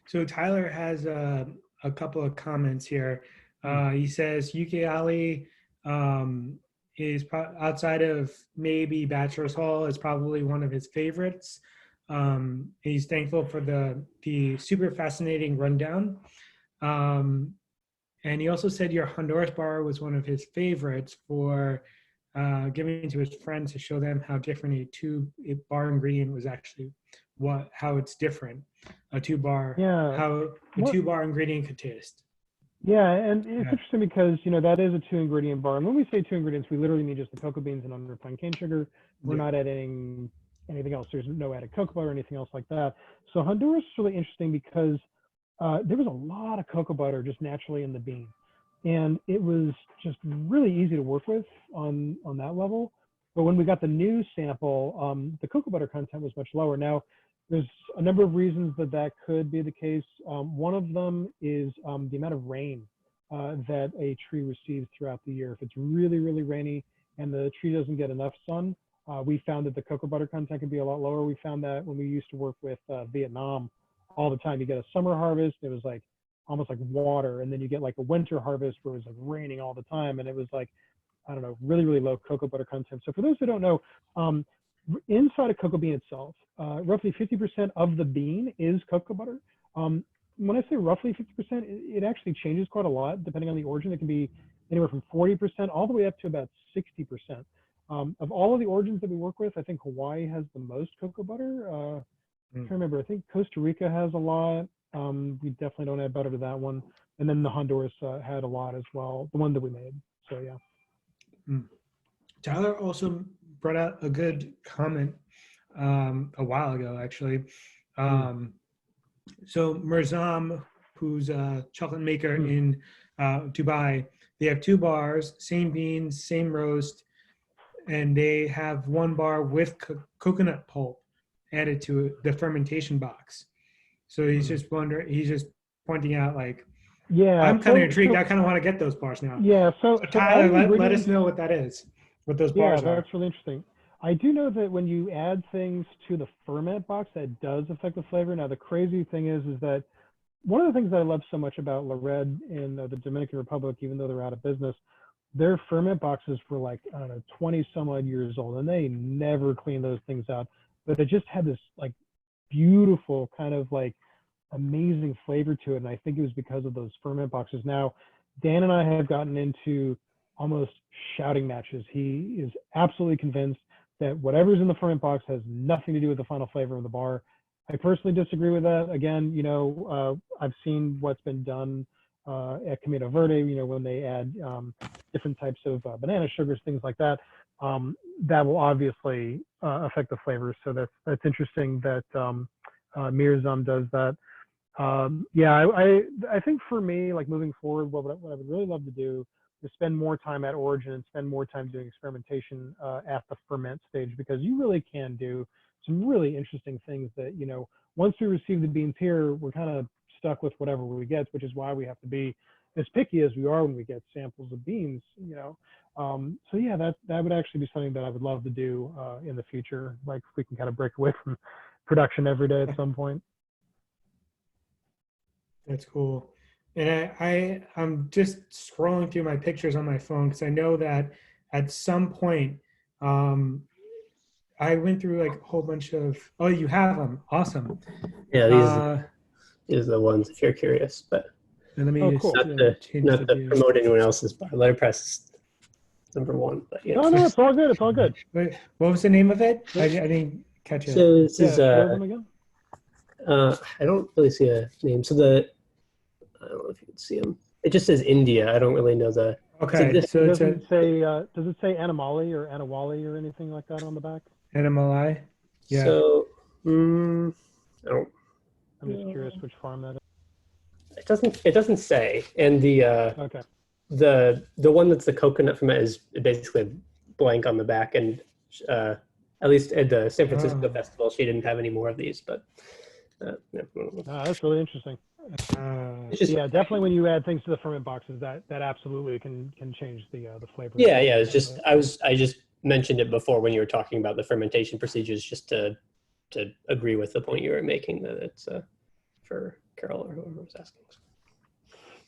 So Tyler has a couple of comments here. He says Ukiali is outside of maybe Bachelor's Hall is probably one of his favorites. He's thankful for the super fascinating rundown. And he also said your Honduras bar was one of his favorites for giving to his friends to show them how different a bar ingredient was actually how it's different. How a 2-bar ingredient could taste. Yeah, and it's interesting because, you know, that is a 2-ingredient bar. And when we say 2 ingredients, we literally mean just the cocoa beans and unrefined cane sugar. We're not adding anything else. There's no added cocoa butter or anything else like that. So Honduras is really interesting because there was a lot of cocoa butter just naturally in the bean. And it was just really easy to work with on that level. But when we got the new sample, the cocoa butter content was much lower. Now, there's a number of reasons that could be the case. One of them is the amount of rain that a tree receives throughout the year. If it's really, really rainy, and the tree doesn't get enough sun, we found that the cocoa butter content can be a lot lower. We found that when we used to work with Vietnam all the time. You get a summer harvest, it was like almost like water, and then you get like a winter harvest where it was like raining all the time, and it was like, I don't know, really, really low cocoa butter content. So for those who don't know, inside a cocoa bean itself, roughly 50% of the bean is cocoa butter. When I say roughly 50%, it actually changes quite a lot depending on the origin. It can be anywhere from 40% all the way up to about 60%. Of all of the origins that we work with, I think Hawaii has the most cocoa butter. I can't remember. I think Costa Rica has a lot. We definitely don't add butter to that one. And then the Honduras had a lot as well, the one that we made. So yeah. Tyler also brought out a good comment a while ago, actually. So Mirzam, who's a chocolate maker in Dubai, they have 2 bars, same beans, same roast, and they have 1 bar with coconut pulp added to the fermentation box. So he's just pointing out, like, yeah, I'm kind of intrigued. I kind of want to get those bars now. Yeah, so Tyler, let us know what that is, what those bars are. Yeah, that's really interesting. I do know that when you add things to the ferment box, that does affect the flavor. Now, the crazy thing is that one of the things that I love so much about La Red in the Dominican Republic, even though they're out of business, their ferment boxes were like, I don't know, 20 some odd years old, and they never cleaned those things out. But they just had this like beautiful kind of like amazing flavor to it. And I think it was because of those ferment boxes. Now, Dan and I have gotten into almost shouting matches. He is absolutely convinced that whatever's in the ferment box has nothing to do with the final flavor of the bar. I personally disagree with that. Again, you know, I've seen what's been done at Camino Verde, you know, when they add different types of banana sugars, things like that. That will obviously affect the flavors. So that's interesting that Mirzam does that. Yeah, I think for me, like moving forward, what I would really love to do is spend more time at origin and spend more time doing experimentation at the ferment stage, because you really can do some really interesting things that, you know, once we receive the beans here, we're kind of stuck with whatever we get, which is why we have to be as picky as we are when we get samples of beans, you know. So yeah, that would actually be something that I would love to do in the future. Like if we can kind of break away from production every day at some point. That's cool. And I'm just scrolling through my pictures on my phone because I know that at some point I went through like a whole bunch of, oh, you have them. Awesome. Yeah, these are the ones if you're curious, but let me cool. not to promote anyone else's bar. Letterpress is #1. But yeah. No, it's all good. It's all good. Wait, what was the name of it? I didn't catch it. So this is again? I don't really see a name. So I don't know if you can see them. It just says India. I don't really know the. Okay, so does it say Anamali or Anawali or anything like that on the back? Anamali. Yeah. So I don't. I'm just curious which farm that is. It doesn't say, and okay. The one that's the coconut from it is basically blank on the back, and at least at the San Francisco Festival, she didn't have any more of these, but. Yeah. That's really interesting. Yeah, definitely when you add things to the ferment boxes, that absolutely can change the flavor. Yeah. It's just I just mentioned it before when you were talking about the fermentation procedures, just to agree with the point you were making that it's for Carol or whoever was asking.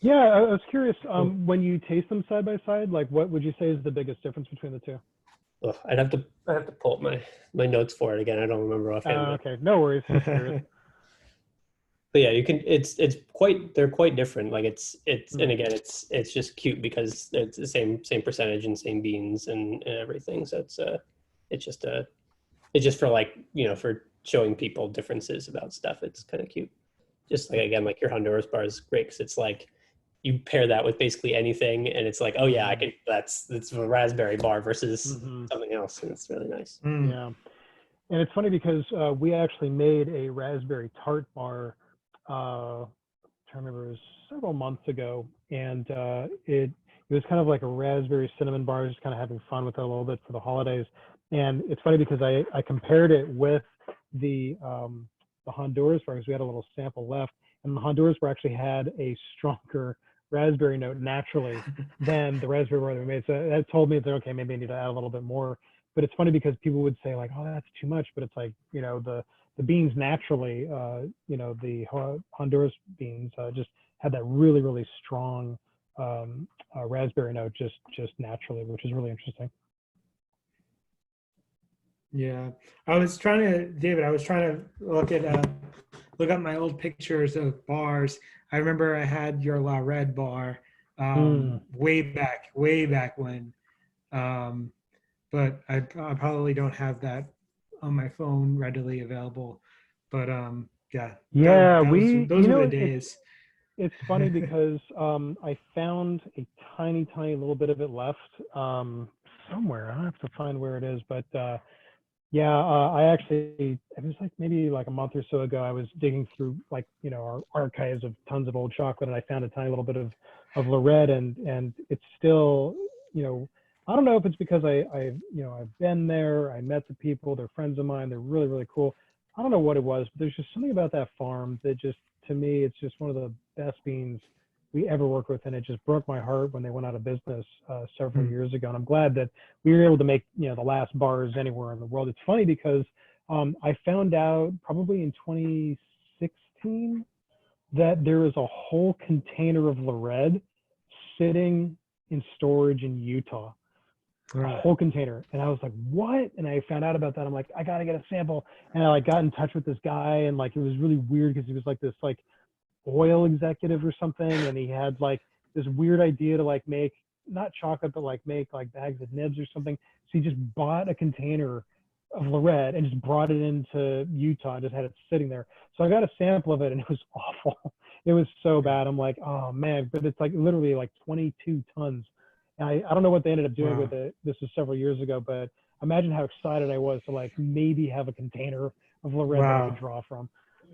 Yeah, I was curious. When you taste them side by side, like what would you say is the biggest difference between the two? Well, I'd have to pull up my notes for it again. I don't remember offhand. Okay, no worries. But yeah, you can. They're quite different. Like and again, it's just cute because it's the same percentage and same beans and everything. So it's just for like, you know, for showing people differences about stuff. It's kind of cute. Just like, again, like your Honduras bar is great because it's like you pair that with basically anything, and it's like, oh yeah, I can. It's a raspberry bar versus something else, and it's really nice. Yeah, and it's funny because we actually made a raspberry tart bar. I remember it was several months ago, and it was kind of like a raspberry cinnamon bar, just kind of having fun with it a little bit for the holidays. And it's funny because I compared it with the Honduras bar because we had a little sample left, and the Honduras bar actually had a stronger raspberry note naturally than the raspberry bar that we made. So that told me that, okay, maybe I need to add a little bit more. But it's funny because people would say like, oh, that's too much. But it's like, you know, the beans naturally, you know, the Honduras beans just had that really, really strong raspberry note just naturally, which is really interesting. Yeah, I was trying to, David, I was trying to look up my old pictures of bars. I remember I had your La Red bar way back when. But I probably don't have that on my phone readily available. But yeah, those were the days. It's funny because I found a tiny little bit of it left somewhere. I have to find where it is, but yeah, I actually, it was like maybe like a month or so ago, I was digging through like, you know, our archives of tons of old chocolate, and I found a tiny little bit of La Red, and it's still, you know, I don't know if it's because I've been there, I met the people, they're friends of mine, they're really, really cool. I don't know what it was, but there's just something about that farm that just, to me, it's just one of the best beans we ever worked with, and it just broke my heart when they went out of business several years ago. And I'm glad that we were able to make, you know, the last bars anywhere in the world. It's funny because I found out probably in 2016 that there is a whole container of La Red sitting in storage in Utah. A whole container. And I was like, what? And I found out about that. I'm like, I gotta get a sample. And I like got in touch with this guy, and like it was really weird because he was like this like oil executive or something, and he had like this weird idea to like make not chocolate but like make like bags of nibs or something. So he just bought a container of La Red and just brought it into Utah and just had it sitting there. So I got a sample of it, and it was awful. It was so bad. I'm like, oh man, but it's like literally like 22 tons. And I don't know what they ended up doing with it. This was several years ago, but imagine how excited I was to like maybe have a container of La Red that I could draw from.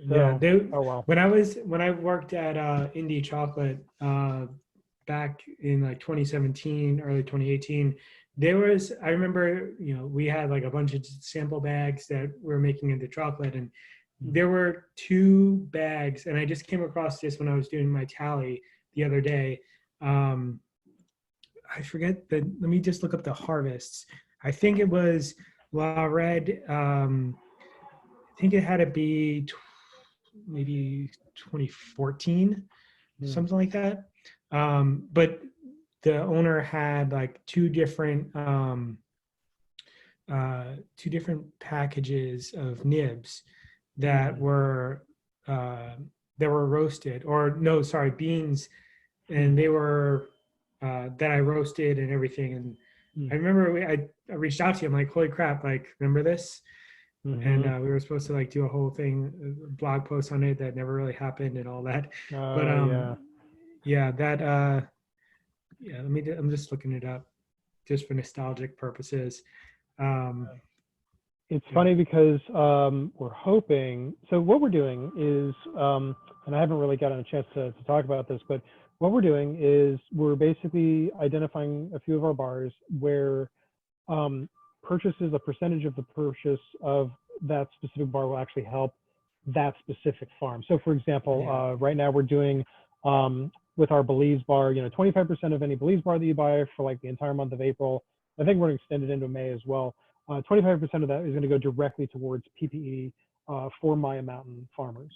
So, yeah, when I worked at Indie Chocolate back in like 2017, early 2018, I remember, you know, we had like a bunch of sample bags that we were making into chocolate, and there were 2 bags, and I just came across this when I was doing my tally the other day. I forget let me just look up the harvests. I think it was La Red. I think it had to be maybe 2014, something like that. But the owner had like 2 different packages of nibs that were roasted, or no, sorry, beans, and they were that I roasted and everything. And I remember I reached out to him like, holy crap, like, remember this? And we were supposed to like do a whole thing, a blog post on it that never really happened and all that. But yeah, that yeah, I'm just looking it up just for nostalgic purposes. It's funny because we're hoping, so what we're doing is, and I haven't really gotten a chance to talk about this, but what we're doing is we're basically identifying a few of our bars where purchases, a percentage of the purchase of that specific bar will actually help that specific farm. So for example, right now we're doing with our Belize bar, you know, 25% of any Belize bar that you buy for like the entire month of April, I think we're going to extend it into May as well. 25% of that is going to go directly towards PPE for Maya Mountain farmers,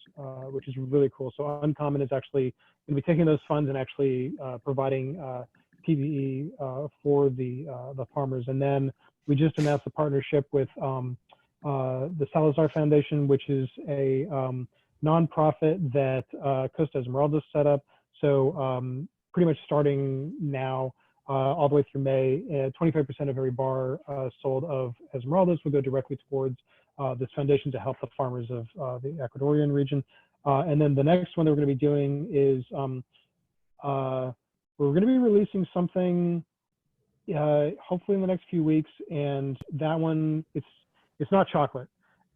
which is really cool. So Uncommon is actually going to be taking those funds and actually providing PPE for the farmers. And then we just announced a partnership with the Salazar Foundation, which is a nonprofit that Costa Esmeralda set up. So pretty much starting now, all the way through May, 25% of every bar sold of Esmeraldas will go directly towards this foundation to help the farmers of the Ecuadorian region. And then the next one that we're going to be doing is we're going to be releasing something hopefully in the next few weeks, and that one, it's not chocolate.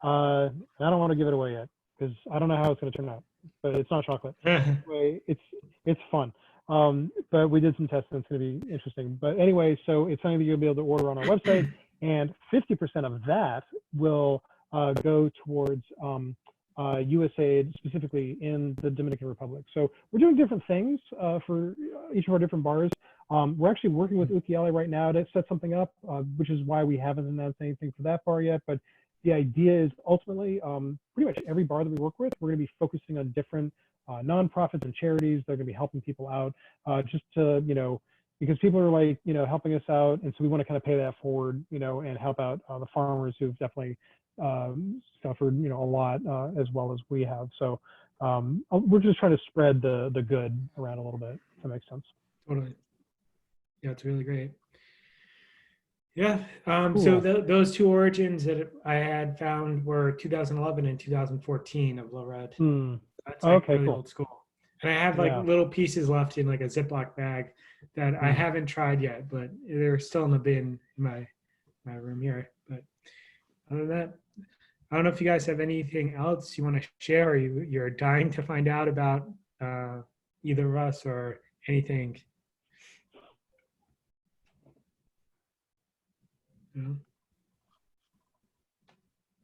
I don't want to give it away yet because I don't know how it's going to turn out, but it's not chocolate. Anyway, it's fun. But we did some tests and it's going to be interesting. But anyway, so it's something that you'll be able to order on our website, and 50% of that will go towards USAID, specifically in the Dominican Republic. So we're doing different things for each of our different bars. We're actually working with Ukiale right now to set something up, which is why we haven't announced anything for that bar yet. But the idea is ultimately, pretty much every bar that we work with, we're going to be focusing on different nonprofits and charities that are going to be helping people out, just to, because people are like, helping us out. And so we want to kind of pay that forward, and help out the farmers who've definitely suffered, a lot as well as we have. So we're just trying to spread the good around a little bit, if that makes sense. Totally. Yeah, it's really great. Yeah. Cool. So those two origins that I had found were 2011 and 2014 of Low Red. That's like Okay, really cool. old school. And I have like little pieces left in like a Ziploc bag that I haven't tried yet, but they're still in the bin in my room here. But other than that, I don't know if you guys have anything else you want to share, or you're dying to find out about either of us or anything.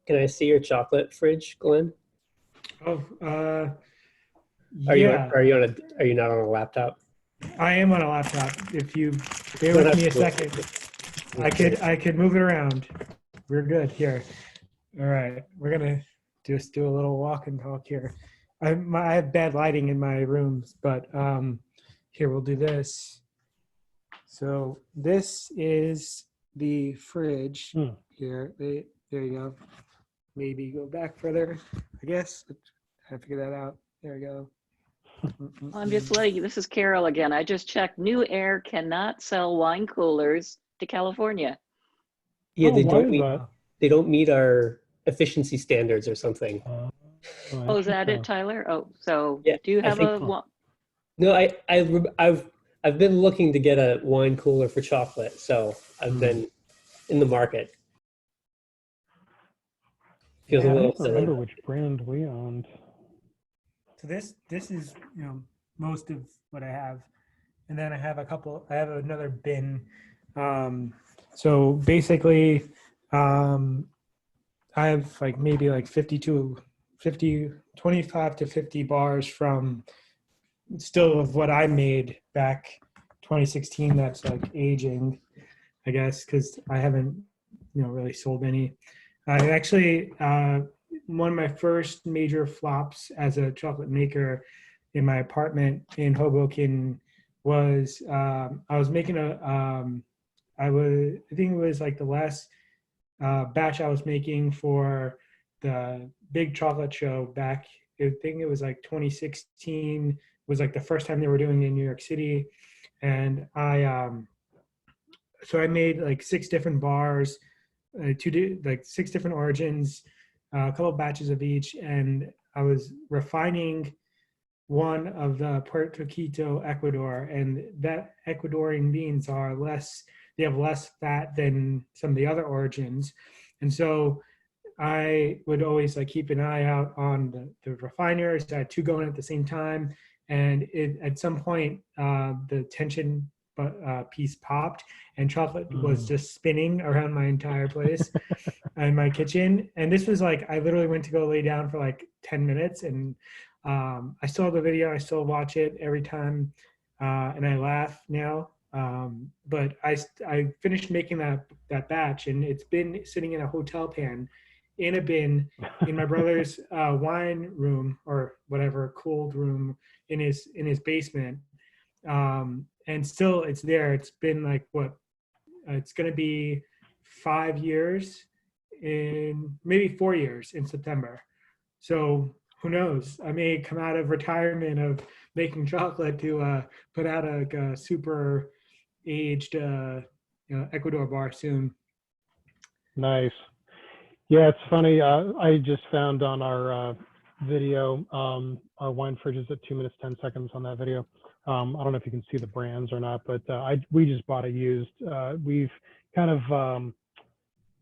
Can I see your chocolate fridge, Glenn? Oh, Are yeah. Are you not on a laptop? I am on a laptop. If you bear with me a second, I could move it around. We're good here. All right, we're gonna just do a little walk and talk here. I have bad lighting in my rooms, but here we'll do this. So this is the fridge here. There you go. Maybe go back further, I guess. I figure that out. There we go. I'm just letting you, this is Carol again. I just checked. New Air cannot sell wine coolers to California. Yeah, Oh, they don't meet our efficiency standards or something. Oh, is that it, Tyler? Oh, so yeah, do you have a? No, I've been looking to get a wine cooler for chocolate, so I've been in the market. Feels a little I don't remember which brand we owned. So this is most of what I have, and then I have another bin. So basically, I have like maybe like 25 to 50 bars from still of what I made back 2016. That's like aging, I guess, because I haven't really sold any. I actually one of my first major flops as a chocolate maker in my apartment in Hoboken was I was making I think it was like the last batch I was making for the big chocolate show back. I think it was like 2016 was like the first time they were doing it in New York City, and so I made like 6 different bars, 6 different origins, a couple of batches of each, and I was refining one of the Puerto Quito, Ecuador, and that Ecuadorian beans they have less fat than some of the other origins, and so I would always like keep an eye out on the refiners. I had 2 going at the same time, and at some point the tension piece popped, and chocolate was just spinning around my entire place in my kitchen. And this was like, I literally went to go lay down for like 10 minutes, and I still have the video. I still watch it every time, and I laugh now. But I finished making that batch, and it's been sitting in a hotel pan in a bin in my brother's wine room, or whatever, cold room in his basement. And still it's there. It's been like it's going to be 5 years maybe 4 years in September. So who knows? I may come out of retirement of making chocolate to put out a super aged Ecuador bar soon. Nice. Yeah, it's funny. I just found on our video, our wine fridge is at 2 minutes, 10 seconds on that video. I don't know if you can see the brands or not, but we just bought a used. We've kind of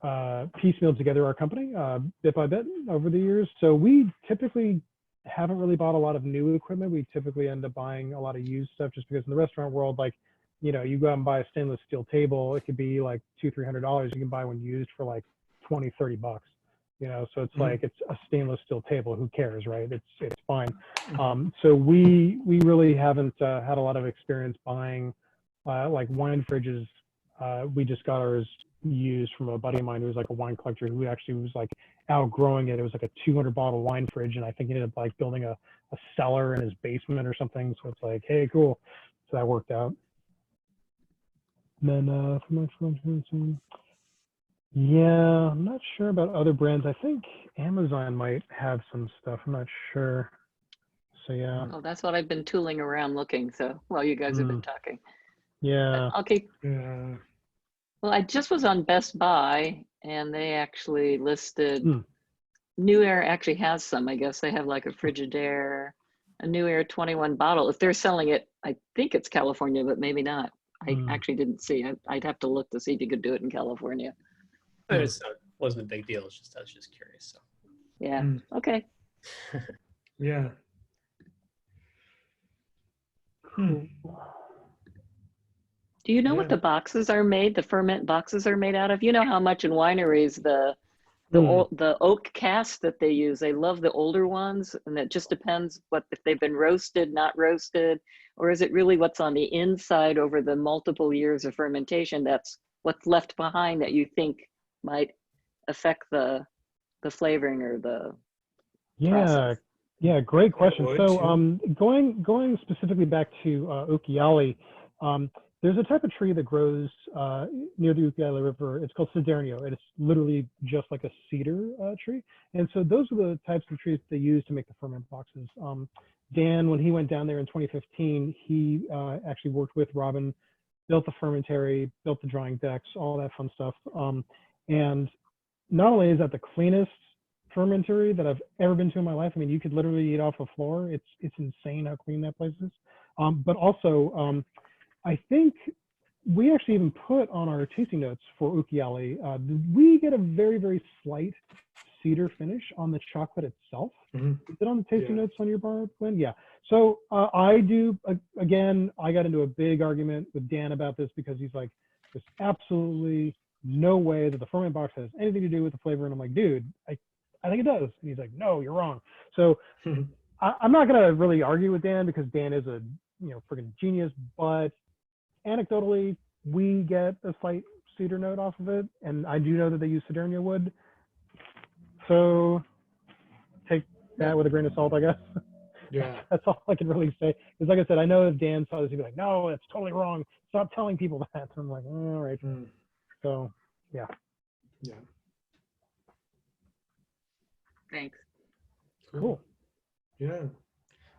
piecemealed together our company bit by bit over the years. So we typically haven't really bought a lot of new equipment. We typically end up buying a lot of used stuff, just because in the restaurant world, like, you go out and buy a stainless steel table, it could be like $200-300. You can buy one used for like $20-30, you know, so it's like, it's a stainless steel table. Who cares, right? It's fine. So we really haven't had a lot of experience buying like wine fridges. We just got ours used from a buddy of mine who was like a wine collector who actually was like outgrowing it. It was like a 200 bottle wine fridge, and I think he ended up like building a cellar in his basement or something. So it's like, hey, cool. So that worked out. And then yeah, I'm not sure about other brands. I think Amazon might have some stuff. I'm not sure. So yeah. Oh, that's what I've been tooling around looking. So while you guys have been talking. Yeah. Okay. Yeah. Well, I just was on Best Buy, and they actually listed New Air actually has some. I guess they have like a Frigidaire, a New Air 21 bottle. If they're selling it, I think it's California, but maybe not. I actually didn't see. I'd have to look to see if you could do it in California. It wasn't a big deal. It's just I was just curious. So. Yeah. Okay. Yeah. Do you know what the boxes are made? The ferment boxes are made out of? You know how much in wineries the oak cast that they use. They love the older ones, and it just depends what if they've been roasted, not roasted, or is it really what's on the inside over the multiple years of fermentation that's what's left behind that you think might affect the flavoring or the process? Yeah, great question. So going specifically back to Ukiali, there's a type of tree that grows near the Ukiali River. It's called Cedernio. It's literally just like a cedar tree. And so those are the types of trees they use to make the ferment boxes. Dan, when he went down there in 2015, he actually worked with Robin, built the fermentary, built the drying decks, all that fun stuff. And not only is that the cleanest fermentary that I've ever been to in my life. I mean, you could literally eat off a floor. It's insane how clean that place is. But also, I think we actually even put on our tasting notes for Ukiali, we get a very, very slight cedar finish on the chocolate itself. Is it on the tasting notes on your bar, Glenn? Yeah. So I do, again, I got into a big argument with Dan about this because he's like, there's absolutely no way that the ferment box has anything to do with the flavor. And I'm like, dude, I think it does. And he's like, no, you're wrong. So I'm not going to really argue with Dan because Dan is a, freaking genius, but anecdotally, we get a slight cedar note off of it. And I do know that they use Cedernio wood. So take that with a grain of salt, I guess. Yeah. That's all I can really say. Because like I said, I know if Dan saw this, he'd be like, no, that's totally wrong. Stop telling people that. So I'm like, all right. So, yeah. Yeah. Thanks. Cool. Yeah.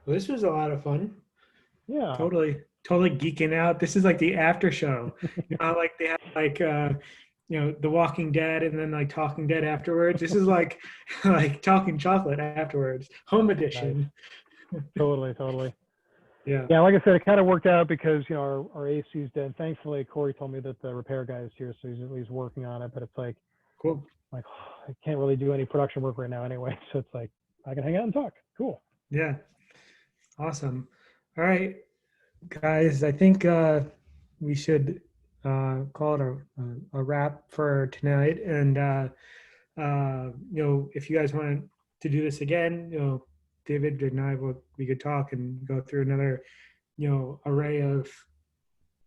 Well, this was a lot of fun. Yeah. Totally geeking out. This is like the after show. Like they have like The Walking Dead and then like Talking Dead afterwards. This is like Talking Chocolate afterwards. Home edition. Nice. Totally. Yeah. Yeah, like I said, it kind of worked out because our AC's dead. Thankfully, Corey told me that the repair guy is here, so he's at least working on it. But it's like, cool. Like, I can't really do any production work right now anyway. So it's like, I can hang out and talk. Cool. Yeah. Awesome. All right, guys, I think we should call it a wrap for tonight. And, if you guys want to do this again, David and I we could talk and go through another, array of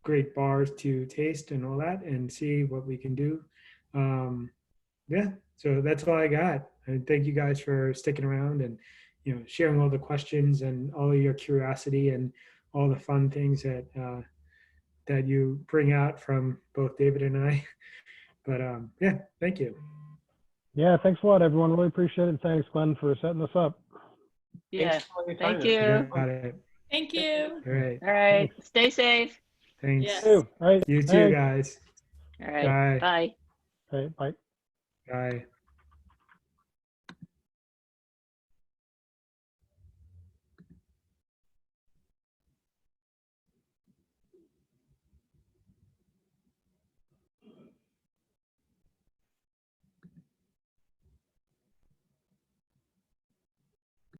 great bars to taste and all that and see what we can do. Yeah, so that's all I got. And thank you guys for sticking around and, sharing all the questions and all of your curiosity and all the fun things that you bring out from both David and I. But yeah, thank you. Yeah, thanks a lot, everyone. Really appreciate it. And thanks, Glenn, for setting this up. Yeah, thank you. Got it. Thank you. All right. All right, stay safe. Thanks. Yes. All right. You too, guys. All right, bye. All right, bye. Bye.